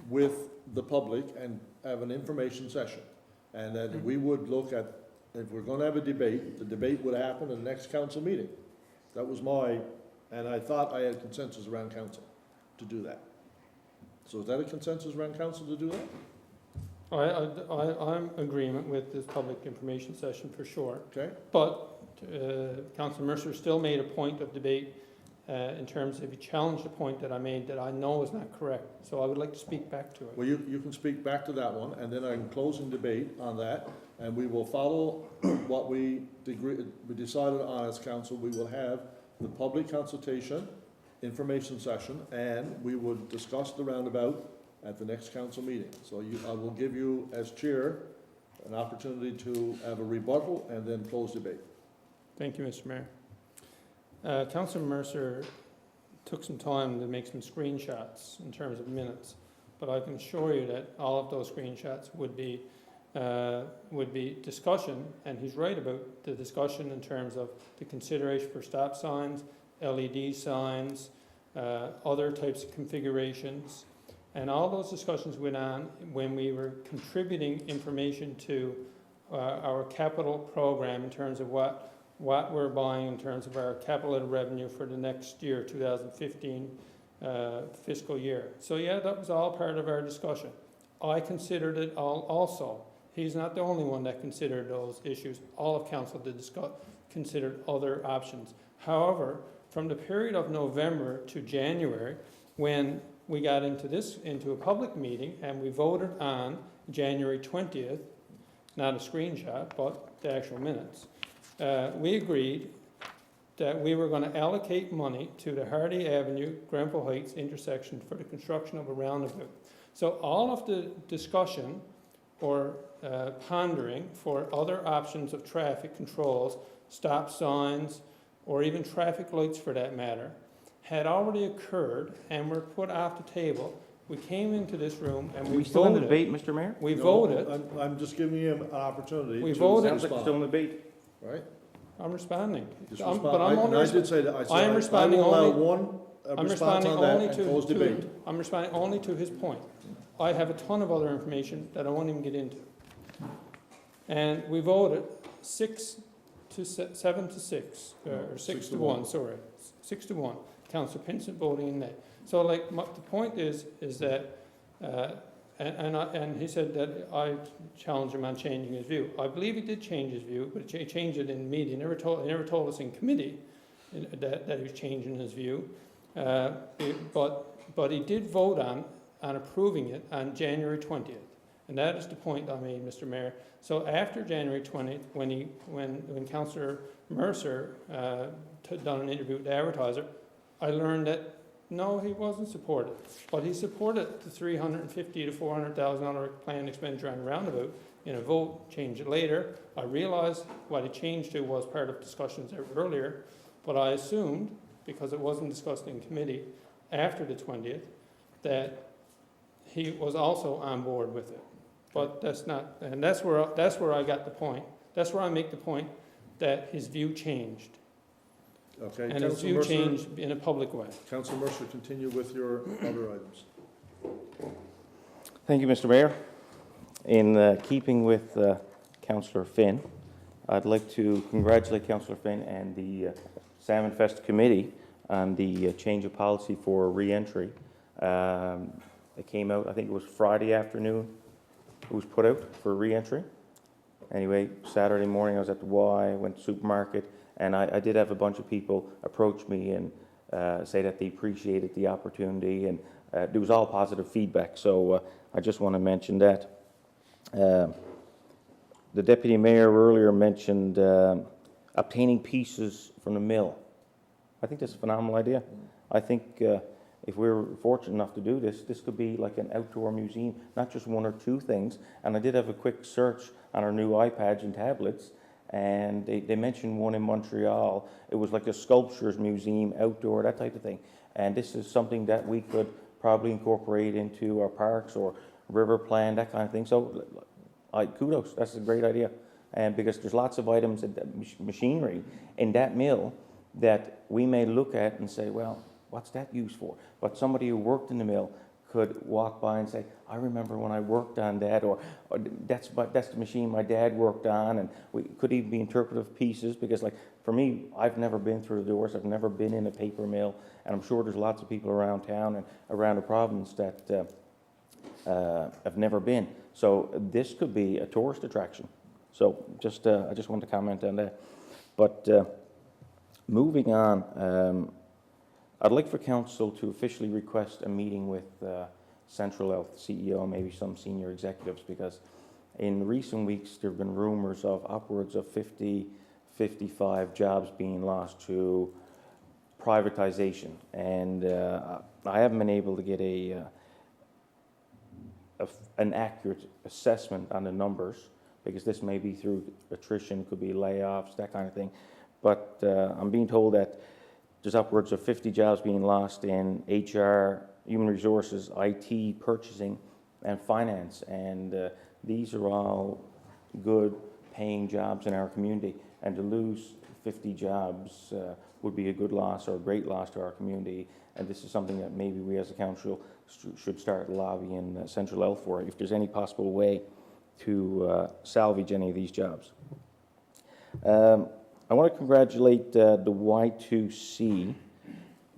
with the public and have an information session. And that we would look at, if we're gonna have a debate, the debate would happen in the next council meeting. That was and I thought I had consensus around council to do that. So is that a consensus around council to do that? I'm in agreement with this public information session for sure. Okay? But Councillor Mercer still made a point of debate in terms of he challenged a point that I made that I know is not correct. So I would like to speak back to it. Well, you can speak back to that one, and then I can close in debate on that, and we will follow what we decided on as council. We will have the public consultation, information session, and we would discuss the roundabout at the next council meeting. So I will give you, as chair, an opportunity to have a rebuttal and then close debate. Thank you, Mr. Mayor. Councillor Mercer took some time to make some screenshots in terms of minutes, but I can assure you that all of those screenshots would be discussion, and he's right about the discussion in terms of the consideration for stop signs, LED signs, other types of configurations, and all those discussions went on when we were contributing information to our capital program in terms of what we're buying in terms of our capital revenue for the next year, 2015 fiscal year. So yeah, that was all part of our discussion. I considered it all also. He's not the only one that considered those issues. All of council did considered other options. However, from the period of November to January, when we got into a public meeting and we voted on January 20th, not a screenshot, but the actual minutes, we agreed that we were going to allocate money to the Hardy Avenue, Grenfell Heights intersection for the construction of a roundabout. So all of the discussion or pondering for other options of traffic controls, stop signs, or even traffic lights for that matter, had already occurred and were put off the table. We came into this room and Are we still in the debate, Mr. Mayor? We No, voted. I'm just giving you an opportunity We to voted. Sounds like we're still in respond, the debate. right? I'm responding. Just But respond. I'm And only I did say that, I I am said responding I will allow only- one I'm response responding on that only and close debate. I'm responding only to his point. I have a ton of other information that I won't even get into. And we voted 7 to 6, or 6 to 1, sorry, 6 to 1. Councillor Pinsent voting in nay. So like, the point is that, and he said that I challenged him on changing his view. I believe he did change his view, but he changed it in media. He never told us in committee that he was changing his view. But he did vote on approving it on January 20th. And that is the point I made, Mr. Mayor. So after January 20th, when Councillor Mercer done an interview with the advertiser, I learned that no, he wasn't supported, but he supported the $350,000 to $400,000 planned expenditure on the roundabout in a vote. Changed it later. I realized what he changed to was part of discussions earlier, but I assumed, because it wasn't discussed in committee after the 20th, that he was also on board with it. But that's not, and that's where I got the point. That's where I make the point that his view changed. Okay, And his Councillor view Mercer, changed in a public way. Councillor Mercer, continue with your other items. Thank you, Mr. Mayor. In keeping with Councillor Finn, I'd like to congratulate Councillor Finn and the Salmon Fest Committee on the change of policy for re-entry. It came out, I think it was Friday afternoon, it was put out for re-entry. Anyway, Saturday morning I was at the Y, went to the supermarket, and I did have a bunch of people approach me and say that they appreciated the opportunity, and there was all positive feedback. So I just want to mention that. The Deputy Mayor earlier mentioned obtaining pieces from the mill. I think that's a phenomenal idea. I think if we're fortunate enough to do this, this could be like an outdoor museum, not just one or two things. And I did have a quick search on our new iPads and tablets, and they mentioned one in Montreal. It was like a sculptures museum, outdoor, that type of thing. And this is something that we could probably incorporate into our parks or river plan, that kind of thing. So, kudos, that's a great idea. And because there's lots of items, machinery in that mill that we may look at and say, well, what's that used for? But somebody who worked in the mill could walk by and say, I remember when I worked on that, or that's the machine my dad worked on, and we could even be interpretive pieces, because like for me, I've never been through the doors, I've never been in a paper mill, and I'm sure there's lots of people around town and around the province that have never been. So this could be a tourist attraction. So I just wanted to comment on that. But moving on, I'd like for council to officially request a meeting with Central Health CEO, maybe some senior executives, because in recent weeks there have been rumors of upwards of 55 jobs being lost to privatization, and I haven't been able to get an accurate assessment on the numbers, because this may be through attrition, could be layoffs, that kind of thing. But I'm being told that there's upwards of 50 jobs being lost in HR, human resources, IT, purchasing, and finance. And these are all good paying jobs in our community. And to lose 50 jobs would be a good loss or a great loss to our community. And this is something that maybe we as a council should start lobbying Central Health for, if there's any possible way to salvage any of these jobs. I want to congratulate the Y2C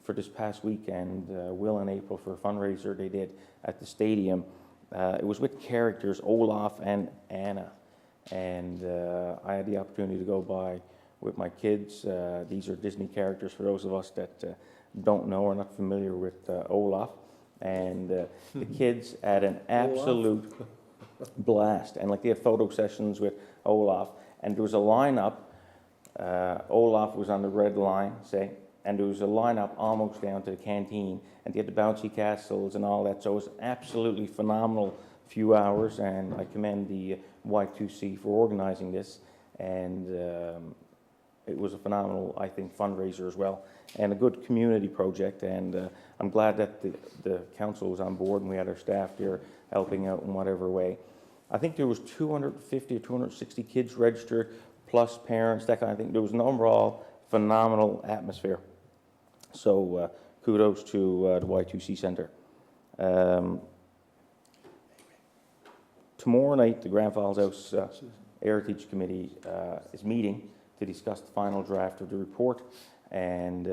for this past weekend, Will and April, for a fundraiser they did at the stadium. It was with characters Olaf and Anna, and I had the opportunity to go by with my kids. These are Disney characters for those of us that don't know or not familiar with Olaf, and the kids had an absolute blast, and like they had photo sessions with Olaf, and there was a lineup. Olaf was on the red line, say, and there was a lineup almost down to the canteen, and they had the bouncy castles and all that. So it was absolutely phenomenal few hours, and I commend the Y2C for organizing this. And it was a phenomenal, I think, fundraiser as well, and a good community project. And I'm glad that the council was on board, and we had our staff here helping out in whatever way. I think there was 250 or 260 kids registered, plus parents, that kind of thing. There was an overall phenomenal atmosphere. So kudos to the Y2C Centre. Tomorrow night, the Grand Falls House Heritage Committee is meeting to discuss the final draft of the report. And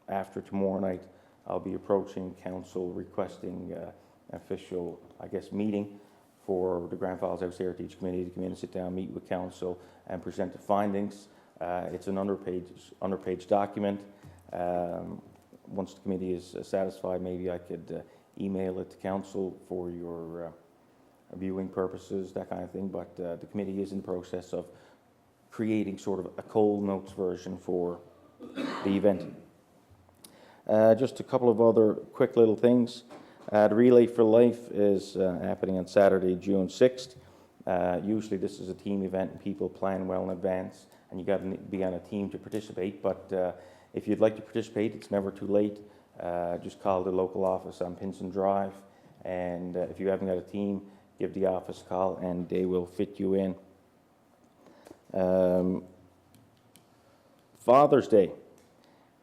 after tomorrow night, I'll be approaching council requesting an official, I guess, meeting for the Grand Falls House Heritage Committee to come in and sit down, meet with council, and present the findings. It's an underpage document. Once the committee is satisfied, maybe I could email it to council for your viewing purposes, that kind of thing. But the committee is in the process of creating sort of a cold notes version for the event. Just a couple of other quick little things. The Relay for Life is happening on Saturday, June 6th. Usually this is a team event and people plan well in advance, and you got to be on a team to participate. But if you'd like to participate, it's never too late. Just call the local office on Pinson Drive, and if you haven't got a team, give the office a call and they will fit you in. Father's Day,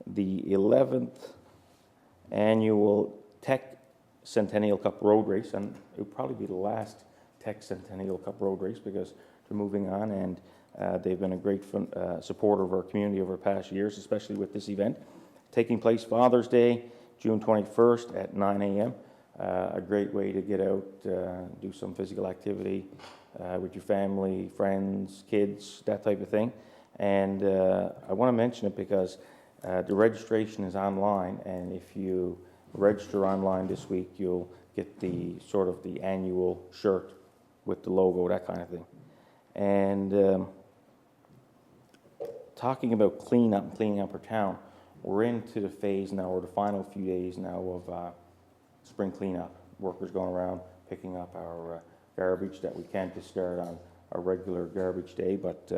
the 11th annual Tech Centennial Cup Road Race, and it will probably be the last Tech Centennial Cup Road Race because they're moving on, and they've been a great supporter of our community over the past years, especially with this event. Taking place Father's Day, June 21st at 9 a.m. A great way to get out, do some physical activity with your family, friends, kids, that type of thing. And I want to mention it because the registration is online, and if you register online this week, you'll get the sort of the annual shirt with the logo, that kind of thing. And talking about cleaning up our town, we're into the phase now, or the final few days now of spring cleanup. Workers going around picking up our garbage that we can't discard on a regular garbage day, but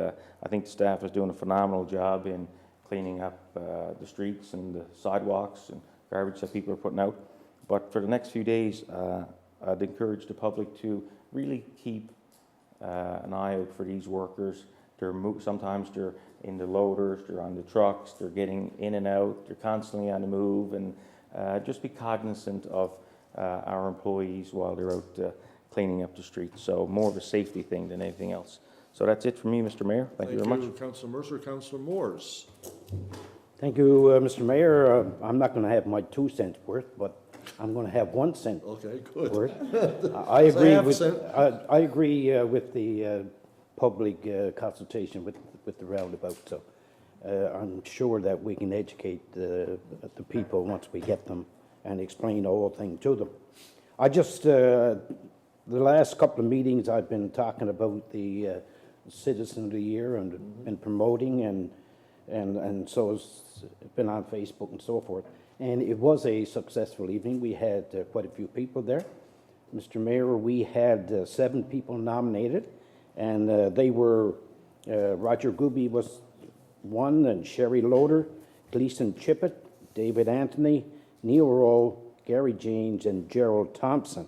I think the staff is doing a phenomenal job in cleaning up the streets and the sidewalks and garbage that people are putting out. But for the next few days, I'd encourage the public to really keep an eye out for these workers. Sometimes they're in the loaders, they're on the trucks, they're getting in and out, they're constantly on the move, and just be cognizant of our employees while they're out cleaning up the streets. So more of a safety thing than anything else. So that's it for me, Mr. Mayor. Thank you very much. Councillor Mercer. Councillor Moores. Thank you, Mr. Mayor. I'm not going to have my 2 cents worth, but I'm going to have 1 cent Okay, good. worth. I agree half a with, cent. I agree with the public consultation with the roundabout, so I'm sure that we can educate the people once we get them and explain the whole thing to them. I just, the last couple of meetings I've been talking about the Citizen of the Year and promoting and so it's been on Facebook and so forth. And it was a successful evening. We had quite a few people there. Mr. Mayor, we had 7 people nominated, and they were, Roger Gooby was one, and Sherry Loader, Gleason Chippett, David Anthony, Neil Rowe, Gary James, and Gerald Thompson.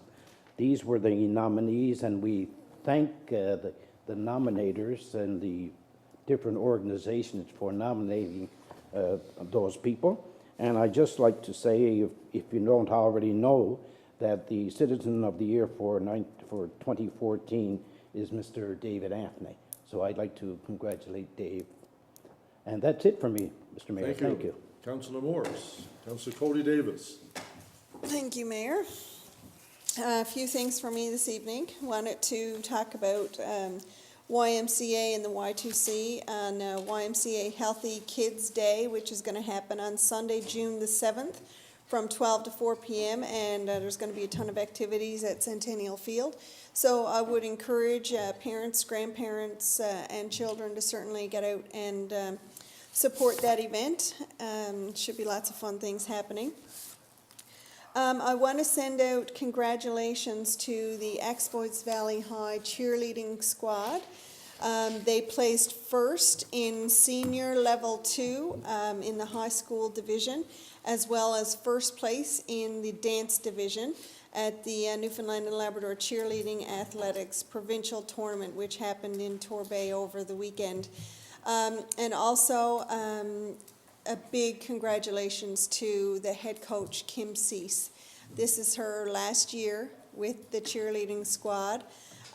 These were the nominees, and we thank the nominators and the different organizations for nominating those people. And I'd just like to say, if you don't already know, that the Citizen of the Year for 2014 is Mr. David Anthony. So I'd like to congratulate Dave. And that's it for me, Mr. Mayor. Thank you. Councillor Morris. Councillor Cody Davis. Thank you, Mayor. A few things for me this evening. Wanted to talk about YMCA and the Y2C on YMCA Healthy Kids Day, which is going to happen on Sunday, June the 7th from 12 to 4 p.m. And there's going to be a ton of activities at Centennial Field. So I would encourage parents, grandparents, and children to certainly get out and support that event. Should be lots of fun things happening. I want to send out congratulations to the Exploits Valley High cheerleading squad. They placed first in senior level 2 in the high school division, as well as first place in the dance division at the Newfoundland and Labrador Cheerleading Athletics Provincial Tournament, which happened in Torbay over the weekend. And also, a big congratulations to the head coach, Kim Cease. This is her last year with the cheerleading squad,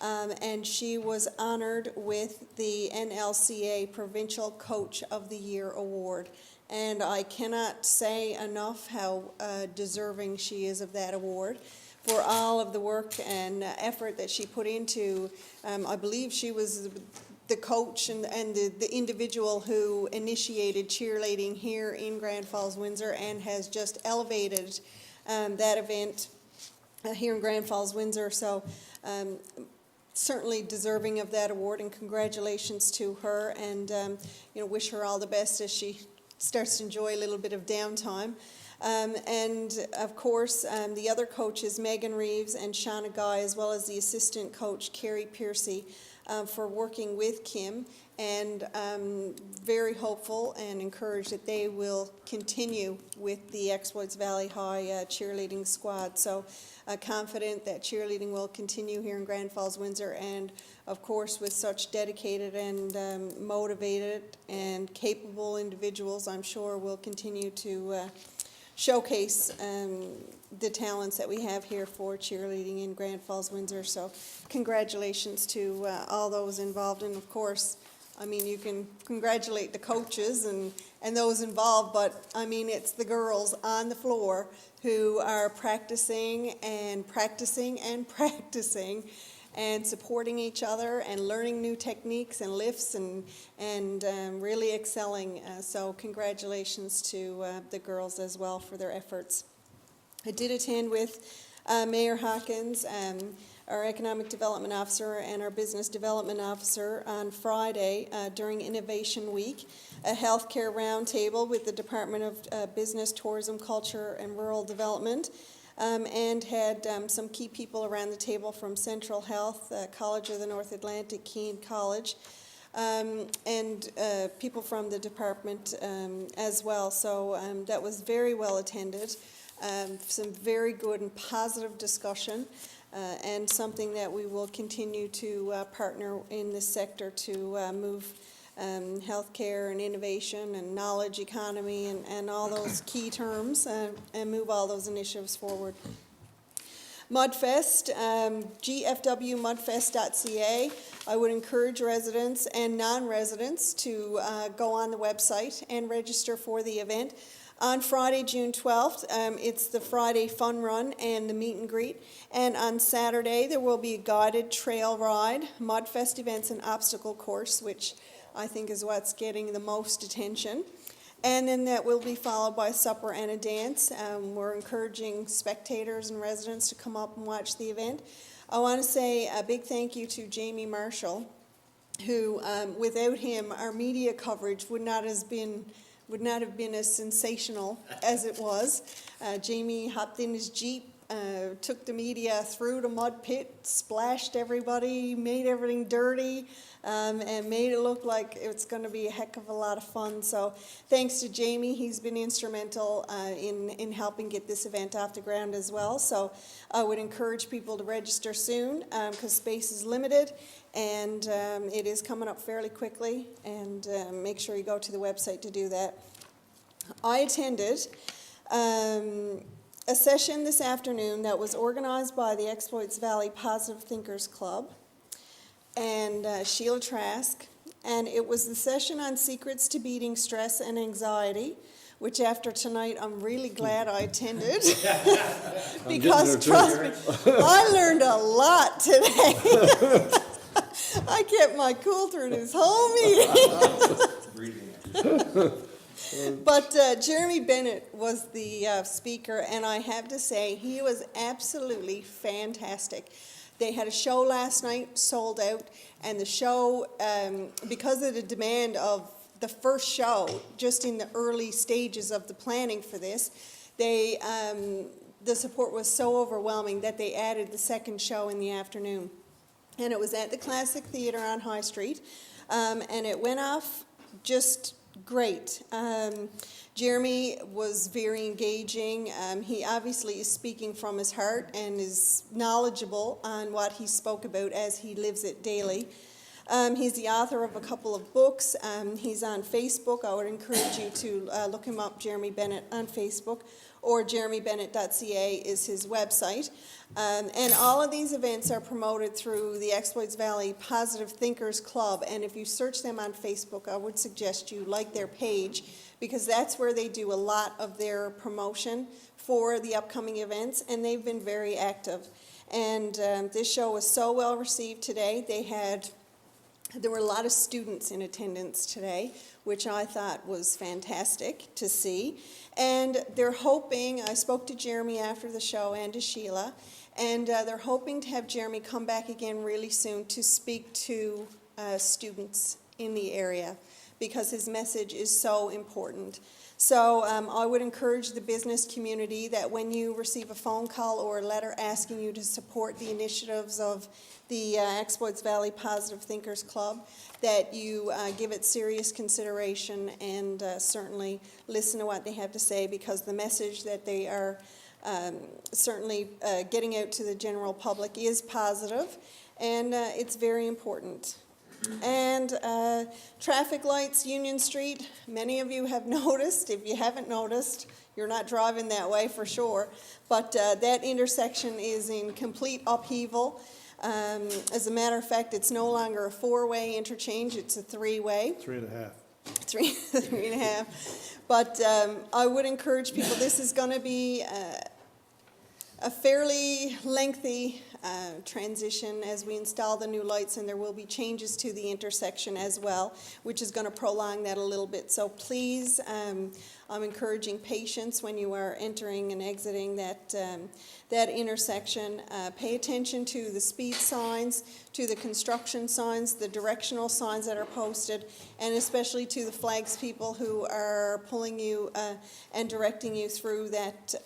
and she was honored with the NLCA Provincial Coach of the Year Award. And I cannot say enough how deserving she is of that award for all of the work and effort that she put into. I believe she was the coach and the individual who initiated cheerleading here in Grand Falls-Windsor and has just elevated that event here in Grand Falls-Windsor. So certainly deserving of that award, and congratulations to her, and wish her all the best as she starts to enjoy a little bit of downtime. And of course, the other coaches, Megan Reeves and Shauna Guy, as well as the assistant coach, Carrie Piercy, for working with Kim, and very hopeful and encouraged that they will continue with the Exploits Valley High cheerleading squad. So confident that cheerleading will continue here in Grand Falls-Windsor, and of course with such dedicated and motivated and capable individuals, I'm sure we'll continue to showcase the talents that we have here for cheerleading in Grand Falls-Windsor. So congratulations to all those involved, and of course, I mean, you can congratulate the coaches and those involved, but I mean, it's the girls on the floor who are practicing and practicing and practicing and supporting each other and learning new techniques and lifts and really excelling. So congratulations to the girls as well for their efforts. I did attend with Mayor Hawkins, our Economic Development Officer, and our Business Development Officer on Friday during Innovation Week, a healthcare roundtable with the Department of Business, Tourism, Culture, and Rural Development, and had some key people around the table from Central Health, College of the North Atlantic, Keene College, and people from the department as well. So that was very well attended. Some very good and positive discussion, and something that we will continue to partner in this sector to move healthcare and innovation and knowledge economy and all those key terms and move all those initiatives forward. Mudfest, gfwmudfest.ca. I would encourage residents and non-residents to go on the website and register for the event. On Friday, June 12th, it's the Friday Fun Run and the Meet and Greet. And on Saturday, there will be a guided trail ride, Mudfest events and obstacle course, which I think is what's getting the most attention. And then that will be followed by a supper and a dance. We're encouraging spectators and residents to come up and watch the event. I want to say a big thank you to Jamie Marshall, who, without him, our media coverage would not have been as sensational as it was. Jamie hopped in his Jeep, took the media through the mud pit, splashed everybody, made everything dirty, and made it look like it's going to be a heck of a lot of fun. So thanks to Jamie, he's been instrumental in helping get this event off the ground as well. So I would encourage people to register soon because space is limited, and it is coming up fairly quickly, and make sure you go to the website to do that. I attended a session this afternoon that was organized by the Exploits Valley Positive Thinkers Club and Sheila Trask, and it was the session on secrets to beating stress and anxiety, which after tonight I'm really glad I attended because trust me, I learned a lot today. I kept my cool through this whole meeting. But Jeremy Bennett was the speaker, and I have to say he was absolutely fantastic. They had a show last night, sold out, and the show, because of the demand of the first show, just in the early stages of the planning for this, the support was so overwhelming that they added the second show in the afternoon. And it was at the Classic Theatre on High Street, and it went off just great. Jeremy was very engaging. He obviously is speaking from his heart and is knowledgeable on what he spoke about as he lives it daily. He's the author of a couple of books. He's on Facebook. I would encourage you to look him up, Jeremy Bennett, on Facebook, or jeremybennett.ca is his website. And all of these events are promoted through the Exploits Valley Positive Thinkers Club. And if you search them on Facebook, I would suggest you like their page, because that's where they do a lot of their promotion for the upcoming events, and they've been very active. And this show was so well received today. There were a lot of students in attendance today, which I thought was fantastic to see. And they're hoping, I spoke to Jeremy after the show and to Sheila, and they're hoping to have Jeremy come back again really soon to speak to students in the area, because his message is so important. So I would encourage the business community that when you receive a phone call or a letter asking you to support the initiatives of the Exploits Valley Positive Thinkers Club, that you give it serious consideration and certainly listen to what they have to say, because the message that they are certainly getting out to the general public is positive, and it's very important. And traffic lights, Union Street, many of you have noticed. If you haven't noticed, you're not driving that way for sure. But that intersection is in complete upheaval. As a matter of fact, it's no longer a four-way interchange, it's a three-way. 3.5. Three and a half. But I would encourage people, this is going to be a fairly lengthy transition as we install the new lights, and there will be changes to the intersection as well, which is going to prolong that a little bit. So please, I'm encouraging patience when you are entering and exiting that intersection. Pay attention to the speed signs, to the construction signs, the directional signs that are posted, and especially to the flags people who are pulling you and directing you through that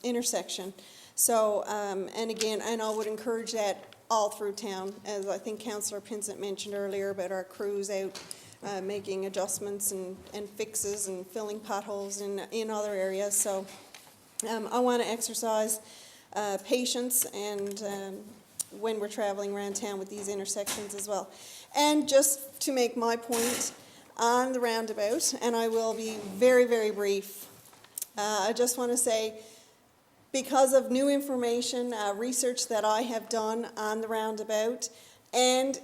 intersection. So, and again, and I would encourage that all through town, as I think Councillor Pinsent mentioned earlier about our crews out making adjustments and fixes and filling potholes in other areas. So I want to exercise patience and when we're traveling around town with these intersections as well. And just to make my point on the roundabout, and I will be very, very brief, I just want to say, because of new information, research that I have done on the roundabout, and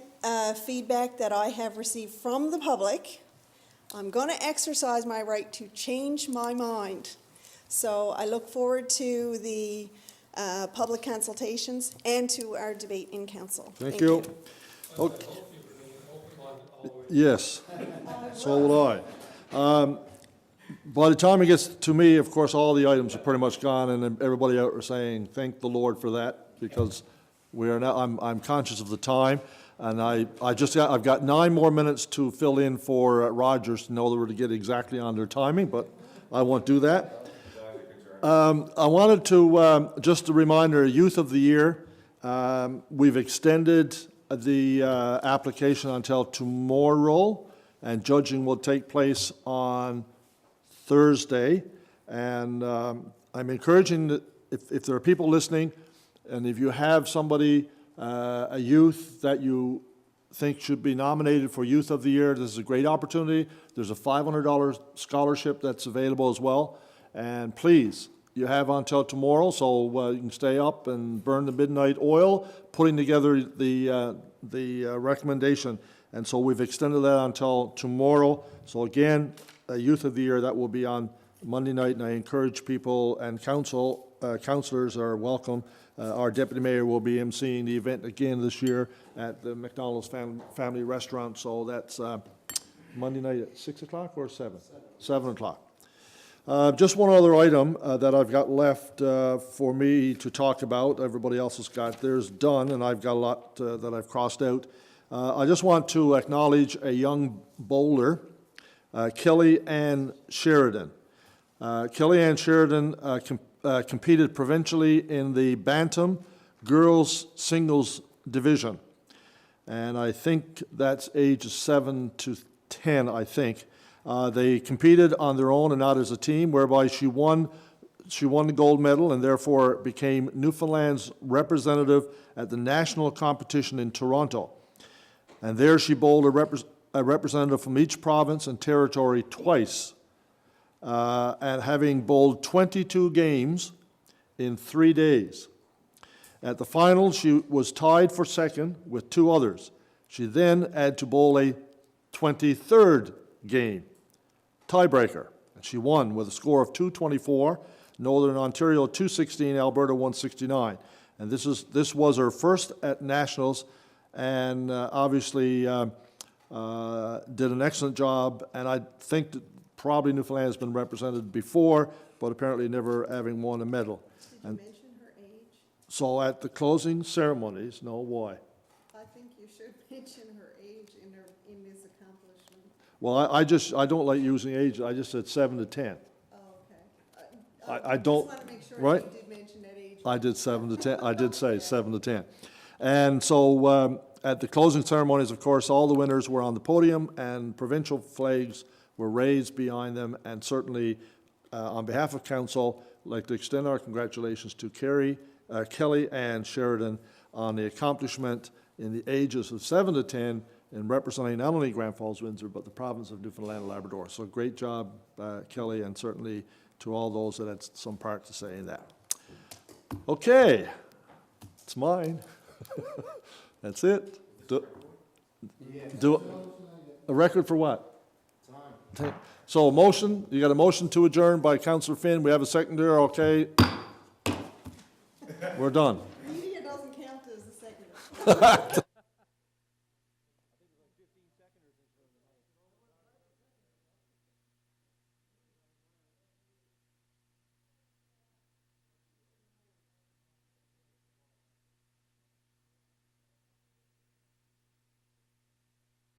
feedback that I have received from the public, I'm going to exercise my right to change my mind. So I look forward to the public consultations and to our debate in council. Thank you. Okay. Yes, so would I. By the time it gets to me, of course, all the items are pretty much gone, and everybody out are saying, thank the Lord for that, because we are now, I'm conscious of the time, and I've got 9 more minutes to fill in for Rogers in order to get exactly on their timing, but I won't do that. I wanted to, just a reminder, Youth of the Year, we've extended the application until tomorrow, and judging will take place on Thursday. And I'm encouraging that if there are people listening, and if you have somebody, a youth that you think should be nominated for Youth of the Year, this is a great opportunity. There's a $500 scholarship that's available as well. And please, you have until tomorrow, so you can stay up and burn the midnight oil, putting together the recommendation. And so we've extended that until tomorrow. So again, Youth of the Year, that will be on Monday night, and I encourage people, and councillors are welcome. Our deputy mayor will be emceeing the event again this year at the McDonald's Family Restaurant. So that's Monday night at 6 o'clock or 7? 7 o'clock. Just one other item that I've got left for me to talk about. Everybody else has got theirs done, and I've got a lot that I've crossed out. I just want to acknowledge a young bowler, Kelly Ann Sheridan. Kelly Ann Sheridan competed provincially in the Bantam Girls Singles Division. And I think that's ages 7 to 10, I think. They competed on their own and not as a team, whereby she won the gold medal and therefore became Newfoundland's representative at the national competition in Toronto. And there she bowled a representative from each province and territory twice, and having bowled 22 games in 3 days. At the final, she was tied for second with 2 others. She then had to bowl a 23rd game, tiebreaker, and she won with a score of 224, Northern Ontario 216, Alberta 169. And this was her first at Nationals, and obviously did an excellent job, and I think that probably Newfoundland has been represented before, but apparently never having won a medal. Did you mention her age? So at the closing ceremonies, no, why? I think you should mention her age in this accomplishment. Well, I don't like using age, I just said 7 to 10. Oh, okay. I don't, just want to make sure right? you did mention that age. I did 7 to 10, I did say 7 to 10. And so at the closing ceremonies, of course, all the winners were on the podium and provincial flags were raised behind them, and certainly on behalf of council, I'd like to extend our congratulations to Kelly Ann Sheridan on the accomplishment in the ages of 7 to 10 in representing not only Grand Falls-Windsor, but the province of Newfoundland and Labrador. So great job, Kelly, and certainly to all those that had some part to say in that. Okay, it's mine. That's it. Do a record for what? Time. So a motion, you got a motion to adjourn by Councillor Finn. We have a seconder, okay. We're done. Media doesn't count as a second.